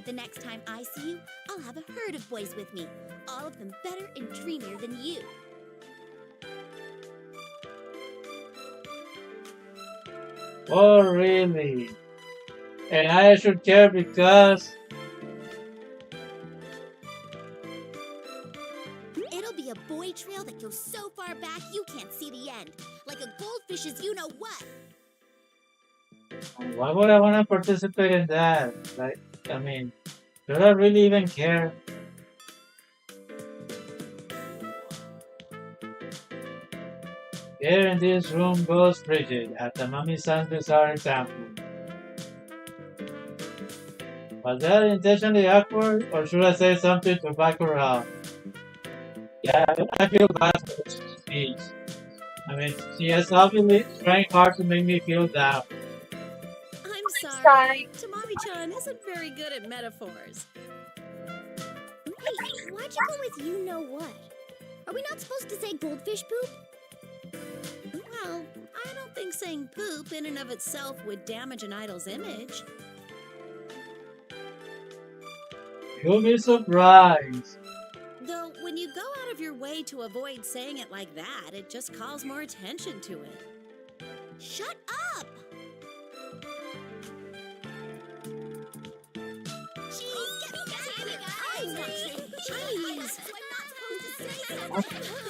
The next time I see you, I'll have a herd of boys with me. All of them better and dreamier than you. Oh, really? And I should care because... It'll be a boy trail that goes so far back you can't see the end. Like a goldfish's you-know-what. Why would I want to participate in that? Like, I mean, do I really even care? Here in this room goes frigid at the mummy-san's bizarre example. Was that intentionally awkward, or should I say something to back her up? Yeah, I feel bad for her speech. I mean, she has obviously trying hard to make me feel down. I'm sorry. Tamami-chan isn't very good at metaphors. Hey, why'd you go with you-know-what? Are we not supposed to say goldfish poop? Well, I don't think saying poop in and of itself would damage an idol's image. You'll be surprised. Though, when you go out of your way to avoid saying it like that, it just calls more attention to it. Shut up!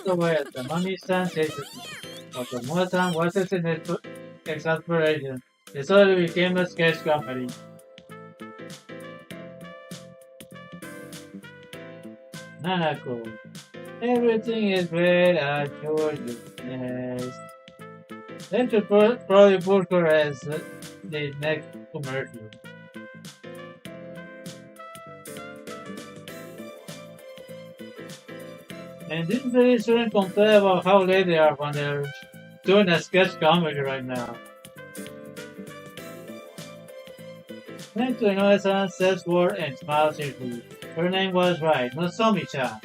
The way the mummy-san says it, but the more-san voices in its exasperation, it suddenly became a sketch comedy. Nanako, everything is great at your business. Then to probably put her as the next commercial. And this really shouldn't complain about how late they are when they're doing a sketch comedy right now. Next to Inoue-san says word and smiles cheerfully. Her name was right, Nozomi-chan.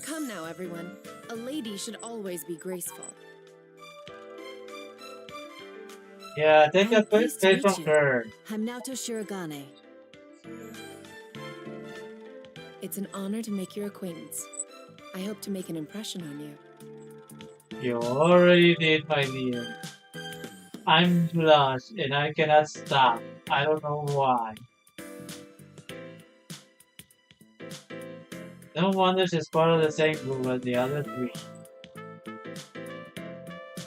Come now, everyone. A lady should always be graceful. Yeah, take a I'm pleased to page meet from you. her. I'm Naoto Shirogane. It's an honor to make your acquaintance. I hope to make an impression on you. You already did, my dear. I'm blushed and I cannot stop. I don't know why. No wonder she's part of the same group as the other three.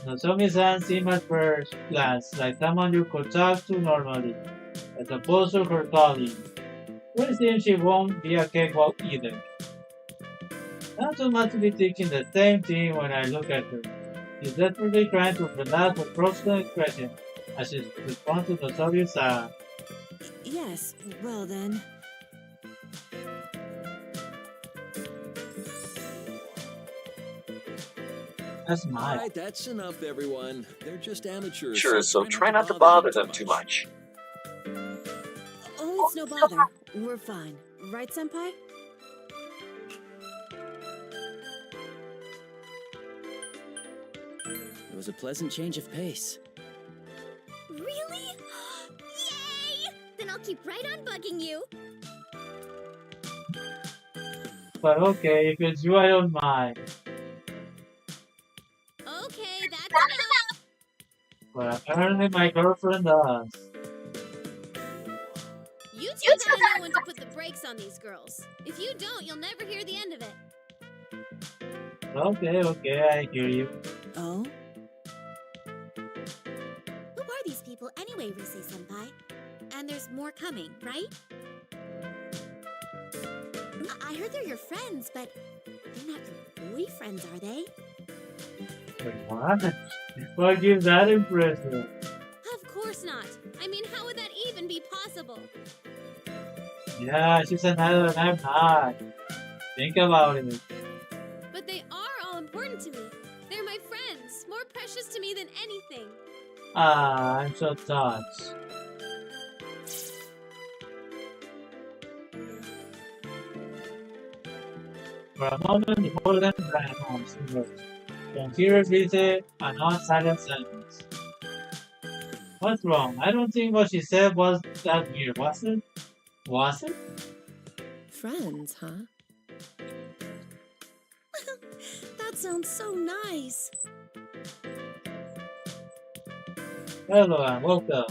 Nozomi-san seemed at first glance like someone you could talk to normally, as opposed to her colleague. It seems she won't be a cakewalk either. Not too much to be thinking the same thing when I look at her. She's desperately trying to relax her personal expression as she responds to Nozomi-san. Yes, well then. That's mine. Alright, that's enough, everyone. They're just amateurs. Sure, so try not to bother them too much. Oh, it's no bother. We're fine. Right, Senpai? It was a pleasant change of pace. Really? Yay! Then I'll keep right on bugging you. But okay, if it's you, I don't mind. Okay, that's enough. But apparently my girlfriend does. You two gotta know when to put the brakes on these girls. If you don't, you'll never hear the end of it. Okay, I hear you. Oh? Who are these people anyway, Rise-senpai? And there's more coming, right? I heard they're your friends, but they're not your boyfriends, are they? Wait, what? What gives that impression? Of course not. I mean, how would that even be possible? Yeah, she's an idol and I'm not. Think about it. But they are all important to me. They're my friends, more precious to me than anything. Ah, I'm so touched. For a moment, the whole land ran on Senran. Then tears greeted a non-silent silence. What's wrong? I don't think what she said was that weird, was it? Was it? Friends, huh? That sounds so nice. Hello and welcome.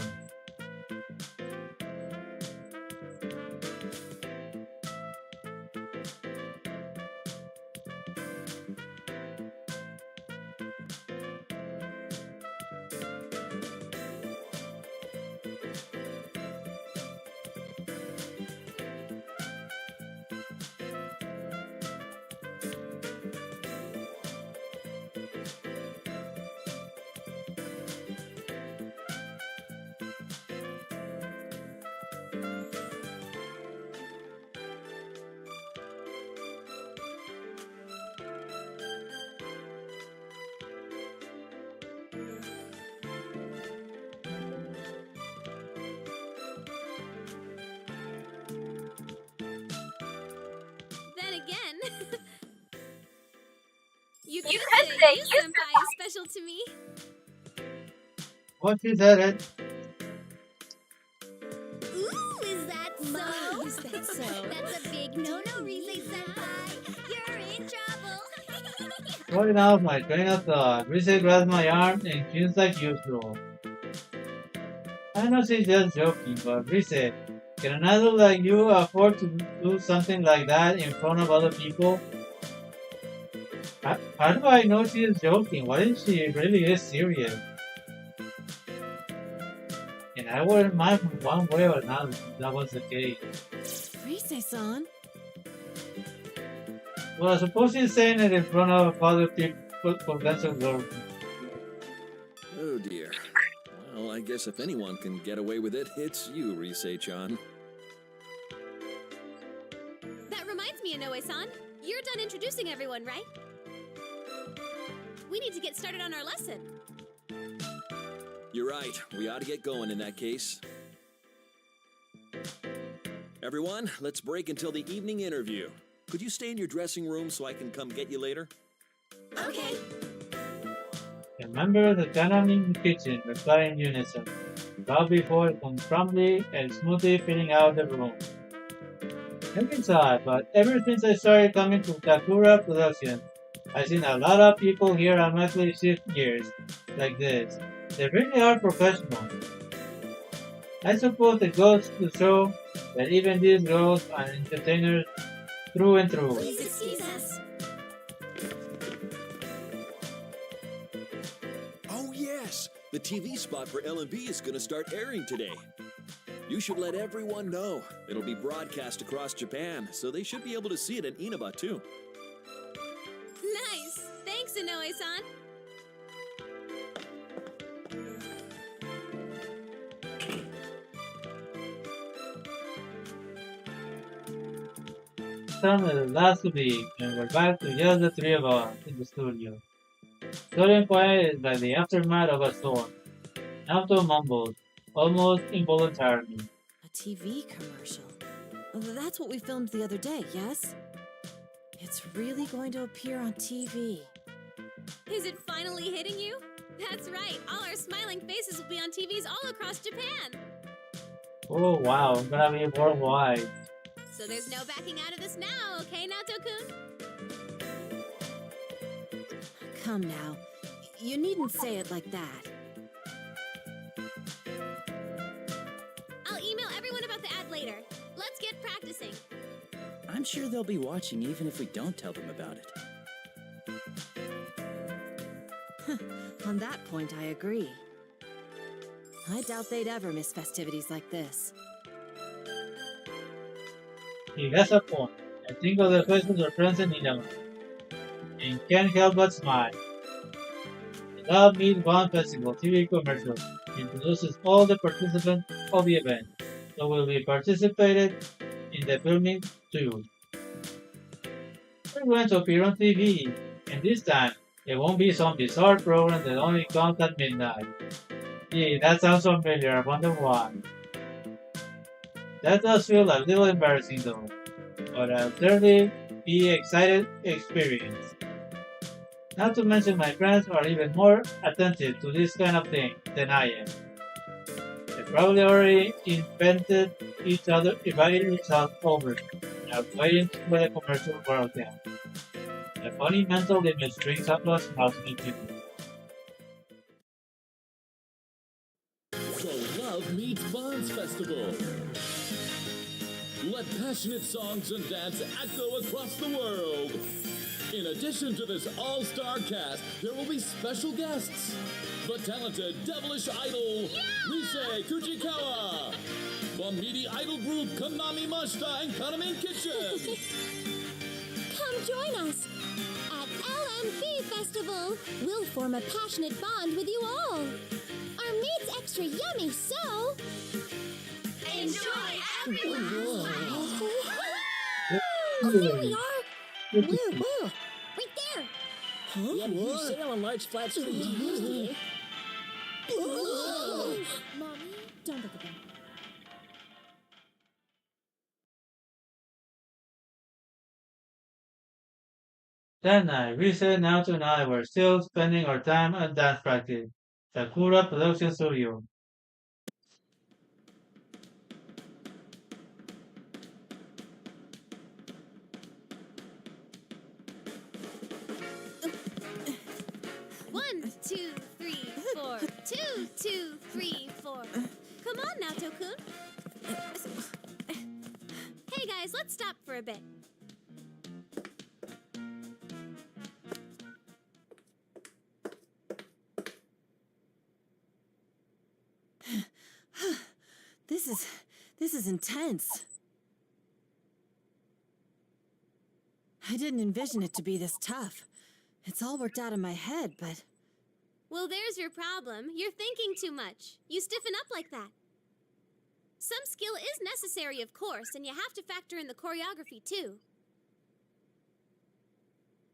Then again, you could say you senpai is special to me. What she said it? Ooh, is that so? Is that so? That's a big no-no, Rise senpai. You're in trouble. Going off my train of thought, Rise grabs my arm and feels like usual. I know she's just joking, but Rise, can an idol like you afford to do something like that in front of other people? How do I know she is joking? What if she really is serious? And I wouldn't mind from one way or another if that was the case. Rise-san? Well, I suppose she's saying it in front of other people, potential girlfriends. Oh dear. Well, I guess if anyone can get away with it, it's you, Rise-chan. That reminds me, Inoue-san. You're done introducing everyone, right? We need to get started on our lesson. You're right. We ought to get going in that case. Everyone, let's break until the evening interview. Could you stay in your dressing room so I can come get you later? Okay. The members of the Kanami kitchen reply in unison. Bow before comes promptly and smoothly filling out the room. It's odd, but ever since I started coming to Kagura Productions, I've seen a lot of people here automatically shift gears like this. They really are professionals. I suppose it goes to show that even these girls are entertainers through and through. Please excuse us. Oh, yes! The TV spot for L&B is going to start airing today. You should let everyone know. It'll be broadcast across Japan, so they should be able to see it in Inaba, too. Nice. Thanks, Inoue-san. Time is last week, and we're back to just the three of us in the studio. Studying quiet is like the aftermath of a storm. Naoto mumbles, almost involuntarily. A TV commercial. That's what we filmed the other day, yes? It's really going to appear on TV. Is it finally hitting you? That's right. All our smiling faces will be on TVs all across Japan. Oh wow, I'm gonna be worldwide. So there's no backing out of this now, okay, Naoto-kun? Come now. You needn't say it like that. I'll email everyone about the ad later. Let's get practicing. I'm sure they'll be watching even if we don't tell them about it. On that point, I agree. I doubt they'd ever miss festivities like this. He has a point. I think of the faces of friends in Inaba, and can't help but smile. The Love Meet Bond Festival TV commercial introduces all the participants of the event, so will be participated in the filming too. We're going to appear on TV, and this time it won't be some bizarre program that only comes at midnight. Gee, that sounds familiar, I wonder why. That does feel a little embarrassing though, but I'll certainly be excited experience. Not to mention my friends are even more attentive to this kind of thing than I am. They probably already invented invited each other over and are waiting for the commercial world down. The funny mental image brings up us out me too. The Love Meets Bonds Festival. Let passionate songs and dance echo across the world. In addition to this all-star cast, there will be special guests. The talented devilish idol, Rise Kujikawa. The meaty idol group, Konami Mashita and Kaname Kitchen. Come join us at LMB Festival. We'll form a passionate bond with you all. Our meat's extra yummy, so enjoy everyone. Oh, here we are. Whoa, right there. We have a huge sale on large flat screen TVs today. Mommy, don't look at them. That night, Risa, Naoto, and I were still spending our time at dance practice, Sakura Production Studio. One, 2, 3, 4. 2, 2, 3, 4. Come on, Naoto-kun. Hey guys, let's stop for a bit. This is intense. I didn't envision it to be this tough. It's all worked out in my head, but... Well, there's your problem. You're thinking too much. You stiffen up like that. Some skill is necessary, of course, and you have to factor in the choreography, too.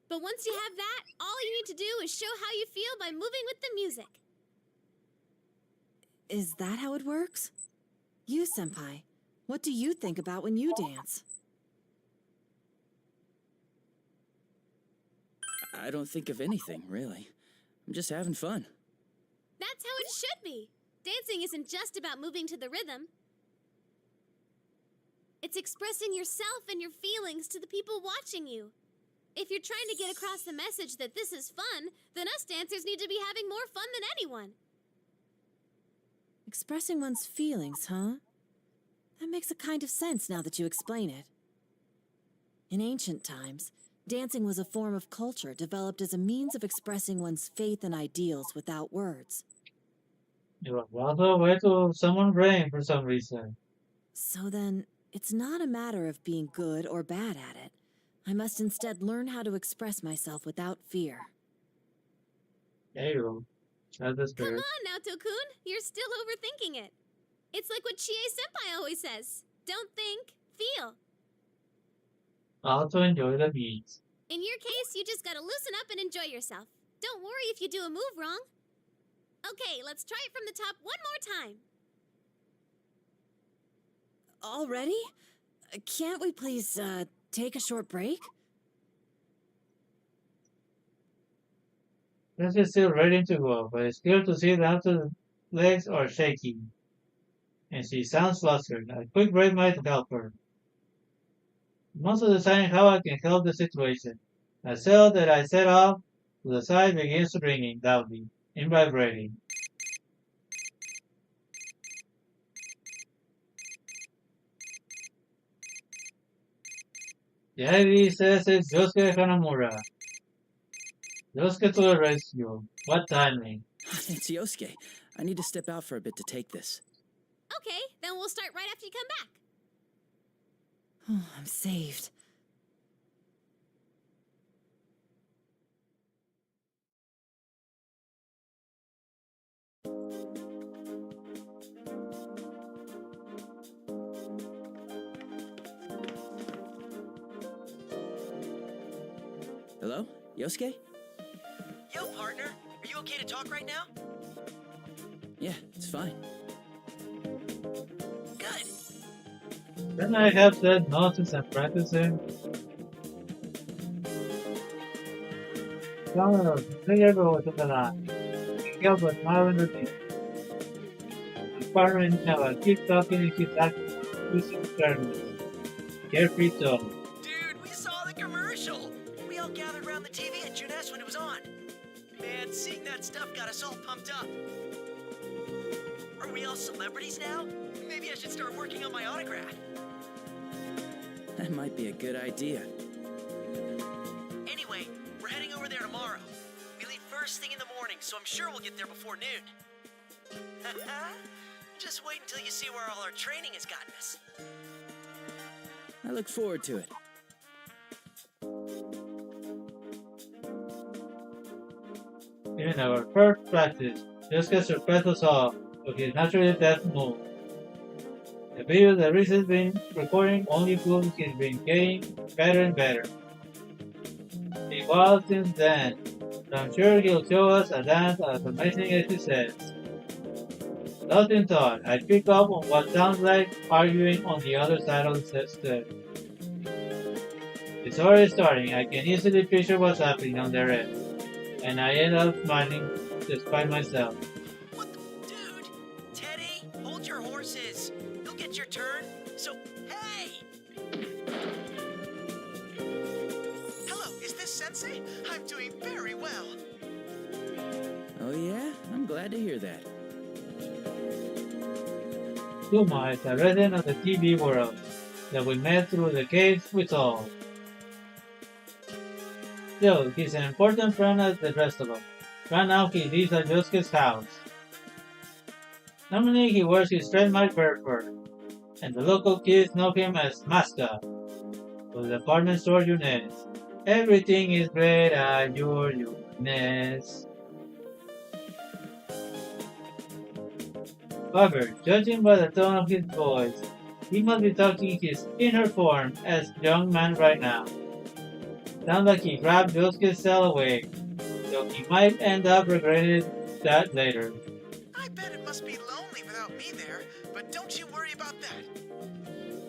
But once you have that, all you need to do is show how you feel by moving with the music. Is that how it works? You, Senpai, what do you think about when you dance? I don't think of anything, really. I'm just having fun. That's how it should be. Dancing isn't just about moving to the rhythm. It's expressing yourself and your feelings to the people watching you. If you're trying to get across the message that this is fun, then us dancers need to be having more fun than anyone. Expressing one's feelings, huh? That makes a kind of sense now that you explain it. In ancient times, dancing was a form of culture developed as a means of expressing one's faith and ideals without words. You are also a way to summon rain for some reason. So then, it's not a matter of being good or bad at it. I must instead learn how to express myself without fear. There you go. That's the Come spirit. on now, Tokun. You're still overthinking it. It's like what Chie-senpai always says. Don't think, feel. Also enjoy the beats. In your case, you just gotta loosen up and enjoy yourself. Don't worry if you do a move wrong. Okay, let's try it from the top one more time. Already? Can't we please, take a short break? This is still ready to go, but it's clear to see that the legs are shaking. And she sounds flustered. A quick break might help her. I'm also deciding how I can help the situation. A cell that I set off to the side begins ringing loudly and vibrating. The ID says it's Yosuke Hanamura. Yosuke to the rescue. What timing? It's Yosuke. I need to step out for a bit to take this. Okay, then we'll start right after you come back. Oh, I'm saved. Hello? Yosuke? Yo, partner. Are you okay to talk right now? Yeah, it's fine. Good. Then I have said no to some practicing. Vámonos, llego to the line. Miguel was smiling with me. My partner in Nella keeps talking and keeps acting using fairness. Carefree tone. Dude, we saw the commercial. We all gathered around the TV at Junes when it was on. Man, seeing that stuff got us all pumped up. Are we all celebrities now? Maybe I should start working on my autograph. That might be a good idea. Anyway, we're heading over there tomorrow. We leave first thing in the morning, so I'm sure we'll get there before noon. Just wait until you see where all our training has gotten us. I look forward to it. In our first practice, Yosuke surprised us all with his naturally death move. The video that Reese has been recording only proves he's been getting better and better. He was since then, but I'm sure he'll show us a dance as amazing as he says. Lost in thought, I pick up on what sounds like arguing on the other side of the step. It's already starting, I can easily picture what's happening on their end, and I end up smiling despite myself. What the... Dude! Teddy, hold your horses. You'll get your turn, so hey! Hello, is this Sensei? I'm doing very well. Oh yeah? I'm glad to hear that. Suma is a resident of the TV world that we met through the case we solved. Still, he's an important friend as the rest of us. Right now, he lives at Yosuke's house. Normally, he wears his trademark bird fur, and the local kids know him as Mascot. For the department store Yunes, everything is great at your Yunes. However, judging by the tone of his voice, he must be talking his inner form as young man right now. Sounds like he grabbed Yosuke's cell away, so he might end up regretting that later. I bet it must be lonely without me there, but don't you worry about that.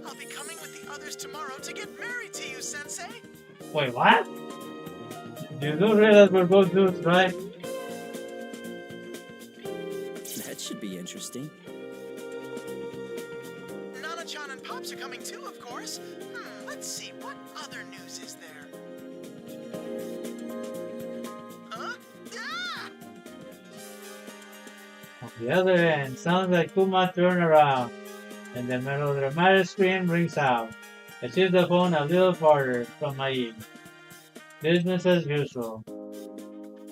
I'll be coming with the others tomorrow to get married to you, Sensei. Wait, what? You do realize we're both dudes, right? That should be interesting. Nana-chan and Pops are coming too, of course. Let's see, what other news is there? Huh? Ah! On the other end, sounds like Kuma turned around, and the melodramatic scream rings out. I shift the phone a little farther from my ear. Business as usual.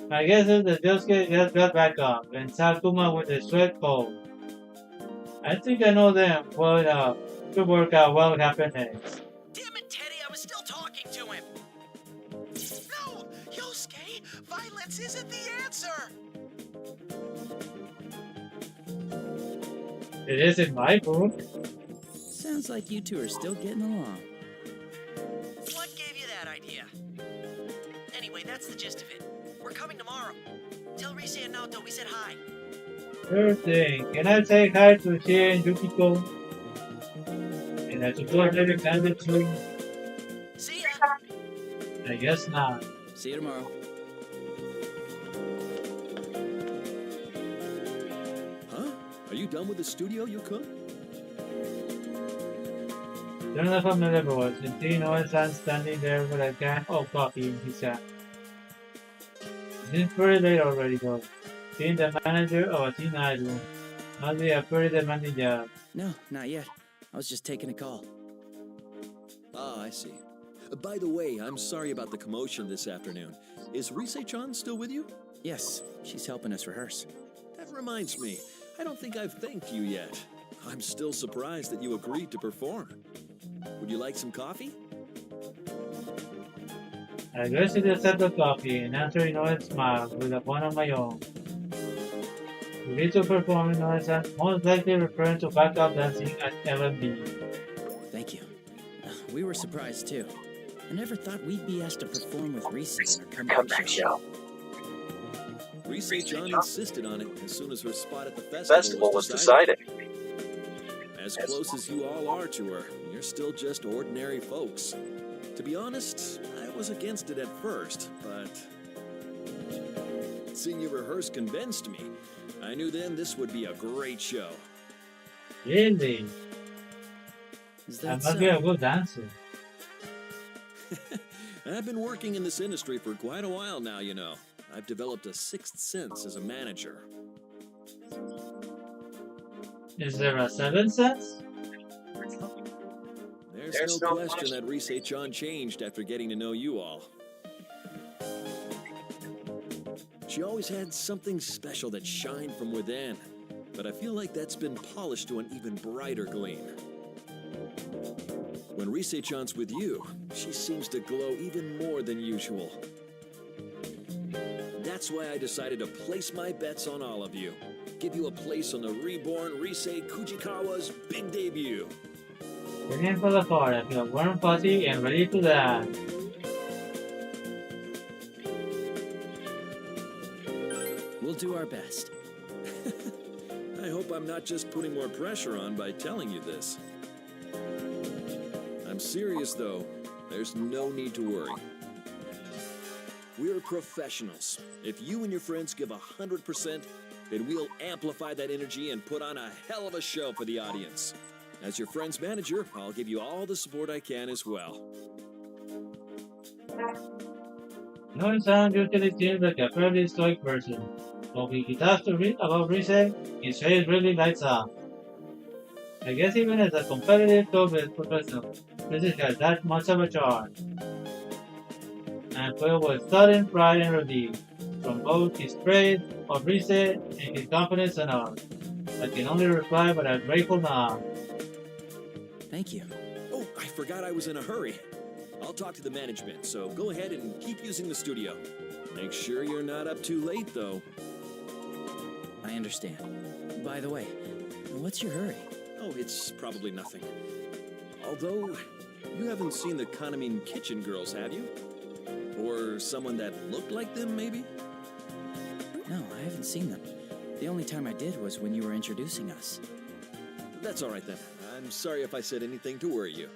My guess is that Yosuke just got back up and saw Kuma with a sweat cold. I think I know them well enough to work out what will happen next. Damn it, Teddy, I was still talking to him. No, Yosuke, violence isn't the answer. It isn't my book. Sounds like you two are still getting along. What gave you that idea? Anyway, that's the gist of it. We're coming tomorrow. Tell Rise and Naoto we said hi. Sure thing. Can I say hi to Shie and Yukiko? And I suppose they extended too? See ya! I guess not. See you tomorrow. Huh? Are you done with the studio, Yukon? They're not familiar with and Tino-san standing there with a can of coffee in his hand. It's pretty late already though. Being the manager of a teen idol must be a pretty demanding job. No, not yet. I was just taking a call. Ah, I see. By the way, I'm sorry about the commotion this afternoon. Is Rise-chan still with you? Yes, she's helping us rehearse. That reminds me, I don't think I've thanked you yet. I'm still surprised that you agreed to perform. Would you like some coffee? I guess it is set the coffee and answer Inoue's smile with a one of my own. We need to perform Inoue-san, most likely referring to backup dancing at LMB. Thank you. We were surprised too. I never thought we'd be asked to perform with Rise in our comeback show. Rise-chan insisted on it as soon as her spot at the Festival was decided. As close as you all are to her, you're still just ordinary folks. To be honest, I was against it at first, but seeing you rehearse convinced me. I knew then this would be a great show. Really? Is I that must be a good dancer. I've been working in this industry for quite a while now, you know. I've developed a sixth sense as a manager. Is there a seventh sense? There's no question that Rise-chan changed after getting to know you all. She always had something special that shined from within, but I feel like that's been polished to an even brighter gleam. When Rise-chan's with you, she seems to glow even more than usual. That's why I decided to place my bets on all of you. Give you a place on the reborn Rise Kujikawa's big debut. We're in for the card. I feel warm, fuzzy, and ready to dance. We'll do our best. I hope I'm not just putting more pressure on by telling you this. I'm serious though. There's no need to worry. We're professionals. If you and your friends give 100%, then we'll amplify that energy and put on a hell of a show for the audience. As your friend's manager, I'll give you all the support I can as well. Inoue-san usually seems like a fairly stoic person, but when he talks to about Rise, his face really lights up. I guess even as a competitive showbiz professional, Rise has that much of a charm. And filled with sudden pride and relief from both his praise of Rise and his confidence in us. I can only reply with a grateful nod. Thank you. Oh, I forgot I was in a hurry. I'll talk to the management, so go ahead and keep using the studio. Make sure you're not up too late, though. I understand. By the way, what's your hurry? Oh, it's probably nothing. Although, you haven't seen the Kanamin Kitchen Girls, have you? Or someone that looked like them, maybe? No, I haven't seen them. The only time I did was when you were introducing us. That's all right then. I'm sorry if I said anything to worry you.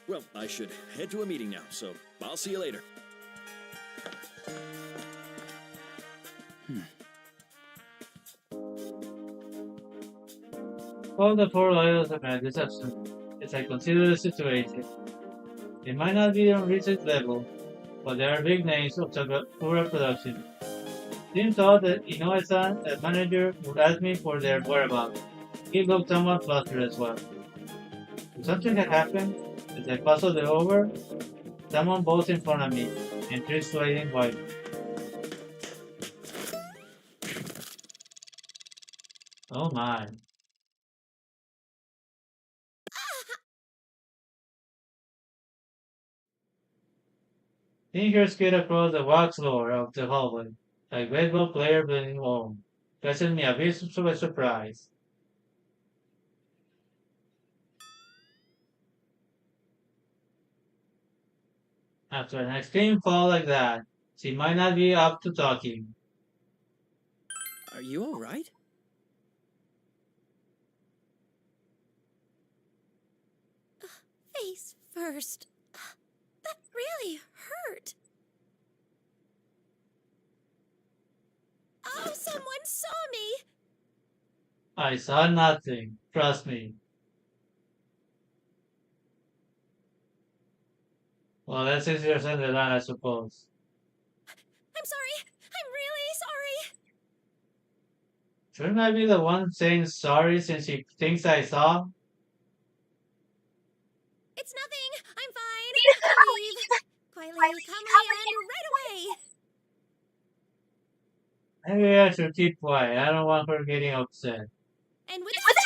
Well, I should head to a meeting now, so I'll see you later. All the four idols have had deception as I consider the situation. They might not be on Richard's level, but they are big names of Kagura production. Jim thought that Inoue-san, the manager, would ask me for their whereabouts. He looked somewhat flustered as well. If something had happened, as I puzzled it over, someone bolts in front of me, and three swaying white. Oh my. Fingers skid across the wax floor of the hallway, like baseball player blending home, catching me a bit of a surprise. After an extreme fall like that, she might not be up to talking. Are you all right? Face first. That really hurt. Oh, someone saw me! I saw nothing, trust me. Well, that's easier said than done, I suppose. I'm sorry. I'm really sorry. Shouldn't I be the one saying sorry since she thinks I saw? It's nothing. I'm fine. I'll leave. Quietly, calmly, and right away. Maybe I should keep quiet. I don't want her getting upset. And with that,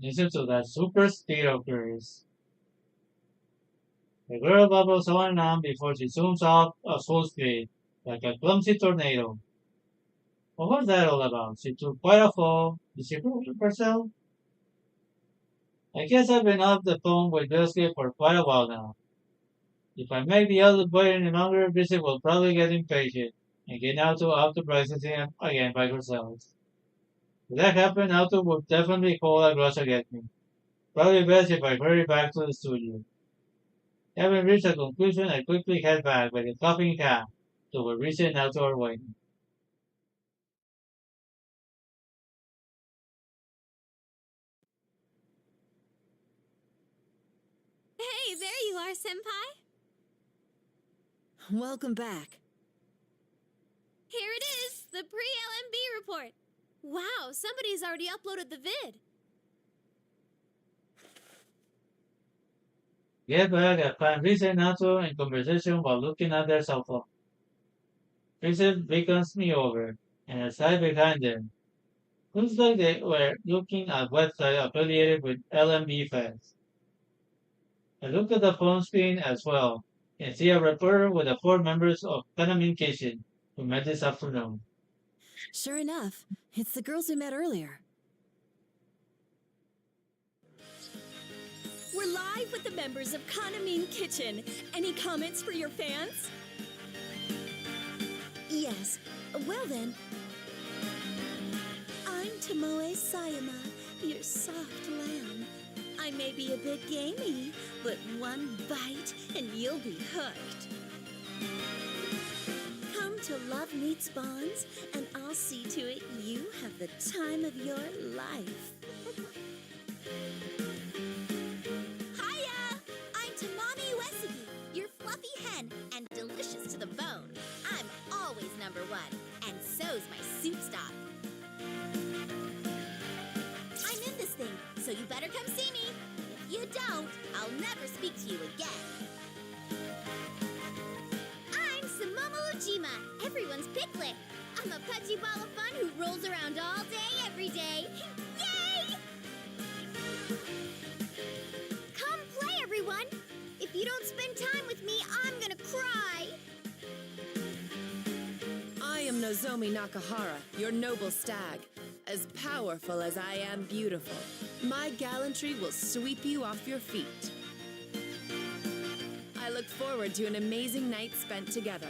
Listen to that super speed of hers. The girl bubbles on and on before she zooms off at full speed, like a clumsy tornado. What was that all about? She took quite a fall. Did she prove herself? I guess I've been off the phone with Bilski for quite a while now. If I make the other boy any longer, Bilski will probably get impatient and get out to processing again by herself. If that happened, Auto would definitely hold a grudge against me. Probably best if I hurry back to the studio. Having reached a conclusion, I quickly head back with a coughing cab to where Risa and Auto are waiting. Hey, there you are, Senpai. Welcome back. Here it is, the pre-LMB report. Wow, somebody's already uploaded the vid. Get back, I find Risa and Auto in conversation while looking at their cell phone. Risa beckons me over, and I slide behind them. Looks like they were looking at website affiliated with LMB fans. I look at the phone screen as well, and see a reporter with the four members of Panamin Kitchen who met this afternoon. Sure enough, it's the girls we met earlier. We're live with the members of Kanamine Kitchen. Any comments for your fans? Yes. Well then. I'm Tomoe Sayama, your soft lamb. I may be a bit gamey, but one bite and you'll be hooked. Come to Love Meets Bonds, and I'll see to it you have the time of your life. Hiya! I'm Tamami Uesugi, your fluffy hen, and delicious to the bone. I'm always number one, and so's my soup stock. I'm in this thing, so you better come see me. If you don't, I'll never speak to you again. I'm Sumomo Ujima, everyone's picklet. I'm a pudgy ball of fun who rolls around all day, every day. Yay! Come play, everyone. If you don't spend time with me, I'm gonna cry. I am Nozomi Nakahara, your noble stag. As powerful as I am beautiful, my gallantry will sweep you off your feet. I look forward to an amazing night spent together.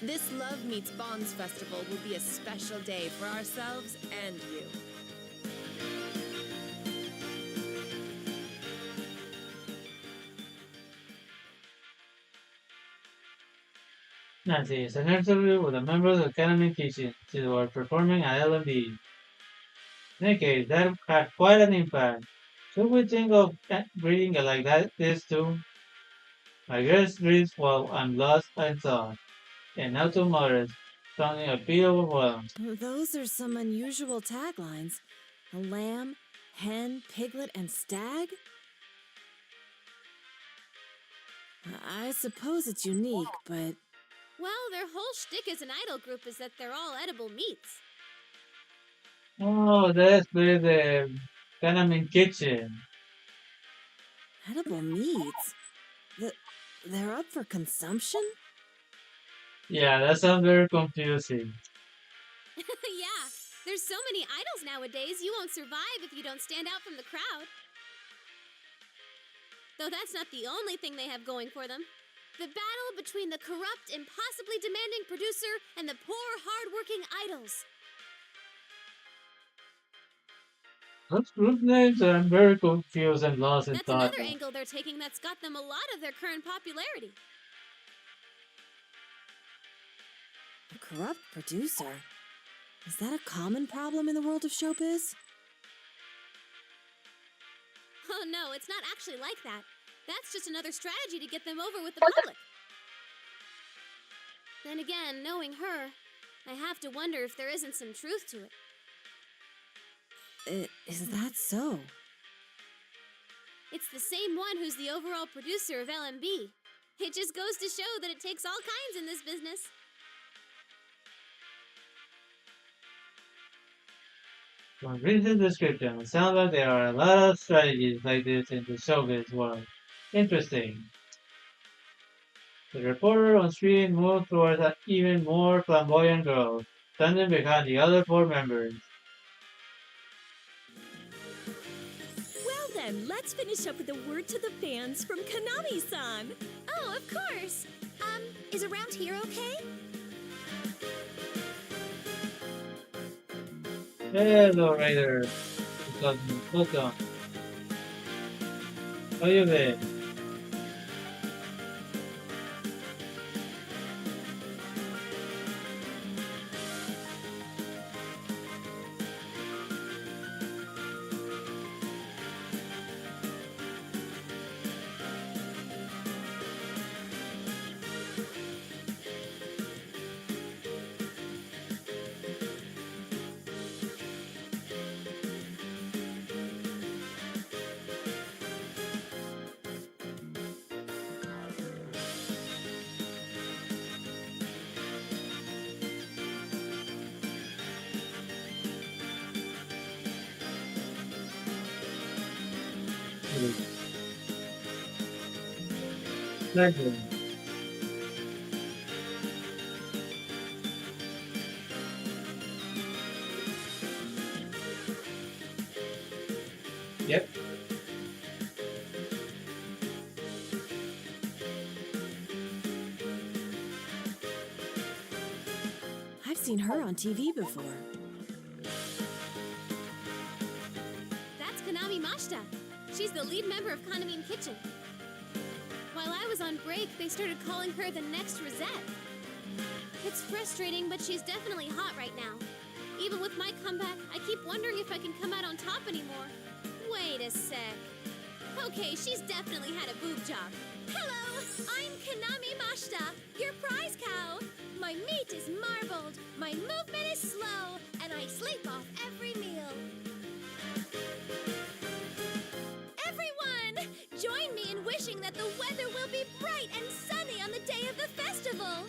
This Love Meets Bonds festival will be a special day for ourselves and you. Nancy is an interview with the members of Academy Kitchen. They were performing at L&B. In any case, that had quite an impact. Should we think of breeding like this too? My girls breathe while I'm lost and thought, and now to mothers, sounding a bit overwhelmed. Those are some unusual taglines. A lamb, hen, piglet, and stag? I suppose it's unique, but Well, their whole shtick as an idol group is that they're all edible meats. Oh, that's the Kanamin Kitchen. edible meats? They're up for consumption? Yeah, that sounds very confusing. Yeah, there's so many idols nowadays, you won't survive if you don't stand out from the crowd. Though that's not the only thing they have going for them. The battle between the corrupt, impossibly demanding producer and the poor, hard-working idols. Those group names are very confused and lost in That's thought. another angle they're taking that's got them a lot of their current popularity. A corrupt producer? Is that a common problem in the world of showbiz? Oh no, it's not actually like that. That's just another strategy to get them over with the public. Then again, knowing her, I have to wonder if there isn't some truth to it. Is that so? It's the same one who's the overall producer of LMB. It just goes to show that it takes all kinds in this business. From recent description, it sounds like there are a lot of strategies like this in the showbiz world. Interesting. The reporter on screen moved towards an even more flamboyant girl, standing behind the other four members. Well then, let's finish up with a word to the fans from Kanami-san. Oh, of course. Is around here okay? Hello, Ryder. Welcome. How you been? Pleasure. Yep. I've seen her on TV before. That's Kanami Mashita. She's the lead member of Kanamin Kitchen. While I was on break, they started calling her the next Rosette. It's frustrating, but she's definitely hot right now. Even with my comeback, I keep wondering if I can come out on top anymore. Wait a sec. Okay, she's definitely had a boob job. Hello, I'm Kanami Mashita, your prize cow. My meat is marbled, my movement is slow, and I sleep off every meal. Everyone, join me in wishing that the weather will be bright and sunny on the day of the festival.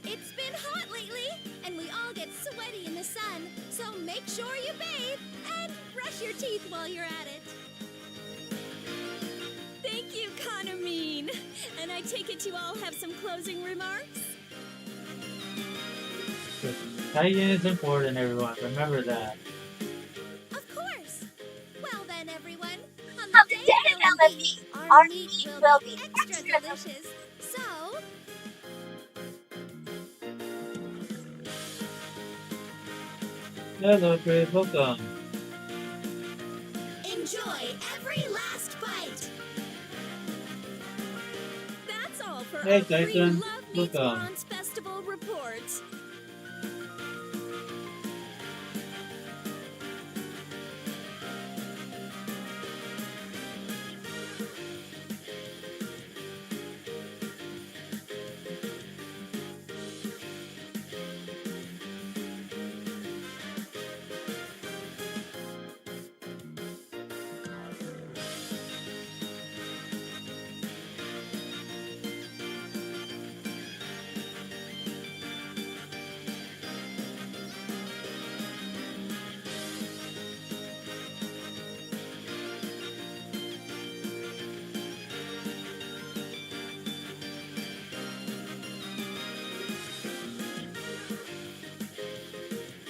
It's been hot lately, and we all get sweaty in the sun, so make sure you bathe and brush your teeth while you're at it. Thank you, Kanami. And I take it you all have some closing remarks? Hygiene is important, everyone. Remember that. Of course! Well then, everyone, on the day of LMV, our meat will be extra delicious. So, Hello, Chris. Welcome. enjoy every last bite! That's all for Hey, our free Titan. Love Meets Welcome. Bronze Festival report.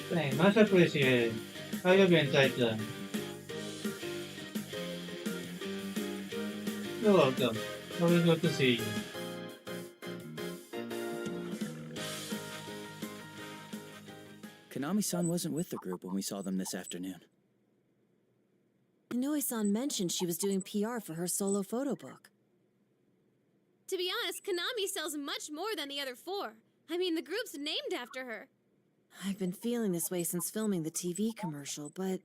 Thanks. Much appreciated. How you been, Titan? You're welcome. Always good to see you. Konami-san wasn't with the group when we saw them this afternoon. Inoue-san mentioned she was doing PR for her solo photo book. To be honest, Konami sells much more than the other four. I mean, the group's named after her. I've been feeling this way since filming the TV commercial, but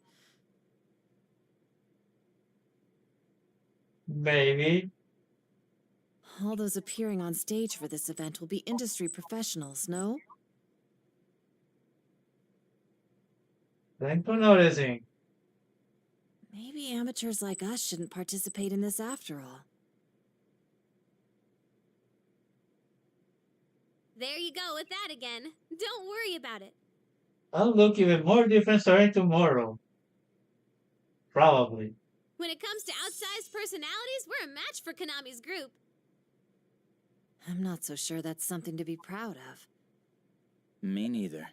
Baby. all those appearing on stage for this event will be industry professionals, no? Thanks for noticing. Maybe amateurs like us shouldn't participate in this after all. There you go with that again. Don't worry about it. I'll look even more different starting tomorrow. Probably. When it comes to outsized personalities, we're a match for Konami's group. I'm not so sure that's something to be proud of. Me neither.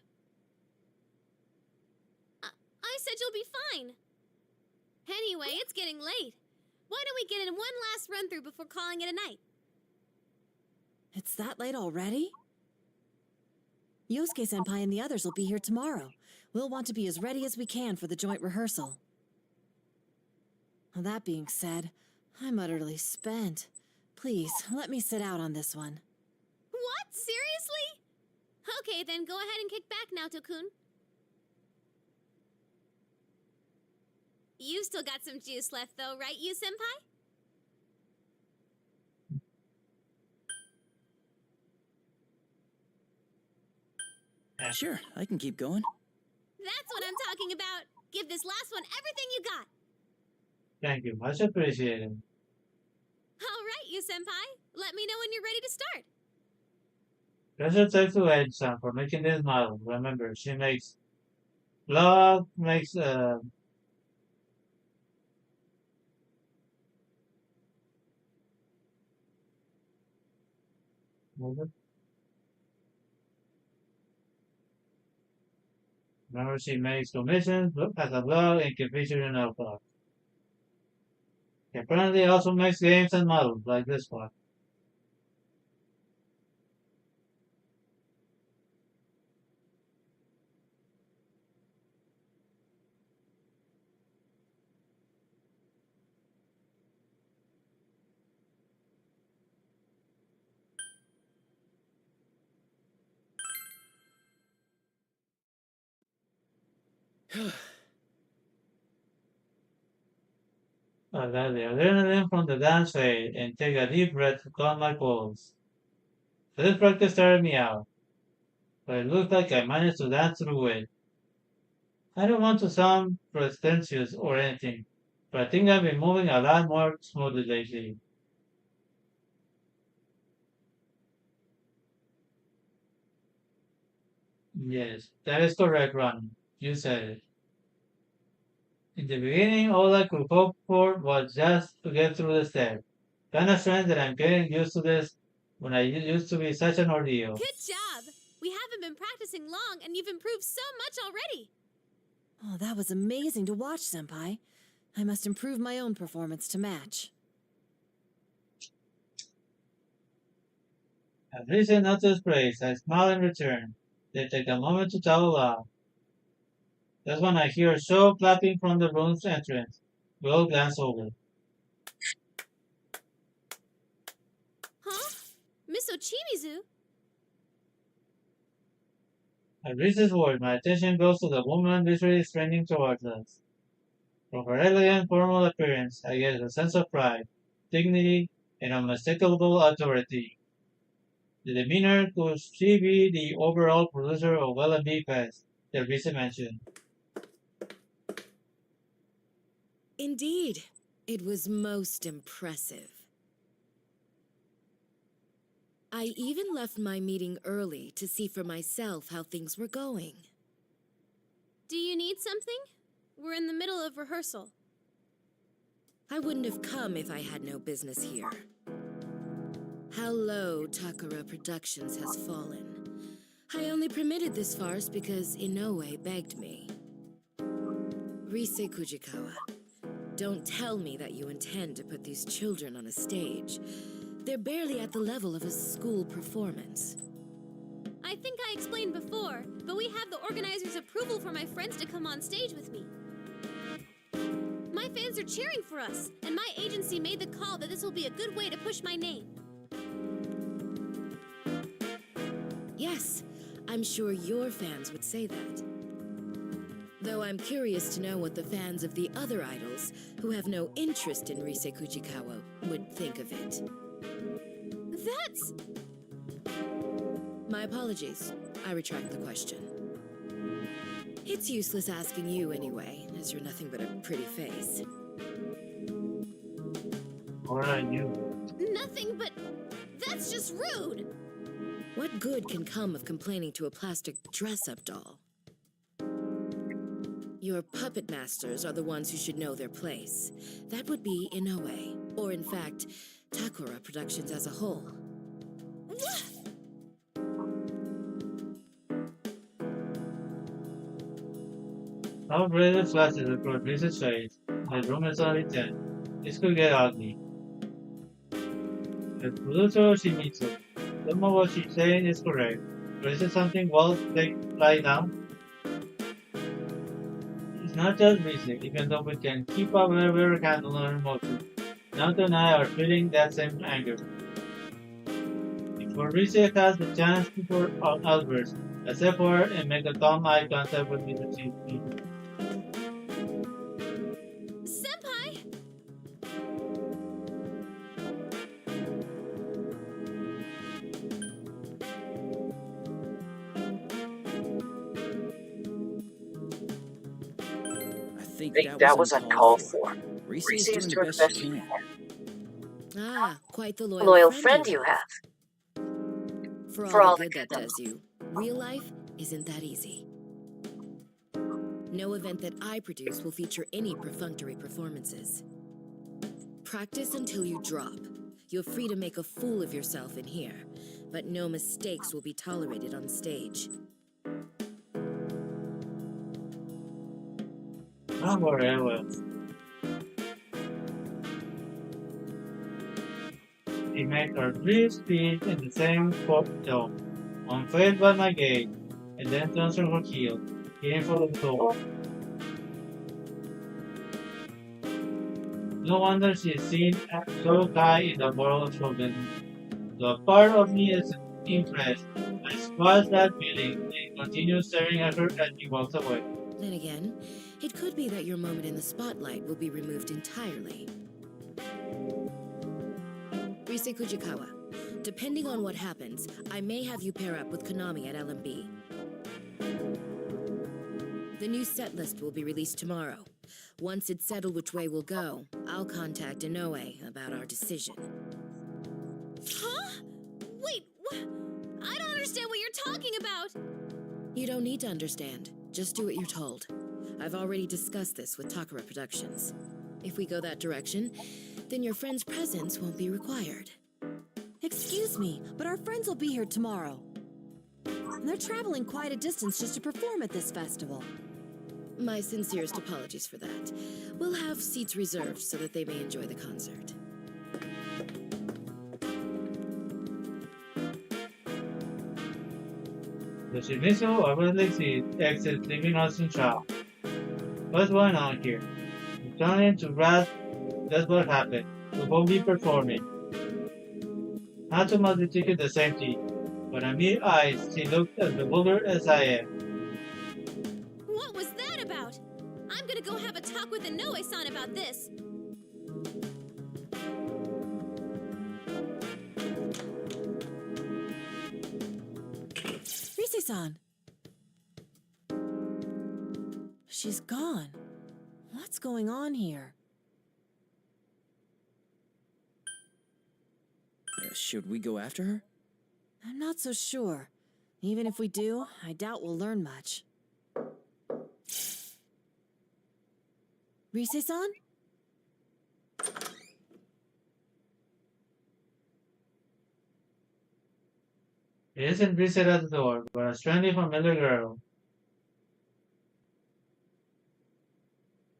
I said you'll be fine. Anyway, it's getting late. Why don't we get in one last run through before calling it a night? It's that late already? Yosuke-senpai and the others will be here tomorrow. We'll want to be as ready as we can for the joint rehearsal. Well, that being said, I'm utterly spent. Please, let me sit out on this one. What? Seriously? Okay, then go ahead and kick back now, Tokun. You still got some juice left though, right, you senpai? Sure, I can keep going. That's what I'm talking about. Give this last one everything you got. Thank you. Much appreciated. All right, you senpai. Let me know when you're ready to start. Special thanks to Edge-san for making this model. Remember, she makes love, makes remember she makes commissions, has a blog, and can feature in our blog. She apparently also makes games and models like this one. I let the adrenaline from the dance fade and take a deep breath to calm my pulse. So this practice started me out, but it looked like I managed to dance through it. I don't want to sound pretentious or anything, but I think I've been moving a lot more smoothly lately. Yes, that is correct, Ron. You said it. In the beginning, all I could hope for was just to get through the steps. Kinda strange that I'm getting used to this when I used to be such an ordeal. Good job. We haven't been practicing long, and you've improved so much already. Oh, that was amazing to watch, Senpai. I must improve my own performance to match. As Risa noticed praise, I smile in return. They take a moment to tell aloud. That's when I hear a show clapping from the room's entrance. We all glance over. Huh? Miss Ochimizu? At Risa's word, my attention goes to the woman literally straining towards us. From her elegant, formal appearance, I get a sense of pride, dignity, and unmistakable authority. The demeanor could she be the overall producer of L&B Fest that Risa mentioned. Indeed, it was most impressive. I even left my meeting early to see for myself how things were going. Do you need something? We're in the middle of rehearsal. I wouldn't have come if I had no business here. How low Takara Productions has fallen. I only permitted this farce because Inoue begged me. Rise Kujikawa, don't tell me that you intend to put these children on a stage. They're barely at the level of a school performance. I think I explained before, but we have the organizer's approval for my friends to come on stage with me. My fans are cheering for us, and my agency made the call that this will be a good way to push my name. Yes, I'm sure your fans would say that. Though I'm curious to know what the fans of the other idols, who have no interest in Rise Kujikawa, would think of it. That's... My apologies. I retract the question. It's useless asking you anyway, as you're nothing but a pretty face. Or are you? Nothing but... That's just rude! What good can come of complaining to a plastic dress-up doll? Your puppet masters are the ones who should know their place. That would be Inoue, or in fact, Takara Productions as a whole. Our brother flashes across Risa's face. My room is only 10. This could get ugly. The producer Shimizu. Some of what she's saying is correct. But is it something well lie down? It's not just music, even though we can keep up whenever we handle our emotions. Naoto and I are feeling that same anger. Before Risa has the chance to pour out outbursts, I step forward and make a calm eye contact with Mr. Chief. Senpai! I think That was uncalled for. Reese Reese is is doing the best she can. Ah, quite the Loyal friend you have. For all the good that does you, real life isn't that easy. No event that I produce will feature any perfunctory performances. Practice until you drop. You're free to make a fool of yourself in here, but no mistakes will be tolerated on stage. Don't worry, I will. He made her brief speech in the same tone, unfazed by my gaze, and then turns on her heel, heading for the door. No wonder she is seen so high in the world of show business. Though a part of me is impressed, I squash that feeling and continue staring at her as she walks away. Then again, it could be that your moment in the spotlight will be removed entirely. Rise Kujikawa, depending on what happens, I may have you pair up with Konami at LMB. The new set list will be released tomorrow. Once it's settled which way we'll go, I'll contact Inoue about our decision. Huh? Wait, I don't understand what you're talking about! You don't need to understand. Just do what you're told. I've already discussed this with Takara Productions. If we go that direction, then your friend's presence won't be required. Excuse me, but our friends will be here tomorrow. and they're traveling quite a distance just to perform at this festival. My sincerest apologies for that. We'll have seats reserved so that they may enjoy the concert. The Shimizu obviously exits, leaving us in shock. What's going on here? I'm trying to grasp that's what happened. We won't be performing. Not too much to ticket the same thing. When I meet eyes, she looked as bewildered as I am. What was that about? I'm gonna go have a talk with Inoue-san about this. Rise-san! She's gone. What's going on here? Should we go after her? I'm not so sure. Even if we do, I doubt we'll learn much. Rise-san? It isn't Brisa at the door, but a strangely familiar girl.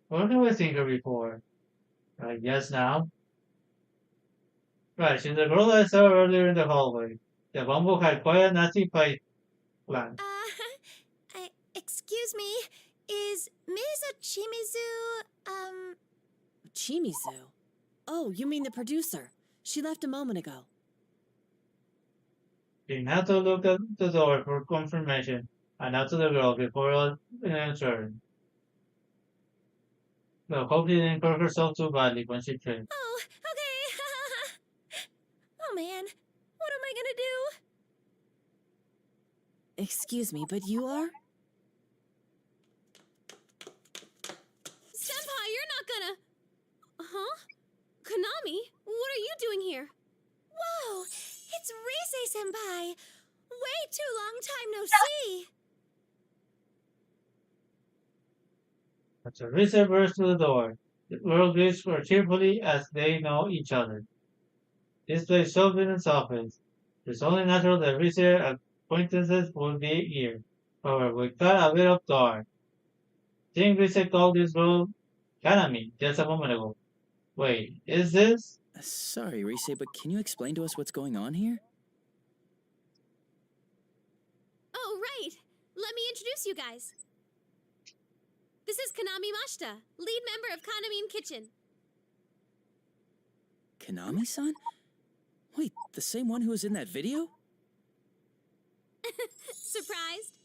Where have I seen her before? Yes, now. Right, she's the girl I saw earlier in the hallway. The bumble had quite a nasty pipe plan. Excuse me, is Ms. Chimizu, Chimizu? Oh, you mean the producer. She left a moment ago. Minato looked at the door for confirmation and out to the girl before answering. Well, hope she didn't hurt herself too badly when she tripped. Oh, okay. Oh man, what am I gonna do? Excuse me, but you are? Senpai, you're not gonna... Huh? Konami, what are you doing here? Whoa, it's Rise-senpai. Way too long time no see. As Arisa burst through the door, the girl greets her cheerfully as they know each other. This place so big and office. It's only natural that Arisa acquaintances will be here. However, we got a bit off guard. Think Arisa called this girl Kanami just a moment ago. Wait, is this? Sorry, Rise, but can you explain to us what's going on here? Oh, right. Let me introduce you guys. This is Konami Mashita, lead member of Kanami Kitchen. Konami-san? Wait, the same one who was in that video? Surprised?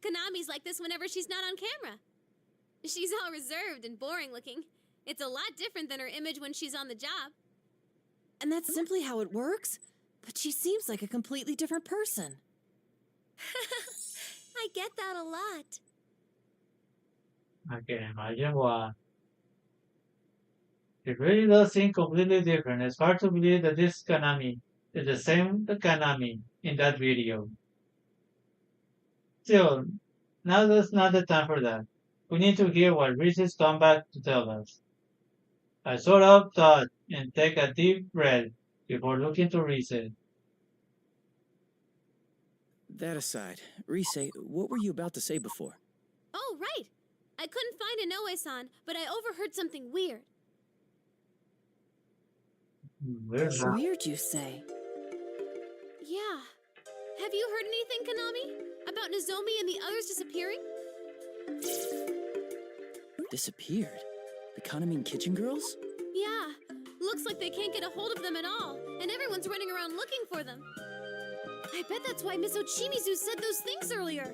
Konami's like this whenever she's not on camera. She's all reserved and boring looking. It's a lot different than her image when she's on the job. And that's simply how it works? But she seems like a completely different person. I get that a lot. I can imagine why. It really does seem completely different. It's hard to believe that this Kanami is the same Kanami in that video. Still, now that's not the time for that. We need to hear what Reese's come back to tell us. I sort of thought and take a deep breath before looking to Reese. That aside, Rise, what were you about to say before? Oh, right. I couldn't find Inoue-san, but I overheard something weird. Weird, you say? Yeah. Have you heard anything, Konami? About Nozomi and the others disappearing? Disappeared? The Kanami Kitchen girls? Yeah. Looks like they can't get a hold of them at all, and everyone's running around looking for them. I bet that's why Miss Ochimizu said those things earlier.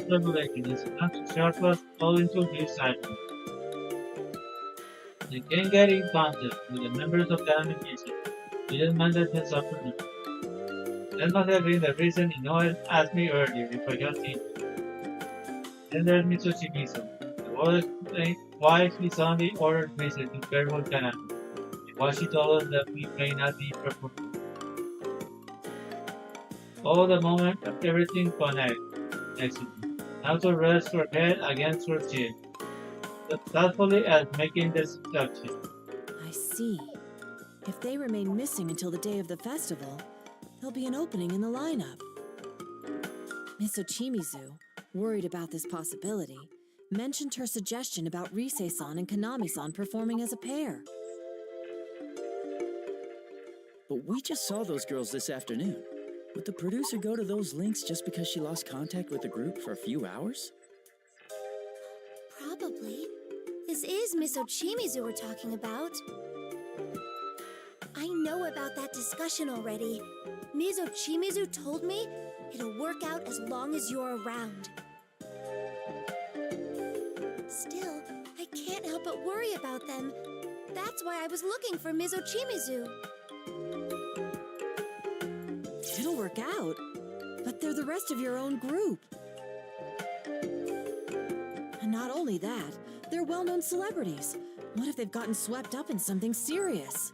Revelation is enough to shock us all into disciple. They can get in contact with the members of the animation. We just mandate this opportunity. That must have been the reason Inoue asked me earlier if I just seen it. Then there's Miss Ochimizu. The word explained why she suddenly ordered Mrs. to pair with Kanami, and why she told us that we may not be performing. All the moment everything connects next to me. Now to rest her head against her chin, thoughtfully as making this introduction. I see. If they remain missing until the day of the festival, there'll be an opening in the lineup. Miss Ochimizu, worried about this possibility, mentioned her suggestion about Rise-san and Kanami-san performing as a pair. But we just saw those girls this afternoon. Would the producer go to those links just because she lost contact with the group for a few hours? Probably. This is Miss Ochimizu we're talking about. I know about that discussion already. Ms. Ochimizu told me it'll work out as long as you're around. Still, I can't help but worry about them. That's why I was looking for Ms. Ochimizu. It'll work out, but they're the rest of your own group. And not only that, they're well-known celebrities. What if they've gotten swept up in something serious?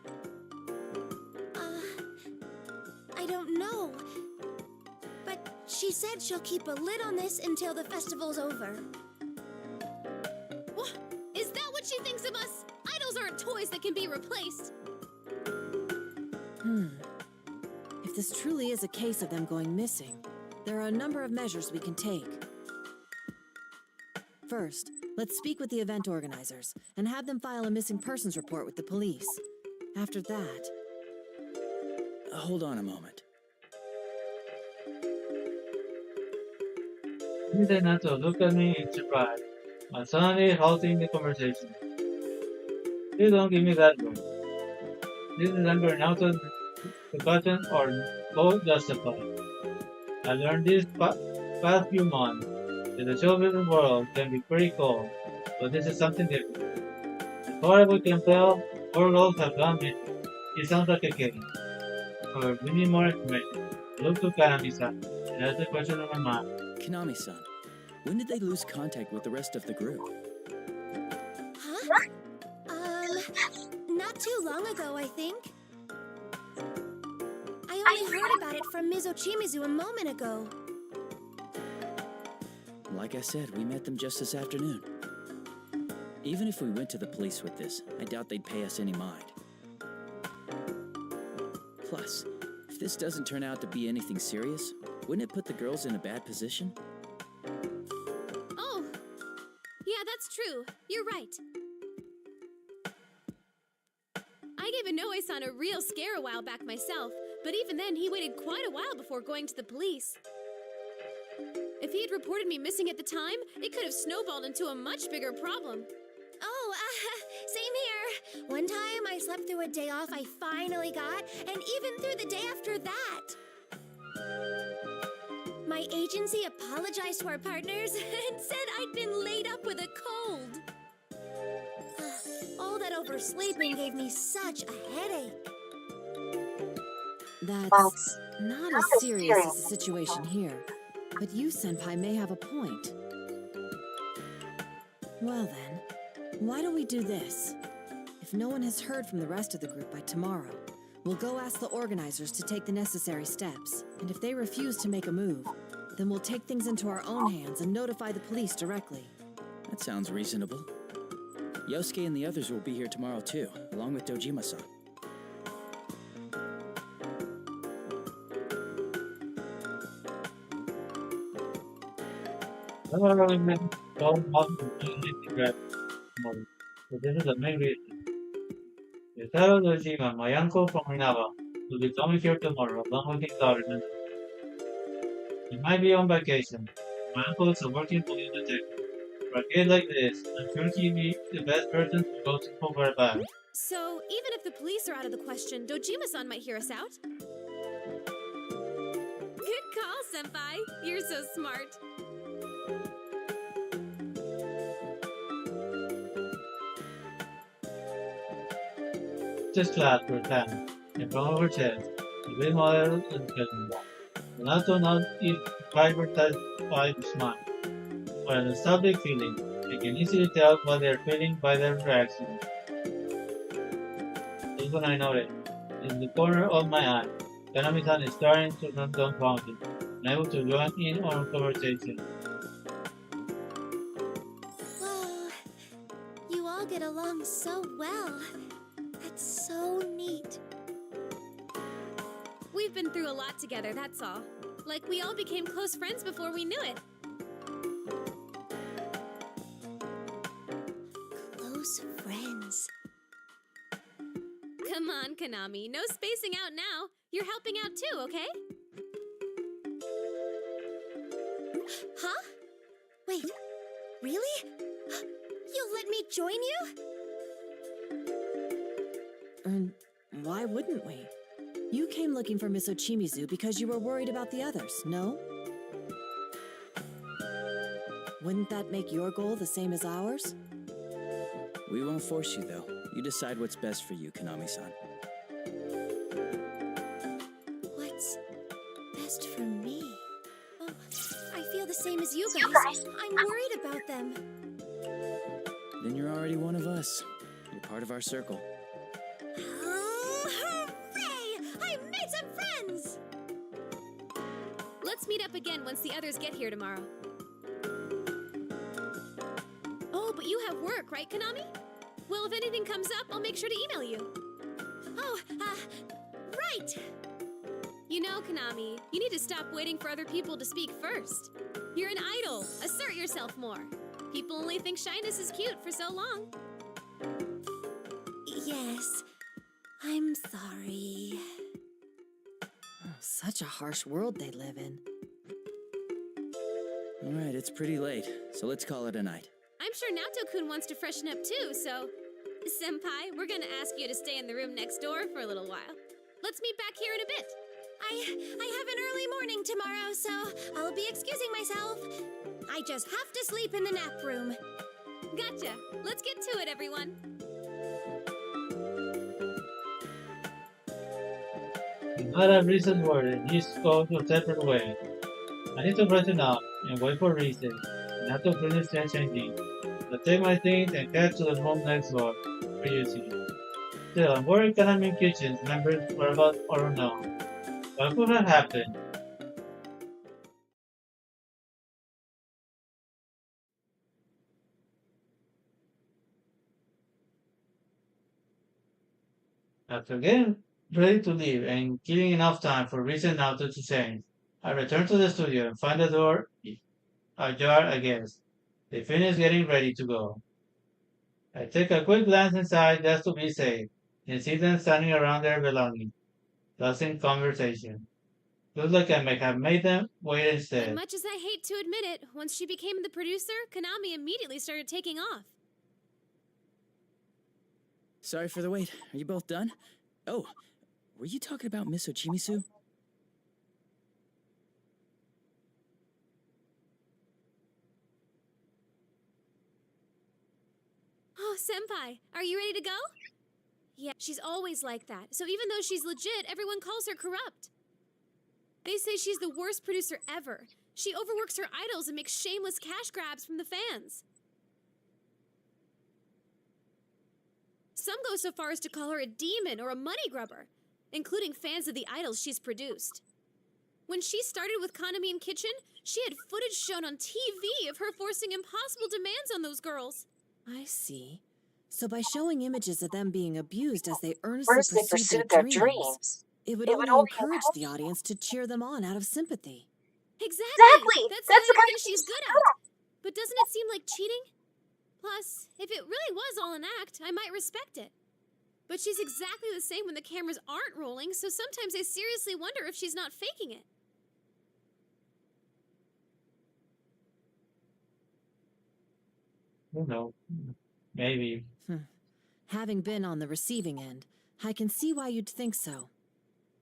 I don't know. But she said she'll keep a lid on this until the festival's over. What? Is that what she thinks of us? Idols aren't toys that can be replaced. If this truly is a case of them going missing, there are a number of measures we can take. First, let's speak with the event organizers and have them file a missing persons report with the police. After that... Hold on a moment. Tuesday Natsu looked at me in surprise, but suddenly halting the conversation. Please don't give me that look. This is under Natsu's discussion or no justified. I learned this past few months that the show business world can be pretty cold, but this is something different. As far as we can tell, 4 girls have gone missing. It sounds like a case. However, we need more information. Look to Kanami-san. That's the question on my mind. Kanami-san, when did they lose contact with the rest of the group? Huh? Not too long ago, I think. I only heard about it from Ms. Ochimizu a moment ago. Like I said, we met them just this afternoon. Even if we went to the police with this, I doubt they'd pay us any mind. Plus, if this doesn't turn out to be anything serious, wouldn't it put the girls in a bad position? Oh, yeah, that's true. You're right. I gave Inoue-san a real scare a while back myself, but even then he waited quite a while before going to the police. If he had reported me missing at the time, it could have snowballed into a much bigger problem. Oh, same here. One time I slept through a day off I finally got, and even through the day after that. My agency apologized to our partners and said I'd been laid up with a cold. All that oversleeping gave me such a headache. That's not as serious as the situation here, but you, Senpai, may have a point. Well then, why don't we do this? If no one has heard from the rest of the group by tomorrow, we'll go ask the organizers to take the necessary steps, and if they refuse to make a move, then we'll take things into our own hands and notify the police directly. That sounds reasonable. Yosuke and the others will be here tomorrow too, along with Dojima-san. I don't really meant don't want to do anything right tomorrow. So this is the main reason. Yotaro Dojima, my uncle from Inawa, will be coming here tomorrow along with his daughter. He might be on vacation. My uncle is a working police detective. For a kid like this, I'm sure he'd be the best person to go to for advice. So, even if the police are out of the question, Dojima-san might hear us out. Good call, Senpai. You're so smart. Just flat for a time, in front of her chest, the big model and cousin. And also not if private by the smile. Or a nostalgic feeling, you can easily tell what they're feeling by their reaction. Just when I noticed, in the corner of my eye, Kanami-san is starting to run dumbfounded, unable to join in on conversation. Whoa, you all get along so well. That's so neat. right? We've been through a lot together, that's all. Like we all became close friends before we knew it. Close friends. Come on, Konami. No spacing out now. You're helping out too, okay? Huh? Wait, really? You'll let me join you? Why wouldn't we? You came looking for Miss Ochimizu because you were worried about the others, no? Wouldn't that make your goal the same as ours? We won't force you, though. You decide what's best for you, Konami-san. What's best for me? Oh, I feel the same as you guys. I'm worried about them. Then you're already one of us. You're part of our circle. Hooray! I made some friends! Let's meet up again once the others get here tomorrow. Oh, but you have work, right, Konami? Well, if anything comes up, I'll make sure to email you. Oh, right! You know, Konami, you need to stop waiting for other people to speak first. You're an idol. Assert yourself more. People only think shyness is cute for so long. Yes, I'm sorry. Such a harsh world they live in. All right, it's pretty late, so let's call it a night. I'm sure Naoto-kun wants to freshen up too, so... Senpai, we're gonna ask you to stay in the room next door for a little while. Let's meet back here in a bit. I have an early morning tomorrow, so I'll be excusing myself. I just have to sleep in the nap room. Gotcha. Let's get to it, everyone. Not have recent word and he's going to a separate way. I need to freshen up and wait for reason. And have to finish changing. I'll take my things and head to the room next door for using. Still, I'm worried Konami Kitchen's members were about or no. What could have happened? After getting ready to leave and giving enough time for Reason Naoto to change, I return to the studio and find the door ajar again. They finish getting ready to go. I take a quick glance inside just to be safe, and see them standing around their belongings, lost in conversation. Looks like I may have made them wait And instead. much as I hate to admit it, once she became the producer, Konami immediately started taking off. Sorry for the wait. Are you both done? Oh, were you talking about Miss Ochimizu? Oh, Senpai, are you ready to go? Yeah, she's always like that, so even though she's legit, everyone calls her corrupt. They say she's the worst producer ever. She overworks her idols and makes shameless cash grabs from the fans. Some go so far as to call her a demon or a money grubber, including fans of the idols she's produced. When she started with Konami and Kitchen, she had footage shown on TV of her forcing impossible demands on those girls. I see. So by showing images of them being abused as they First, earnestly they pursued pursued their their dreams, dreams. it would It would only only encourage encourage the audience to cheer them on out of sympathy. Exactly! That's the kind of thing she's good at. But doesn't it seem like cheating? Plus, if it really was all an act, I might respect it. But she's exactly the same when the cameras aren't rolling, so sometimes I seriously wonder if she's not faking it. Who knows? Maybe. Having been on the receiving end, I can see why you'd think so.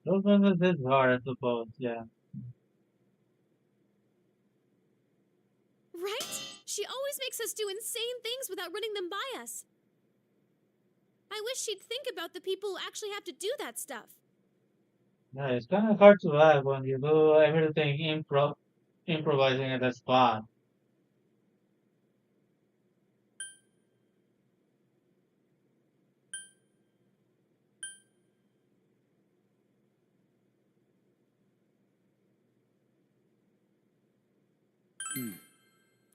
Those ones is hard, I suppose, yeah. Right? She always makes us do insane things without running them by us. I wish she'd think about the people who actually have to do that stuff. Yeah, it's kind of hard to act when you do everything improvising at the spot.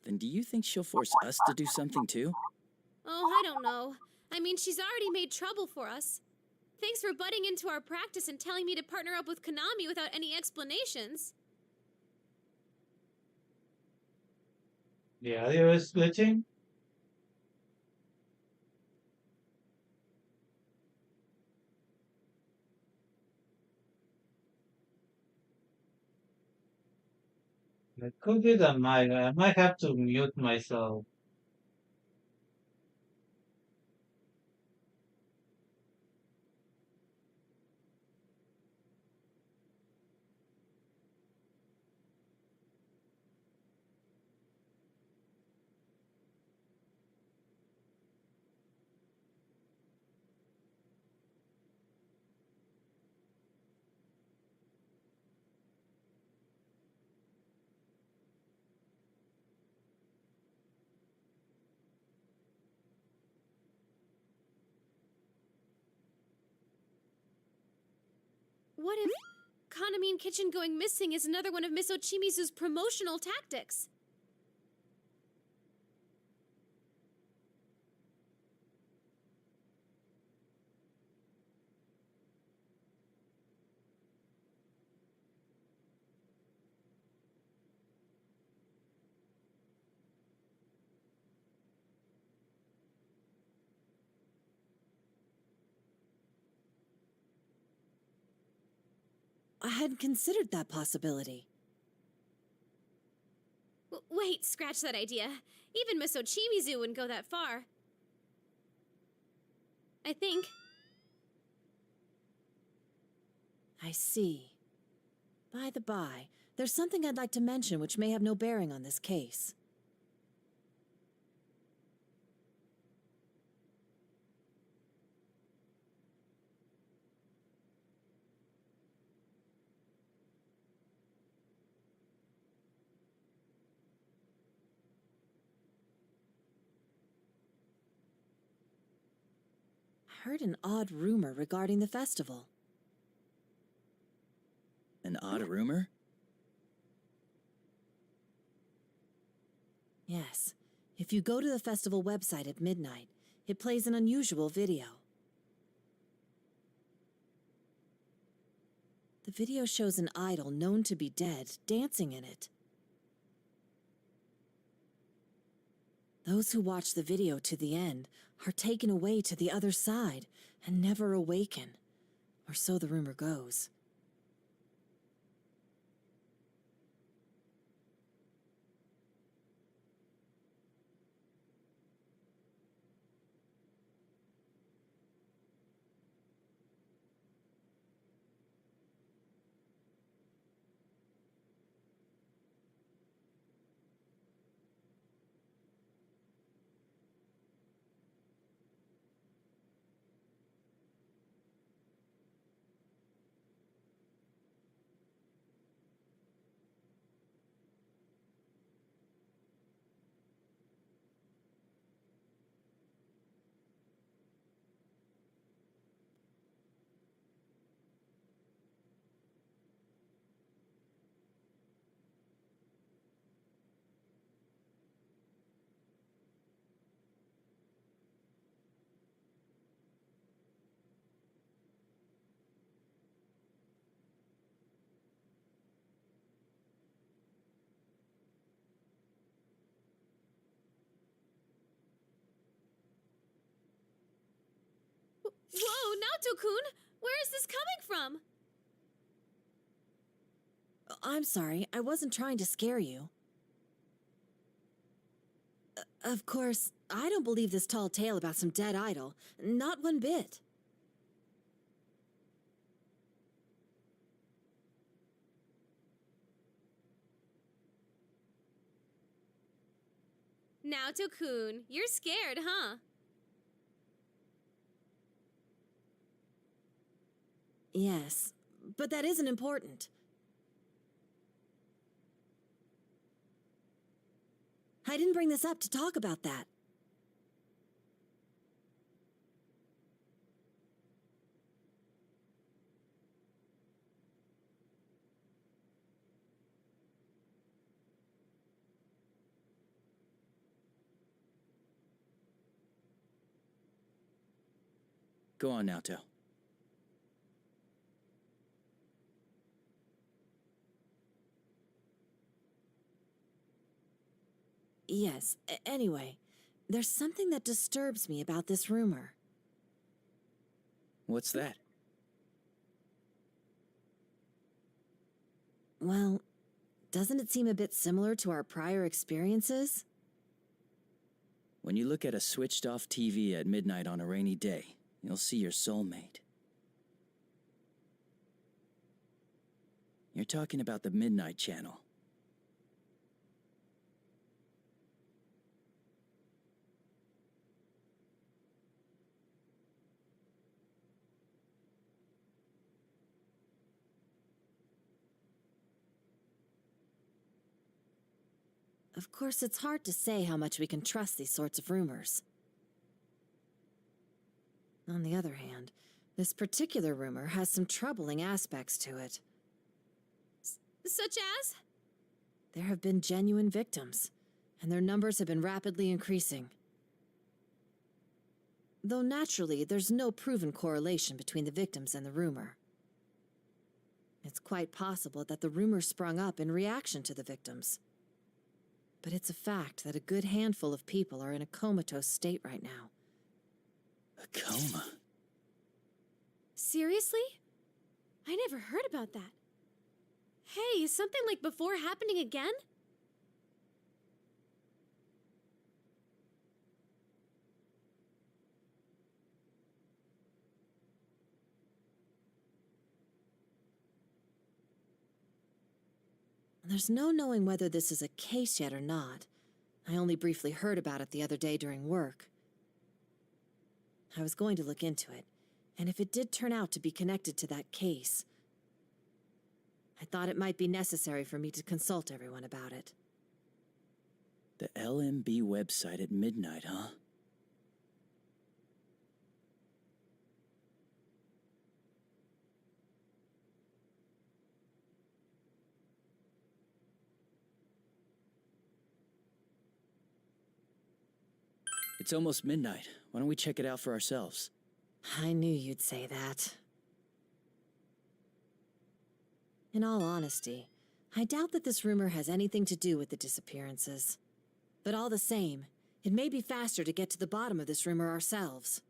Then do you think she'll force us to do something too? Oh, I don't know. I mean, she's already made trouble for us. Thanks for butting into our practice and telling me to partner up with Konami without any explanations. The audio is glitching. It could be the mic. I might have to mute myself. What if Kanamine Kitchen going missing is another one of Miss Ochimizu's promotional tactics? I hadn't considered that possibility. Wait, scratch that idea. Even Miss Ochimizu wouldn't go that far. I think. I see. By the by, there's something I'd like to mention which may have no bearing on this case. I heard an odd rumor regarding the festival. An odd rumor? Yes. If you go to the festival website at midnight, it plays an unusual video. The video shows an idol known to be dead dancing in it. Those who watch the video to the end are taken away to the other side and never awaken, or so the rumor goes. Whoa, Naoto-kun! Where is this coming from? I'm sorry, I wasn't trying to scare you. Of course, I don't believe this tall tale about some dead idol. Not one bit. Naoto-kun, you're scared, huh? Yes, but that isn't important. I didn't bring this up to talk about that. Go on, Naoto. Yes, anyway, there's something that disturbs me about this rumor. What's that? Well, doesn't it seem a bit similar to our prior experiences? When you look at a switched-off TV at midnight on a rainy day, you'll see your soulmate. You're talking about the Midnight Channel. Of course, it's hard to say how much we can trust these sorts of rumors. On the other hand, this particular rumor has some troubling aspects to it. Such as? There have been genuine victims, and their numbers have been rapidly increasing. Though naturally, there's no proven correlation between the victims and the rumor. It's quite possible that the rumor sprung up in reaction to the victims. But it's a fact that a good handful of people are in a comatose state right now. A coma? Seriously? I never heard about that. Hey, is something like before happening again? There's no knowing whether this is a case yet or not. I only briefly heard about it the other day during work. I was going to look into it, and if it did turn out to be connected to that case, I thought it might be necessary for me to consult everyone about it. The LMB website at midnight, huh? It's almost midnight. Why don't we check it out for ourselves? I knew you'd say that. In all honesty, I doubt that this rumor has anything to do with the disappearances. But all the same, it may be faster to get to the bottom of this rumor ourselves.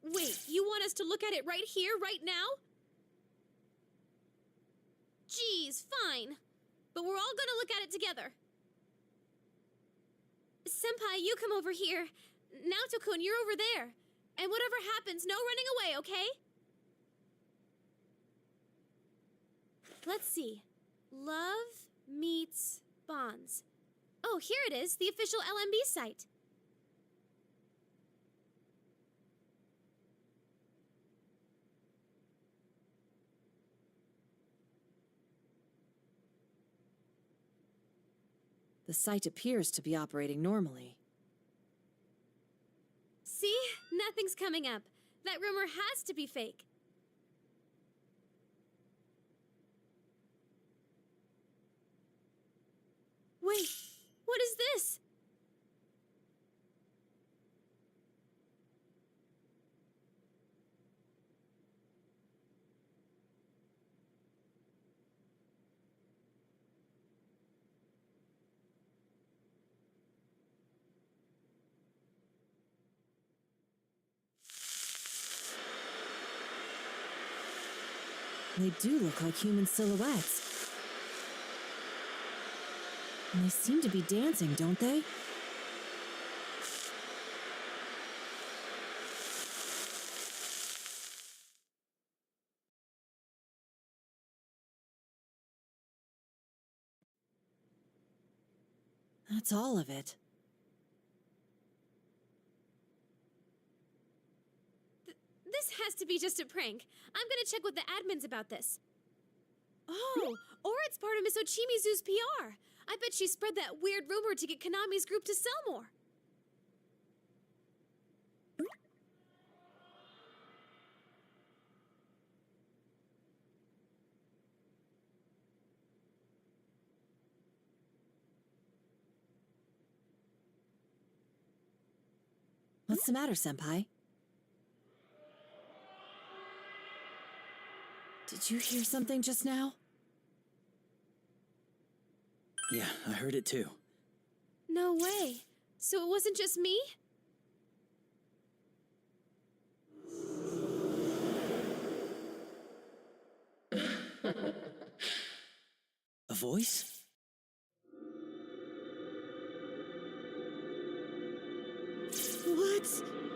Wait, you want us to look at it right here, right now? Geez, fine. But we're all gonna look at it together. Senpai, you come over here. Naoto-kun, you're over there. And whatever happens, no running away, okay? Let's see. Love meets bonds. Oh, here it is, the official LMB site. The site appears to be operating normally. See? Nothing's coming up. That rumor has to be fake. Wait, what is this? They do look like human silhouettes. And they seem to be dancing, don't they? That's all of it. This has to be just a prank. I'm gonna check with the admins about this. Oh, or it's part of Miss Ochimizu's PR. I bet she spread that weird rumor to get Konami's group to sell more. What's the matter, Senpai? Did you hear something just now? Yeah, I heard it too. No way. So it wasn't just me? A voice? What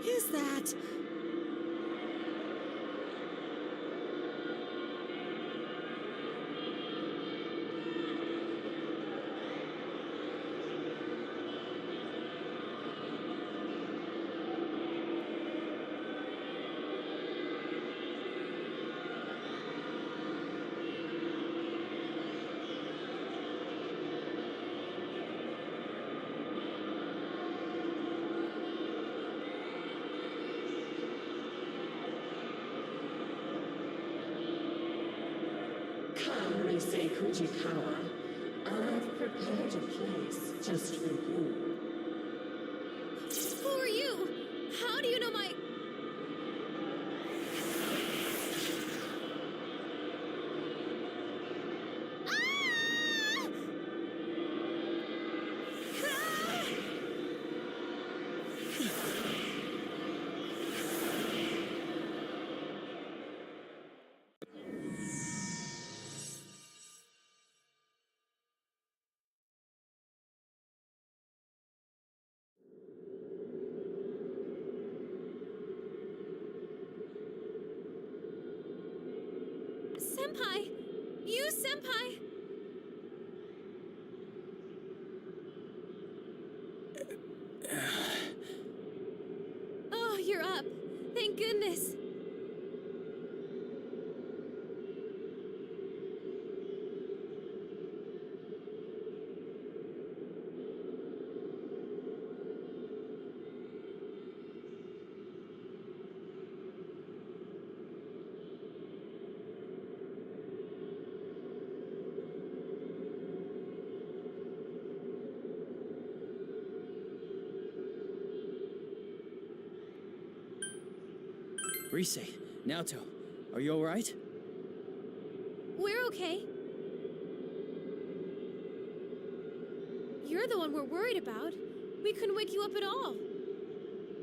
is that? Say Kujikawa, I've prepared a place just for you. Who are you? How do you know my... Senpai! You, Senpai! Oh, you're up. Thank goodness. Rise, Naoto, are you alright? We're okay. You're the one we're worried about. We couldn't wake you up at all.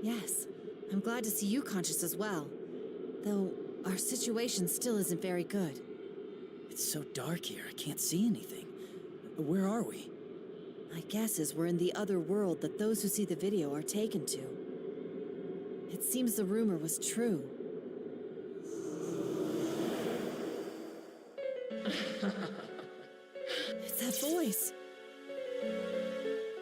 Yes, I'm glad to see you conscious as well. Though, our situation still isn't very good. It's so dark here, I can't see anything. Where are we? My guess is we're in the other world that those who see the video are taken to. It seems the rumor was true. It's that voice.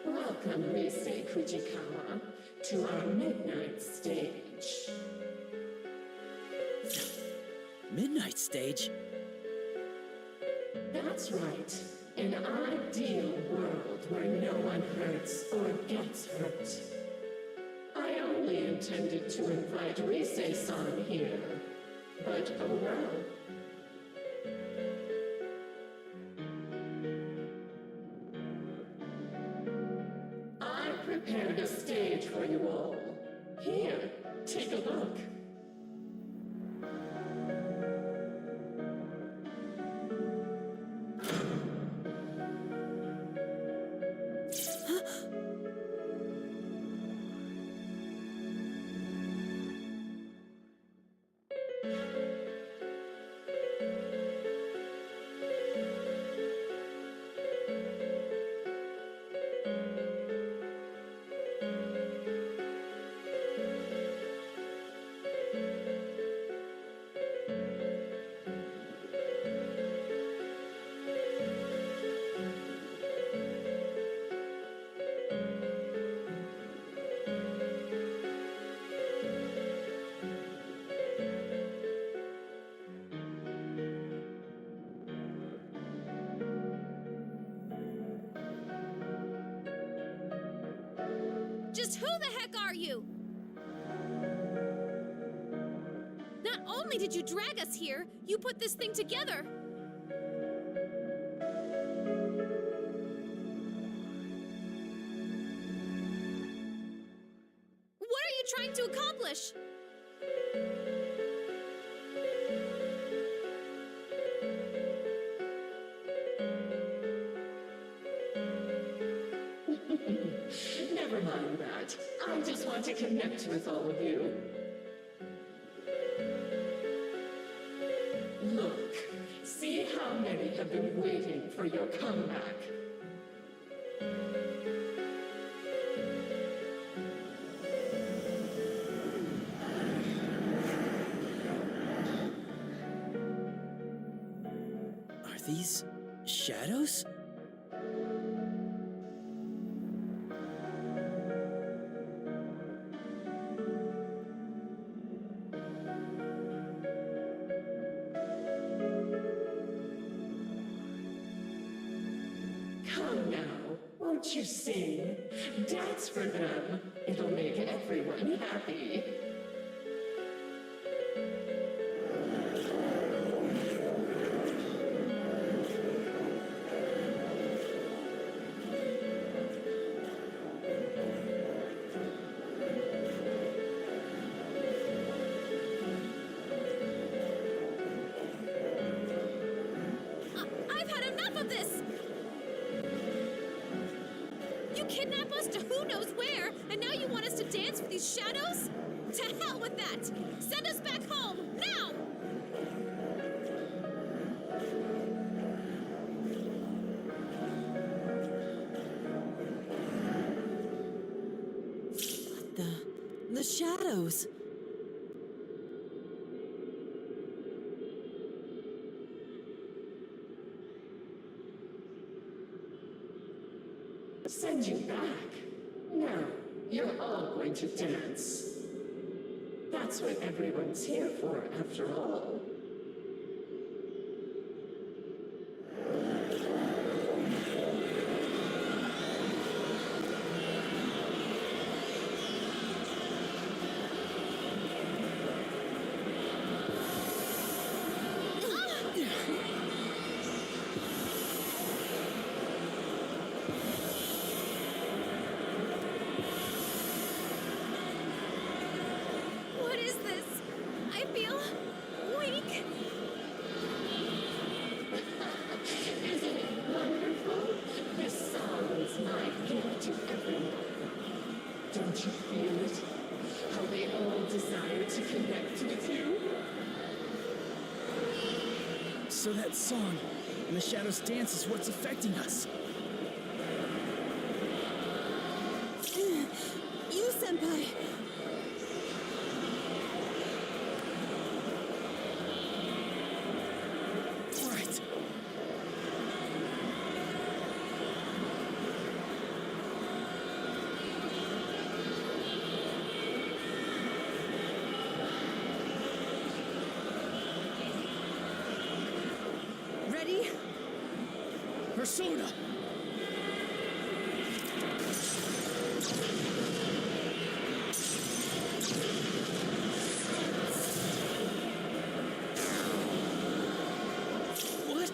Welcome, Risei Kujikawa, to our midnight stage. Midnight stage? That's right. An ideal world where no one hurts or gets hurt. I only intended to invite Risei-san here, but oh well. I prepared a stage for you all. Here, take a look. Just who the heck are you? Not only did you drag us here, you put this thing together. What are you trying to accomplish? Never mind that. I just want to connect with all of you. Look, see how many have been waiting for your comeback. Are these shadows? Come now, won't you sing? Dance for them. It'll make everyone happy. I've had enough of this! You kidnap us to who knows where, and now you want us to dance for these shadows? To hell with that! Send us back home, now! The shadows. Send you back? No, you're all going to dance. That's what everyone's here for, after all. What is this? I feel weak. Isn't it wonderful? This song is my gift to everyone. Don't you feel it? How they all desire to connect with you? So that song and the shadows dance is what's affecting us. You, Senpai! Right. Ready? Persona! What?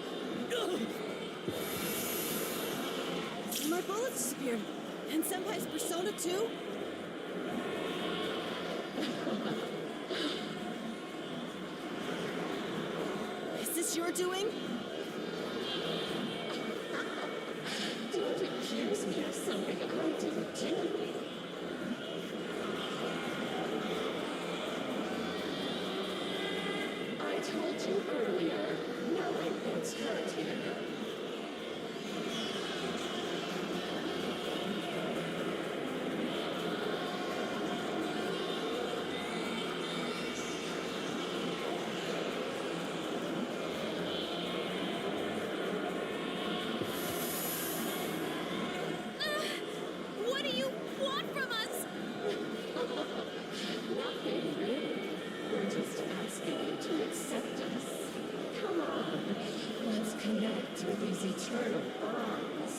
My bullets disappeared. And Senpai's persona too? Is this your doing? Don't accuse me of something I didn't do. I told you earlier, no one gets hurt here. What do you want from us? Nothing really. We're just asking you to accept us. Come on, let's connect with these eternal bonds.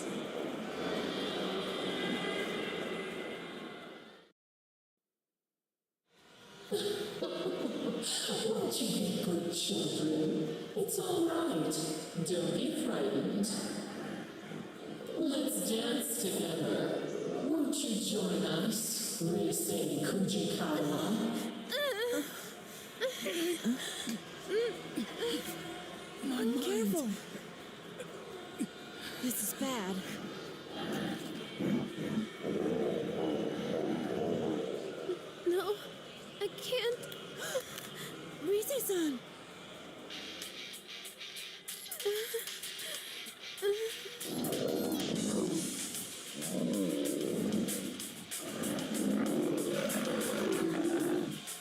Won't you be good children? It's all right. Don't be frightened. Let's dance together. Won't you join us, Reisei Kujikawa? My mind. Careful. This is bad. No, I can't. Rise-san!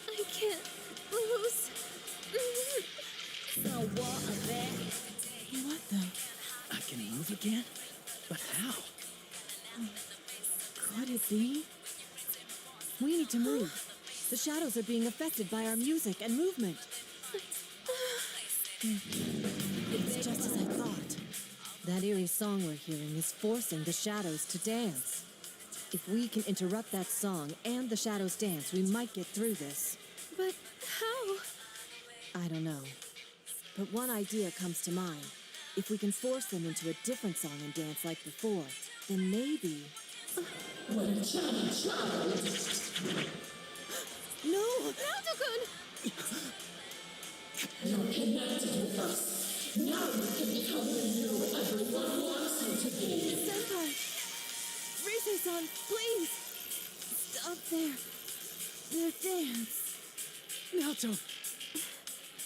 I can't lose. What the? I can move again? But how? Could it be? We need to move. The shadows are being affected by our music and movement. It's just as I thought. That eerie song we're hearing is forcing the shadows to dance. If we can interrupt that song and the shadows dance, we might get through this. But how? I don't know. But one idea comes to mind. If we can force them into a different song and dance like before, then maybe... What a challenge! No! Naoto-kun! You're connected with us. Now you can become the new everyone wants you to be. Senpai! Rise-san, please! Stop there. Their dance. Naoto!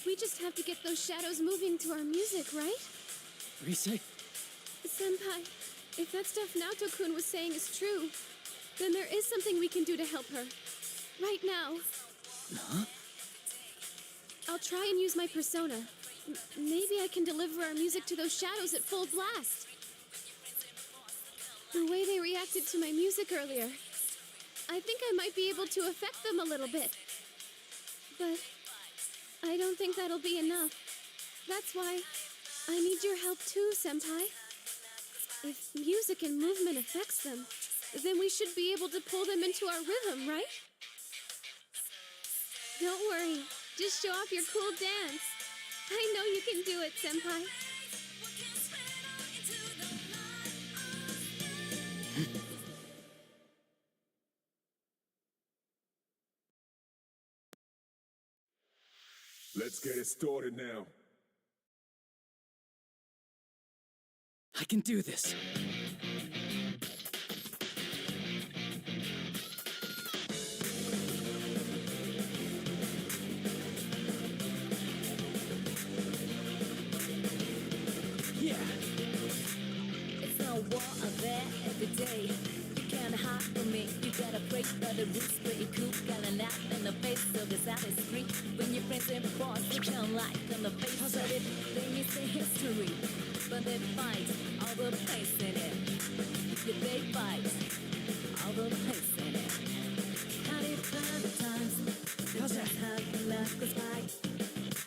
We just have to get those shadows moving to our music, right? Rise? Senpai, if that stuff Naoto-kun was saying is true, then there is something we can do to help her. Right now. Huh? I'll try and use my persona. Maybe I can deliver our music to those shadows at full blast. The way they reacted to my music earlier, I think I might be able to affect them a little bit. But I don't think that'll be enough. That's why I need your help too, Senpai. If music and movement affects them, then we should be able to pull them into our rhythm, right? Don't worry. Just show off your cool dance. I know you can do it, Senpai. Let's get it started now. I can do this. Yeah. It's no war out there every day. You can't hide from me. You gotta break by the roots, pretty cool. Got an act in the face of this out is street. When your friends and boss, you can't like on the face of it. They miss the history, but they fight all the place in it. Yeah, they fight all the place in it. How they find the times? How's that? How you left goes by.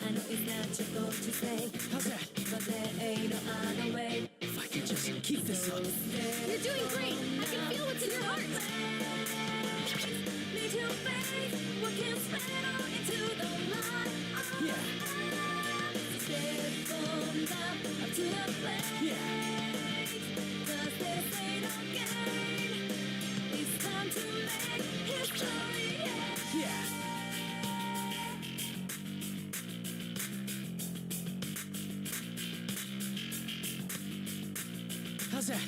I know it's natural to say. How's that? But there ain't no other way. If I can just keep this up. You're doing great. I can feel what's in your heart. Need your faith. What can spread out into the light? Yeah. Step on down up to the plate. Yeah. 'Cause this ain't no game. It's time to make history. Yeah. How's that?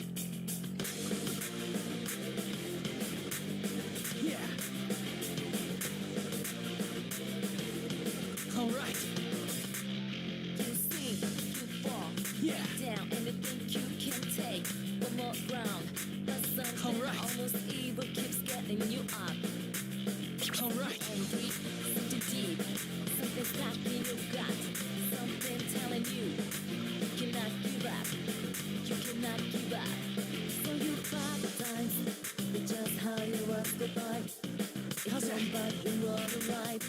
Yeah. All right. You sing, you fall. Yeah. Down anything you can take. One more ground. But something All right. almost evil keeps getting you up. All right. Angry, something deep. Something stuck in your gut. Something telling you you cannot give up. You cannot give up. So you fight the times. It's just how you was goodbye. How's that? But you are right.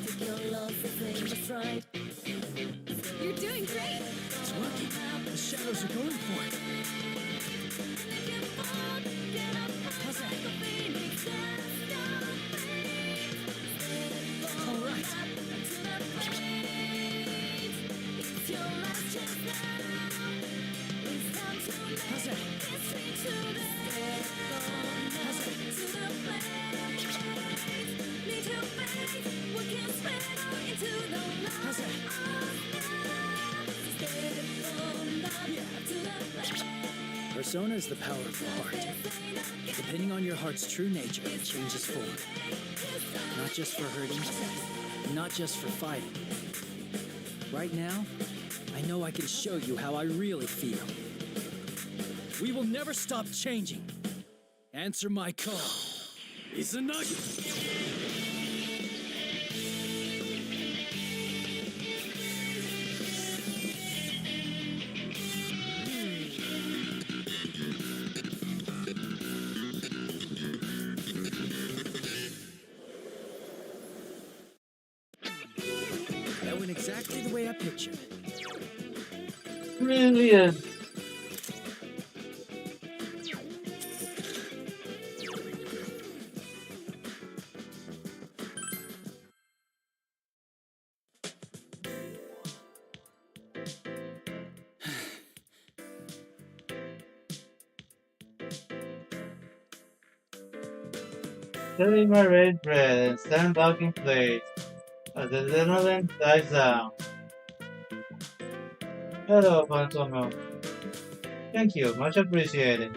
Take your loss and think it's right. You're doing great. It's working. The shadows are going for it. How's that? All right. How's that? persona is the power of the heart. Depending on your heart's true nature, it changes form. Not just for hurting, not just for fighting. Right now, I know I can show you how I really feel. We will never stop changing. Answer my call. Izanagi! That went exactly the way I pictured. Brilliant. Setting my red bread and stand back in place as the adrenaline dies down. Hello, Phantom. Thank you, much appreciated.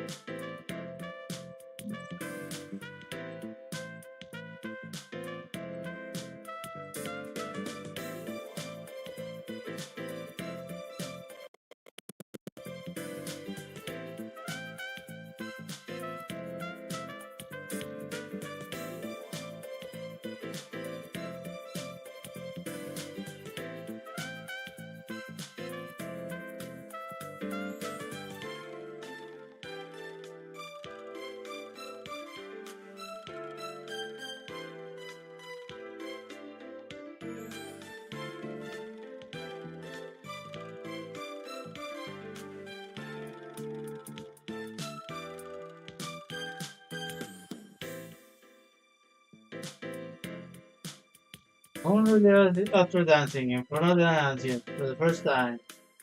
Only there after dancing in front of the auntie for the first time,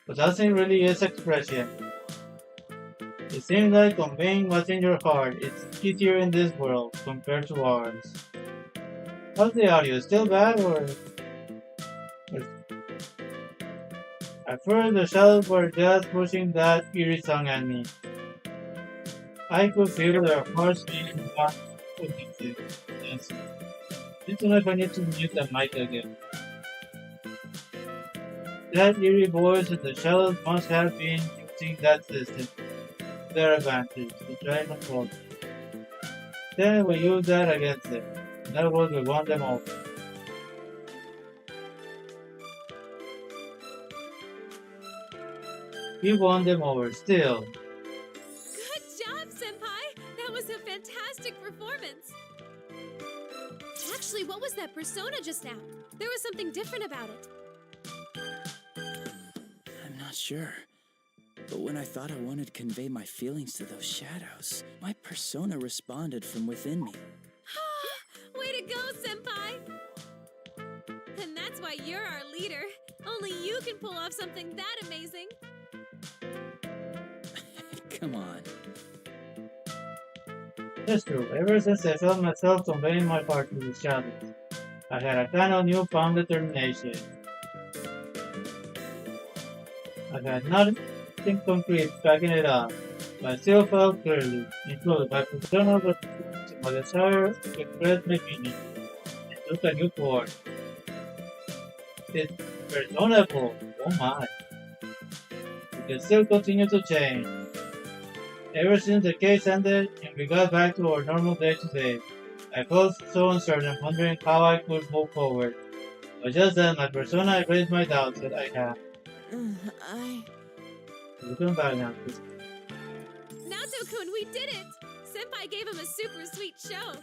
but dancing really is expression. It seems like conveying what's in your heart is easier in this world compared to ours. How's the audio? Still bad or? At first the shadows were just pushing that eerie song at me. I could feel their hearts beating back addicted dancing. I don't know if I need to mute the mic again. That eerie voice of the shadows must have been using that system to their advantage to try and control them. Then we use that against them. In other words, we won them over. We won them over still. Good job, Senpai! That was a fantastic performance! Actually, what was that persona just now? There was something different about it. I'm not sure. But when I thought I wanted to convey my feelings to those shadows, my persona responded from within me. Way to go, Senpai! And that's why you're our leader. Only you can pull off something that amazing. Come on. That's true. Ever since I felt myself conveying my heart to the shadows, I had a kind of newfound determination. I had nothing concrete backing it up, but I still felt clearly, included my persona was to my desire to express my feelings and took a new form. It's personable, oh my. It can still continue to change. Ever since the case ended and we got back to our normal day-to-day, I felt so uncertain, wondering how I could move forward. But just then, my persona erased my doubts that I had. You come back now, please. Naoto-kun, we did it! Senpai gave him a super sweet show.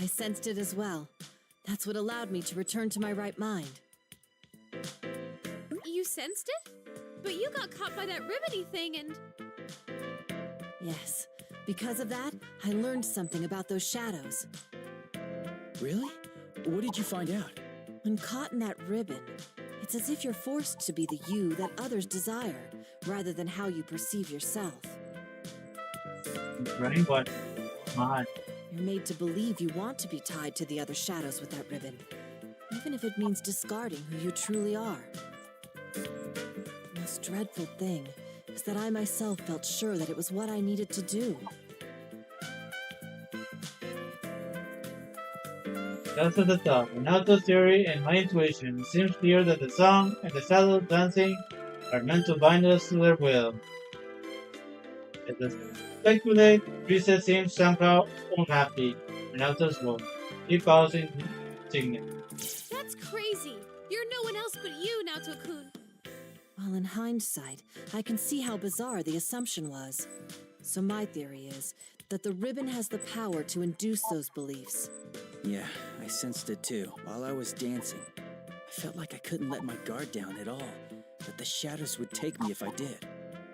I sensed it as well. That's what allowed me to return to my right mind. You sensed it? But you got caught by that ribbony thing and... Yes. Because of that, I learned something about those shadows. Really? What did you find out? When caught in that ribbon, it's as if you're forced to be the you that others desire, rather than how you perceive yourself. Right, but my. You're made to believe you want to be tied to the other shadows with that ribbon, even if it means discarding who you truly are. The most dreadful thing is that I myself felt sure that it was what I needed to do. That's at the top. In Naoto's theory and my intuition, it seems clear that the song and the shadow dancing are meant to bind us to their will. As I speculate, Risa seems somehow unhappy. Naoto's won't. He pausing signet. That's crazy. You're no one else but you, Naoto-kun. Well, in hindsight, I can see how bizarre the assumption was. So my theory is that the ribbon has the power to induce those beliefs. Yeah, I sensed it too, while I was dancing. I felt like I couldn't let my guard down at all, that the shadows would take me if I did.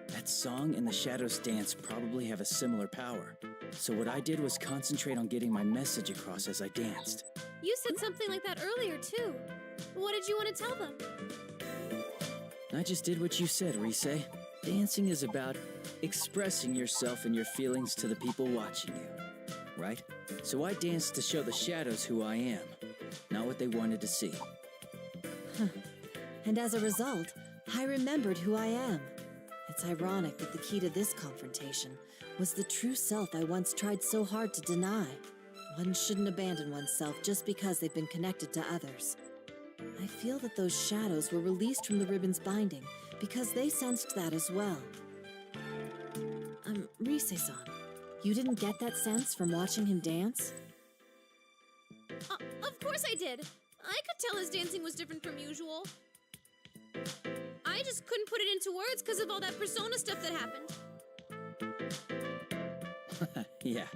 That song and the shadows dance probably have a similar power. So what I did was concentrate on getting my message across as I danced. You said something like that earlier, too. What did you want to tell them? I just did what you said, Rise. Dancing is about expressing yourself and your feelings to the people watching you, right? So I danced to show the shadows who I am, not what they wanted to see. And as a result, I remembered who I am. It's ironic that the key to this confrontation was the true self I once tried so hard to deny. One shouldn't abandon oneself just because they've been connected to others. I feel that those shadows were released from the ribbon's binding because they sensed that as well. Rise-san, you didn't get that sense from watching him dance? Of course I did. I could tell his dancing was different from usual. I just couldn't put it into words because of all that persona stuff that happened. Yeah,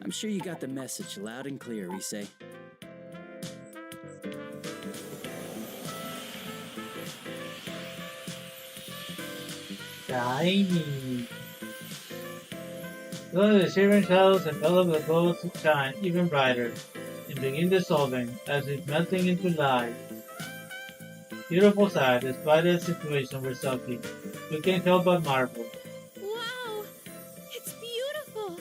I'm sure you got the message loud and clear, Rise. Shiny. Slowly the shivering shadows envelop the glow to shine even brighter and begin dissolving as if melting into light. Beautiful sight, despite the situation we're stuck in. We can't help but marvel. Wow! It's beautiful!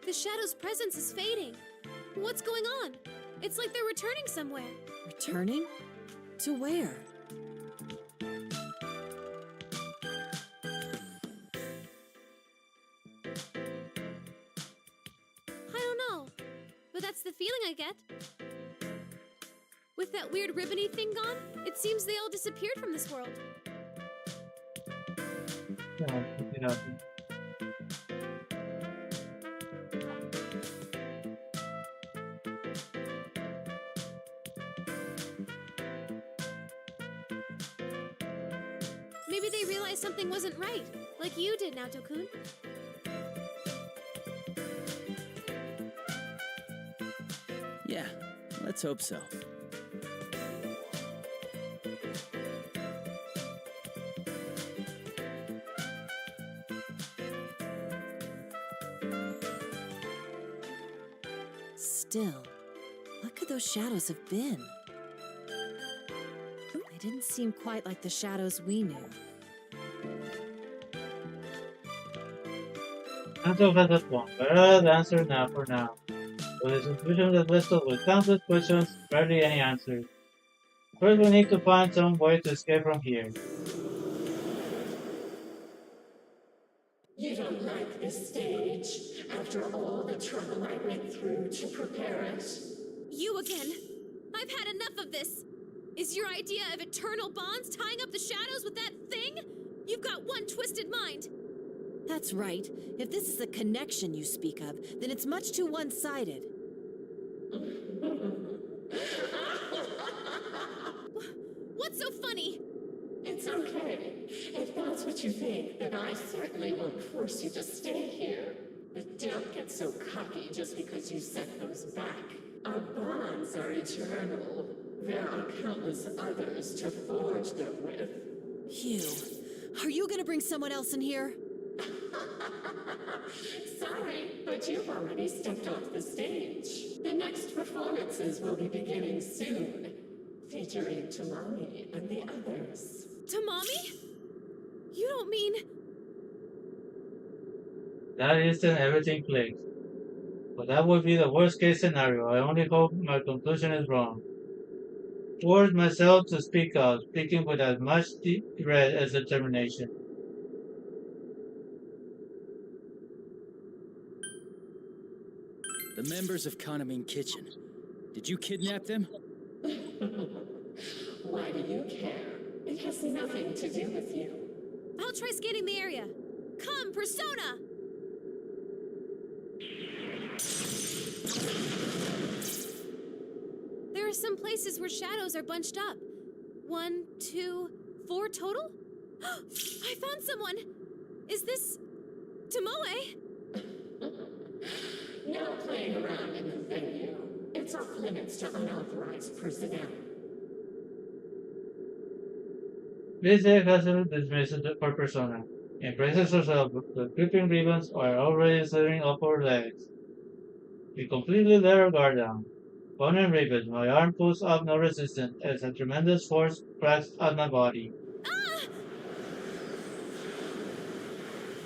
The shadow's presence is fading. What's going on? It's like they're returning somewhere. Returning? To where? I don't know, but that's the feeling I get. With that weird ribbony thing gone, it seems they all disappeared from this world. Yeah, pick it up. Maybe they realized something wasn't right, like you did, Naoto-kun. Yeah, let's hope so. Still, what could those shadows have been? They didn't seem quite like the shadows we knew. Naoto has a point, but I have the answer now for now. With his intuition that wrestled with countless questions, barely any answers. First we need to find some way to escape from here. You don't like this stage, after all the trouble I went through to prepare it. You again! I've had enough of this! Is your idea of eternal bonds tying up the shadows with that thing? You've got one twisted mind! That's right. If this is the connection you speak of, then it's much too one-sided. What's so funny? It's okay. If that's what you think, then I certainly won't force you to stay here. But don't get so cocky just because you set those back. Our bonds are eternal. There are countless others to forge them with. Hugh, are you gonna bring someone else in here? Sorry, but you've already stepped off the stage. The next performances will be beginning soon, featuring Tamami and the others. Tamami? You don't mean... That instant, everything clicked. But that would be the worst case scenario. I only hope my conclusion is wrong. Forced myself to speak out, speaking with as much dread as determination. The members of Kanamin Kitchen. Did you kidnap them? Why do you care? It has nothing to do with you. I'll try scanning the area. Come, Persona! There are some places where shadows are bunched up. 1, 2, 4 total? I found someone! Is this... Tomoe? No playing around in the venue. It's off limits to unauthorized personnel. Lizzie has dismissed for Persona. Embraces herself, the creeping ribbons are already slithering up her legs. We completely let her guard down. Bone and ribbons, my arm pulls up no resistance as a tremendous force cracks at my body.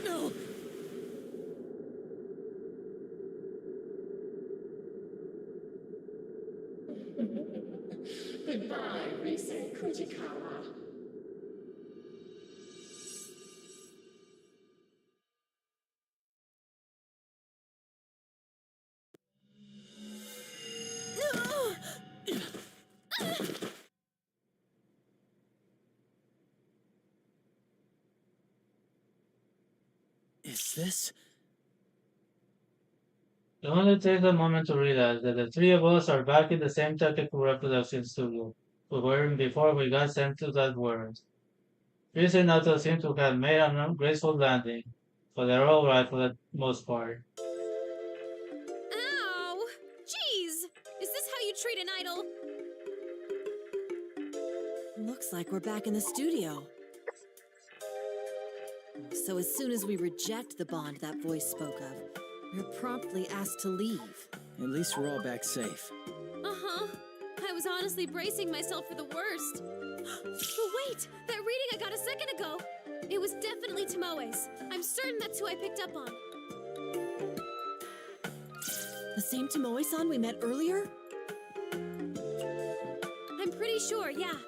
No! Goodbye, Rise Kujikawa. Is this? It only takes a moment to realize that the three of us are back in the same Takakura production studio we were in before we got sent to that world. Chris and Nato seem to have made a graceful landing, but they're alright for the most part. Ow! Jeez! Is this how you treat an idol? Looks like we're back in the studio. So as soon as we reject the bond that voice spoke of, we're promptly asked to leave. At least we're all back safe. Uh-huh. I was honestly bracing myself for the worst. But wait! That reading I got a second ago! It was definitely Tomoe's. I'm certain that's who I picked up on. The same Tomoe-san we met earlier? I'm pretty sure, yeah.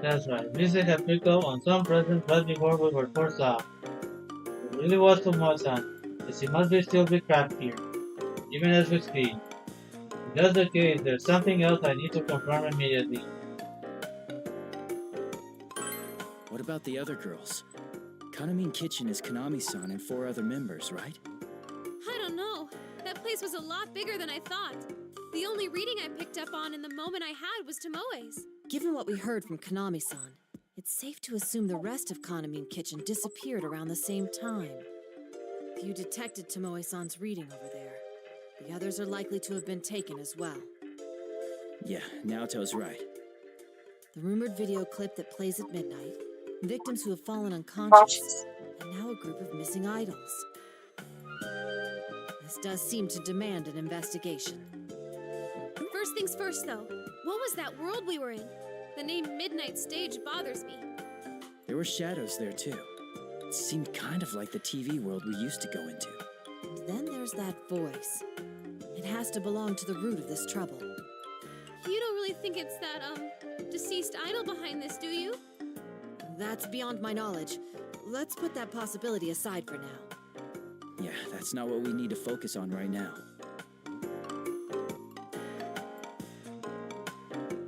That's right, Lizzie had picked up on some presents right before we were forced out. It really was Tomoe-san, as he must be still be trapped here, even as we speak. If that's the case, there's something else I need to confirm immediately. What about the other girls? Kanamin Kitchen is Konami-san and 4 other members, right? I don't know. That place was a lot bigger than I thought. The only reading I picked up on in the moment I had was Tomoe's. Given what we heard from Konami-san, it's safe to assume the rest of Kanamin Kitchen disappeared around the same time. If you detected Tomoe-san's reading over there, the others are likely to have been taken as well. Yeah, Naoto's right. The rumored video clip that plays at midnight, victims who have fallen unconscious, and now a group of missing idols. This does seem to demand an investigation. First things first, though. What was that world we were in? The name Midnight Stage bothers me. There were shadows there too. It seemed kind of like the TV world we used to go into. And then there's that voice. It has to belong to the root of this trouble. You don't really think it's that, deceased idol behind this, do you? That's beyond my knowledge. Let's put that possibility aside for now. Yeah, that's not what we need to focus on right now.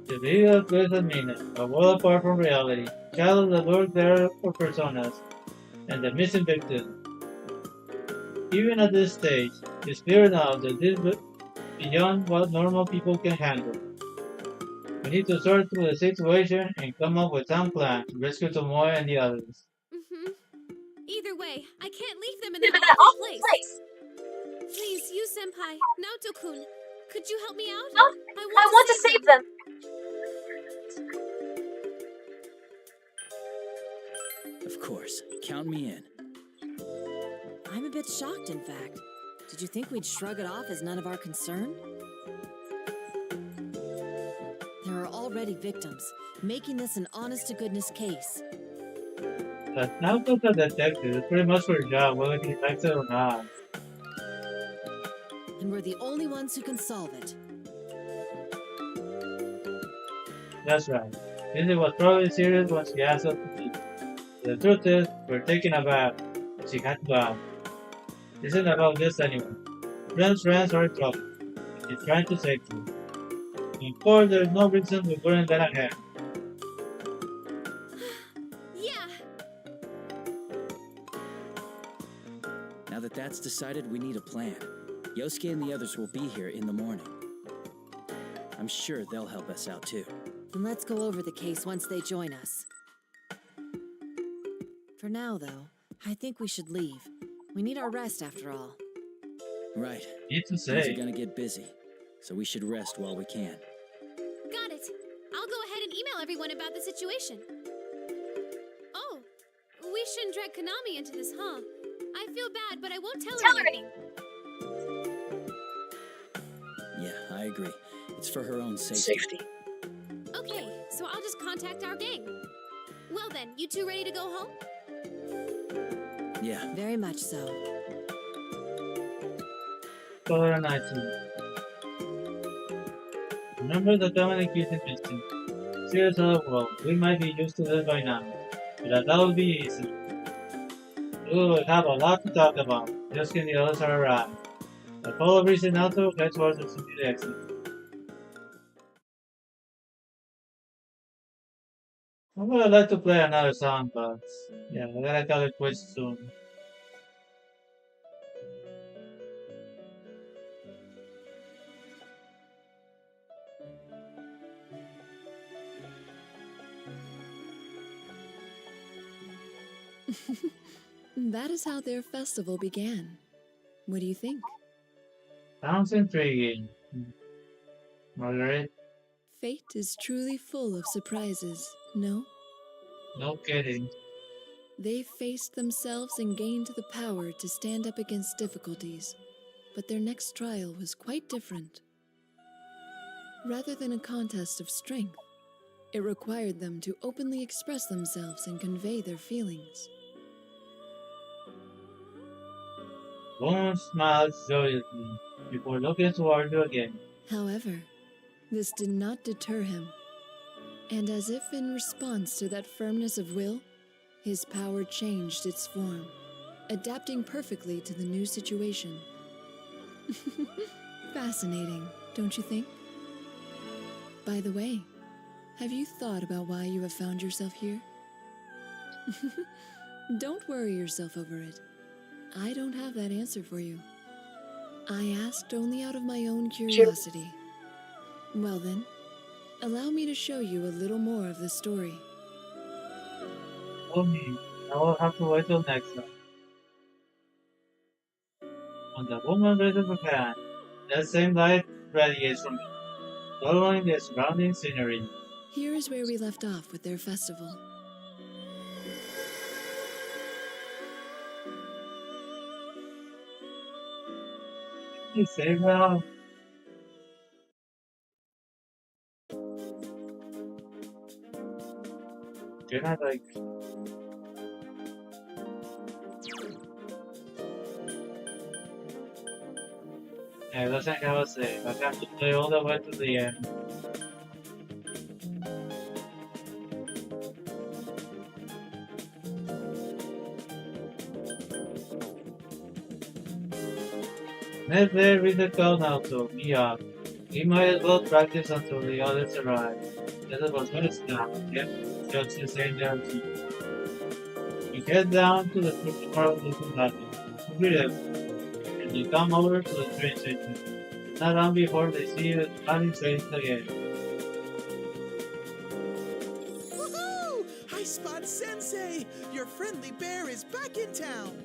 The video of Chris and Mina, a world apart from reality, shadows that lurk there for personas, and the missing victim. Even at this stage, it's clear now that this is beyond what normal people can handle. We need to sort through the situation and come up with some plan to rescue Tomoe and the others. Either way, I can't leave them in that awful place. Please, you senpai, Naoto-kun, could you help me out? No, I want to save them. Of course, count me in. I'm a bit shocked, in fact. Did you think we'd shrug it off as none of our concern? There are already victims, making this an honest-to-goodness case. But now that the detective is pretty much her job, whether he likes it or not. And we're the only ones who can solve it. That's right. This is was probably serious when she asked us to leave. The truth is, we're taking a bath. She had to out. This isn't about this anyway. Friends are in trouble. She's trying to save you. Of course, there's no reason we wouldn't get ahead. Yeah. Now that that's decided, we need a plan. Yosuke and the others will be here in the morning. I'm sure they'll help us out too. Then let's go over the case once they join us. For now, though, I think we should leave. We need our rest after all. Right. Need to Things say. are gonna get busy, so we should rest while we can. Got it. I'll go ahead and email everyone about the situation. Oh, we shouldn't drag Konami into this, huh? I feel bad, but I won't tell her anything. Yeah, I agree. It's for her own safety. Okay, so I'll just contact our gang. Well then, you two ready to go home? Yeah. Very much so. Color 19. Remember the Dominic used in Michigan. Serious well, we might be used to this by now, but that would be easy. We will have a lot to talk about, just when the others are arrived. The follow reason also head towards the city exit. I would like to play another song, but yeah, I gotta call it quits soon. That is how their festival began. What do you think? Sounds intriguing. Margaret? Fate is truly full of surprises, no? No kidding. They faced themselves and gained the power to stand up against difficulties, but their next trial was quite different. Rather than a contest of strength, it required them to openly express themselves and convey their feelings. Woman smiled joyously before looking toward you again. However, this did not deter him, and as if in response to that firmness of will, his power changed its form, adapting perfectly to the new situation. Fascinating, don't you think? By the way, have you thought about why you have found yourself here? Don't worry yourself over it. I don't have that answer for you. I asked only out of my own curiosity. Well then, allow me to show you a little more of the story. Oh me, I will have to wait till next time. When the woman raises her hand, that same light radiates from it, following the surrounding scenery. Here is where we left off with their festival. You say well. You're not like. Yeah, it doesn't have a save. I have to play all the way to the end. Let's read the code now, so me up. We might as well practice until the others arrive. This was going to stop. Yep, just the same guarantee. We head down to the food part of the Kentucky. Greet them, and you come over to the train station. Not long before they see you running trains again. Woohoo! High Spot Sensei! Your friendly bear is back in town!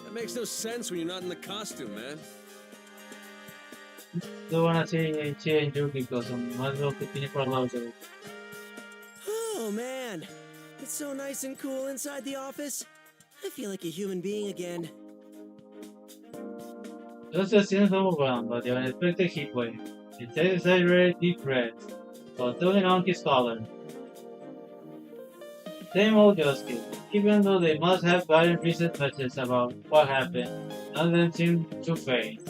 That makes no sense when you're not in the costume, man. Don't wanna see Chi and Yuki because might as well continue for a long time. Oh man, it's so nice and cool inside the office. I feel like a human being again. Just a seems overwhelmed by the unexpected heat wave. He takes exaggerated deep breaths while tilting on his collar. Same old Yosuke. Even though they must have gotten recent messages about what happened, none of them seem to phase.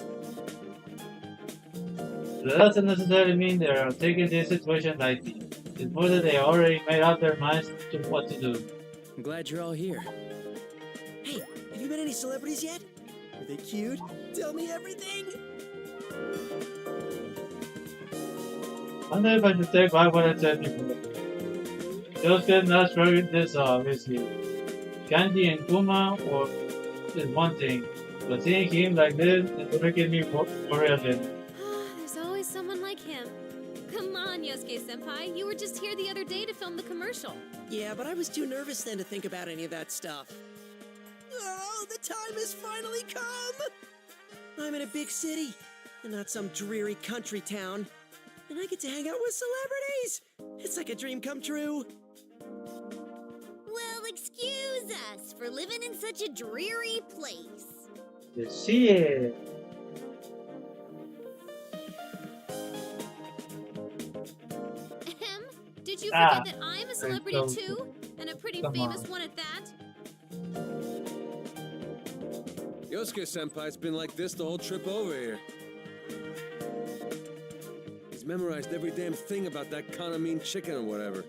That doesn't necessarily mean they are taking this situation lightly. It's more that they already made up their minds to what to do. I'm glad you're all here. Hey, have you met any celebrities yet? Are they cute? Tell me everything! Wonder if I should take back what I said before. Yosuke not struggling this obviously. Kanji and Kuma or is one thing, but seeing him like this is making me worry a bit. There's always someone like him. Come on, Yosuke-senpai. You were just here the other day to film the commercial. Yeah, but I was too nervous then to think about any of that stuff. Oh, the time has finally come! I'm in a big city, and not some dreary country town. And I get to hang out with celebrities! It's like a dream come true. Well, excuse us for living in such a dreary place. You see it. Did you forget that I'm a celebrity too? And a pretty famous on. one at that? Yosuke-senpai's been like this the whole trip over here. He's memorized every damn thing about that Kanamine chicken or whatever.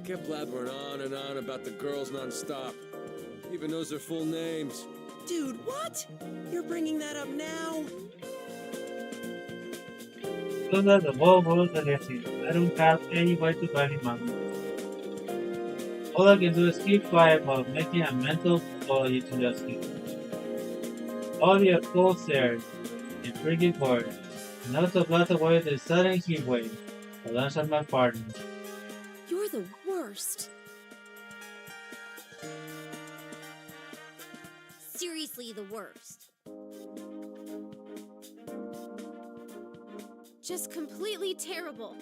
Kept blabbering on and on about the girls non-stop. He even knows their full names. Dude, what? You're bringing that up now? So that the whole world against him. I don't have any way to find him out. All I can do is keep quiet while making a mental apology to Yosuke. All the cold stares and freaking words, and also blast away the sudden heat wave alongside my partner. You're the worst. Seriously, the worst. Just completely terrible.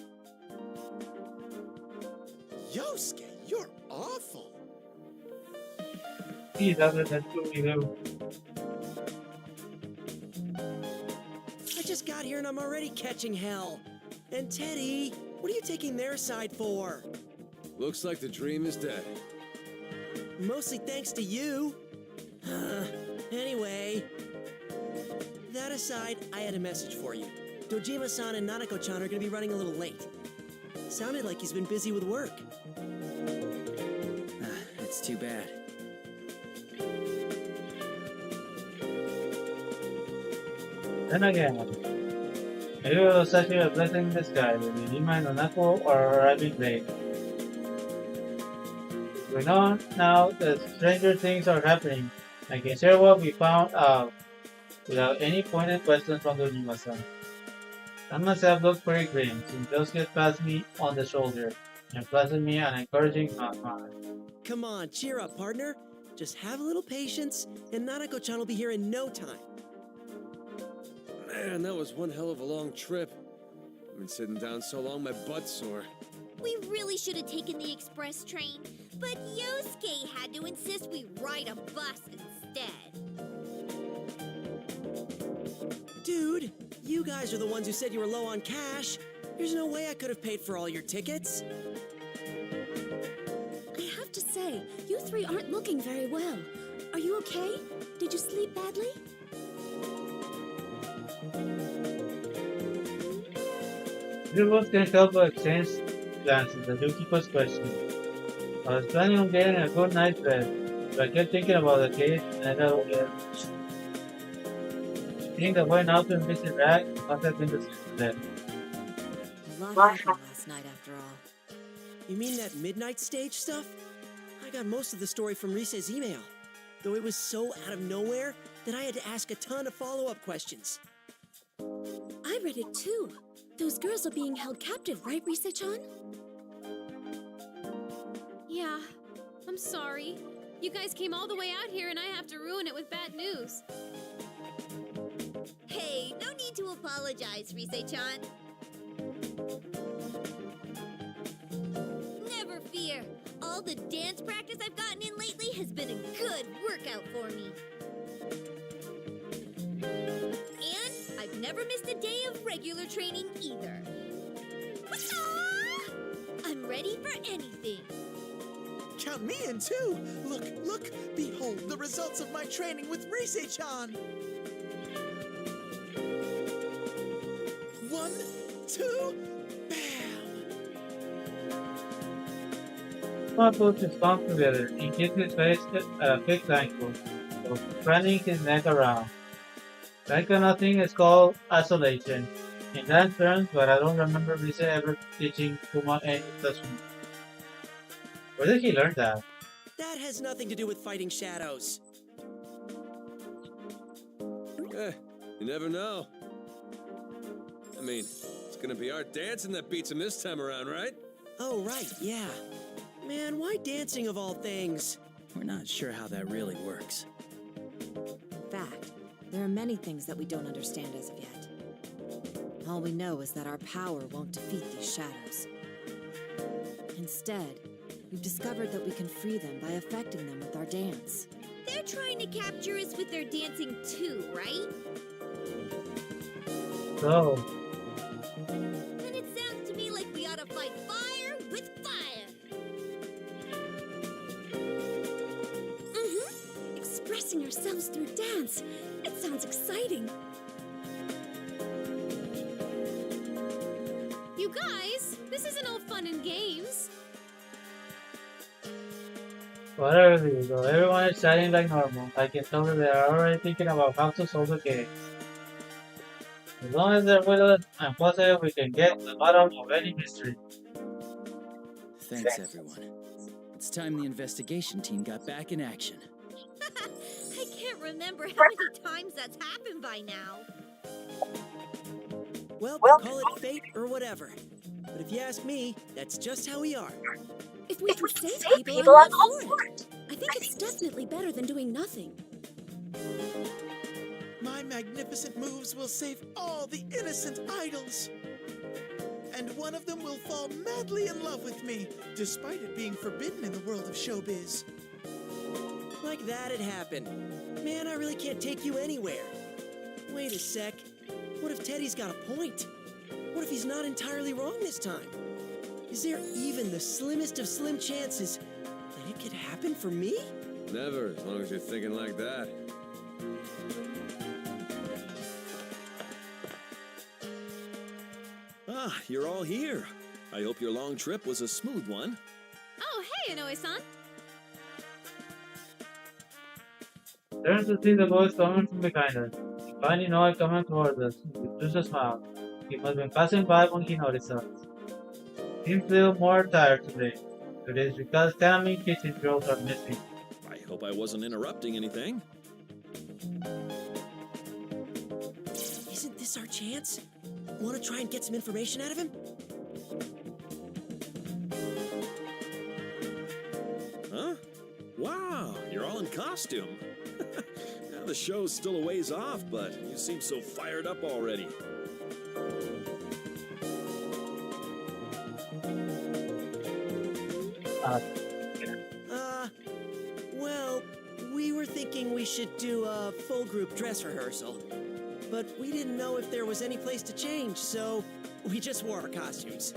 Yosuke, you're awful. He doesn't let me do. I just got here and I'm already catching hell. And Teddy, what are you taking their side for? Looks like the dream is dead. Mostly thanks to you. Anyway, that aside, I had a message for you. Dojima-san and Nanako-chan are gonna be running a little late. Sounded like he's been busy with work. That's too bad. Then again, maybe it was actually a blessing in disguise that Dojima and Nanako are arriving late. We know now that stranger things are happening. I can share what we found out without any pointed questions from Dojima-san. I myself looked pretty grim since Yosuke passed me on the shoulder and planted me an encouraging smile. Come on, cheer up, partner. Just have a little patience, and Nanako-chan will be here in no time. Man, that was one hell of a long trip. I've been sitting down so long my butt's sore. We really should have taken the express train, but Yosuke had to insist we ride a bus instead. Dude, you guys are the ones who said you were low on cash. There's no way I could have paid for all your tickets. I have to say, you three aren't looking very well. Are you okay? Did you sleep badly? We both can't help but exchange glances as Yuki's question. I was planning on getting a good night's rest, but I kept thinking about the case and I thought, yeah. I think that went out to visit Rack must have been the same then. A lot happened last night, after all. You mean that midnight stage stuff? I got most of the story from Rise's email, though it was so out of nowhere that I had to ask a ton of follow-up questions. I read it too. Those girls are being held captive, right, Rise-chan? Yeah, I'm sorry. You guys came all the way out here and I have to ruin it with bad news. Hey, no need to apologize, Rise-chan. Never fear. All the dance practice I've gotten in lately has been a good workout for me. And I've never missed a day of regular training either. I'm ready for anything. Count me in too! Look, look! Behold the results of my training with Rise-chan! 1, 2, bam! Someone puts his palms together. He keeps his face at a fixed angle, so bending his neck around. That kind of thing is called isolation. In that terms, but I don't remember Rise ever teaching Kuma any such move. Where did he learn that? That has nothing to do with fighting shadows. You never know. I mean, it's gonna be our dancing that beats him this time around, right? Oh, right, yeah. Man, why dancing of all things? We're not sure how that really works. In fact, there are many things that we don't understand as of yet. All we know is that our power won't defeat these shadows. Instead, we've discovered that we can free them by affecting them with our dance. They're trying to capture us with their dancing too, right? So, And it sounds to me like we ought to fight fire with fire. Expressing ourselves through dance. It sounds exciting. You guys, this isn't all fun and games. whatever you go, everyone is chatting like normal. I can tell that they are already thinking about how to solve the game. As long as they're with us, I'm positive we can get to the bottom of any mystery. Thanks, everyone. It's time the investigation team got back in action. I can't remember how many times that's happened by now. Well, call it fate or whatever. But if you ask me, that's just how we are. If we can save people, I'm all for it. I think it's definitely better than doing nothing. My magnificent moves will save all the innocent idols. And one of them will fall madly in love with me, despite it being forbidden in the world of showbiz. Like that it happened. Man, I really can't take you anywhere. Wait a sec. What if Teddy's got a point? What if he's not entirely wrong this time? Is there even the slimmest of slim chances that it could happen for me? Never, as long as you're thinking like that. Ah, you're all here. I hope your long trip was a smooth one. Oh, hey, Inoue-san. Turns to see the boys coming from behind us. We finally know it coming towards us, with just a smile. He must have been passing by when he noticed us. Seems a little more tired today. It is because Kami kitchen girls are missing. I hope I wasn't interrupting anything. Isn't this our chance? Want to try and get some information out of him? Huh? Wow, you're all in costume. Now the show's still a ways off, but you seem so fired up already. Well, we were thinking we should do a full group dress rehearsal. But we didn't know if there was any place to change, so we just wore our costumes.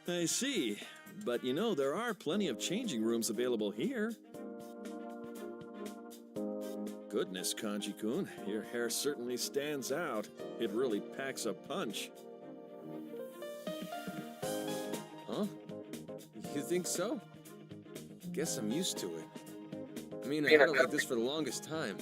I see. But you know, there are plenty of changing rooms available here. Goodness, Kanji-kun, your hair certainly stands out. It really packs a punch. Huh? You think so? Guess I'm used to it. I mean, I had it like this for the longest time.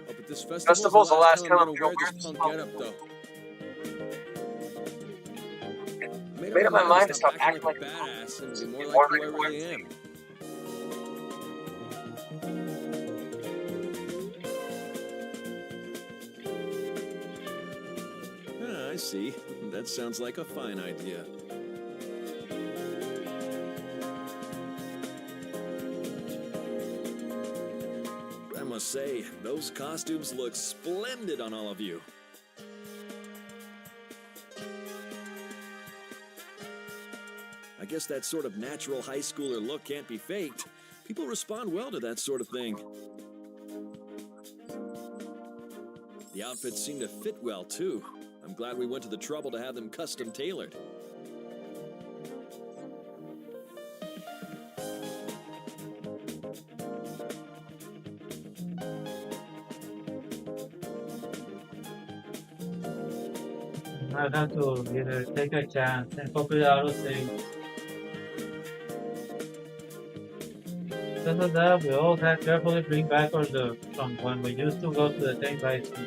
Oh, but this festival's the last time I'm gonna wear this punk getup, though. Made up my mind to stop acting like a badass and be more like who I really am. Ah, I see. That sounds like a fine idea. I must say, those costumes look splendid on all of you. I guess that sort of natural high schooler look can't be faked. People respond well to that sort of thing. The outfits seem to fit well, too. I'm glad we went to the trouble to have them custom tailored. I have to either take a chance and copy the auto save. Because of that, we all had to carefully bring back our look from when we used to go to the same high school.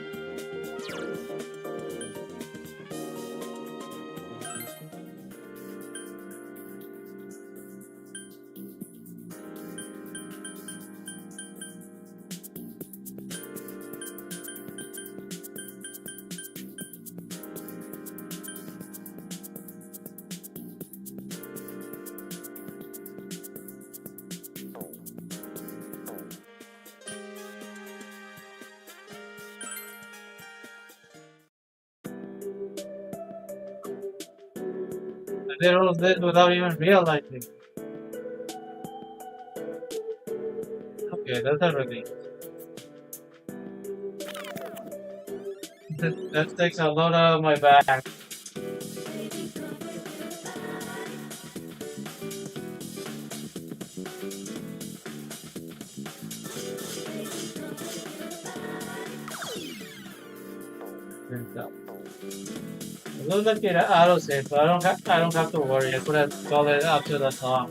I did all of this without even realizing. Okay, that's a relief. That takes a load out of my back. It looks like it auto save, so I don't have to worry. I could have called it up to the top.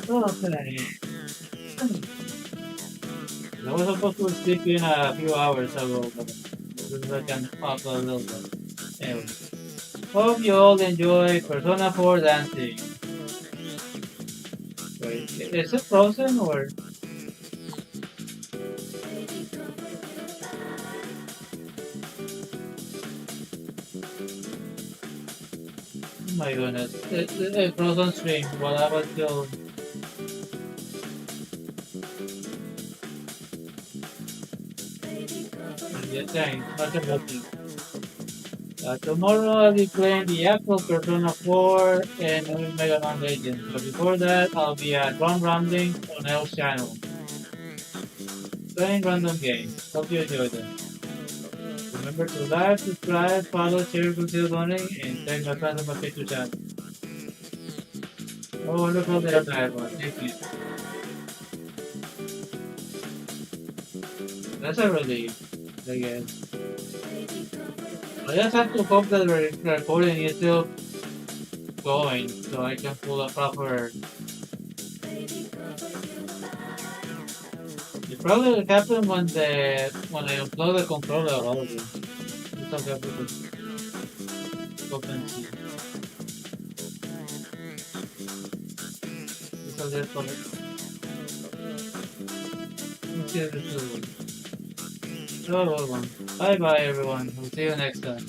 Okay. I was supposed to sleep in a few hours ago, but looks like I'm up a little bit. Anyway. Hope you all enjoy Persona 4 dancing. Wait, is it frozen or? Oh my goodness, it frozen stream while I was still. Yeah, thanks, much lucky. Tomorrow I'll be playing the actual Persona 4 and Mega Man Legends, but before that I'll be at Run Rambling on L's channel. Playing random games. Hope you enjoy them. Remember to like, subscribe, follow, share, consider donating, and tag my friends on my Twitter channel. Oh, wonderful day, everyone. Thank you. That's a relief, I guess. I just have to hope that the recording is still going, so I can pull a proper. It probably happened when I upload the controller already. It's okay to open see. So let's see this one. Bye bye everyone. We'll see you next time.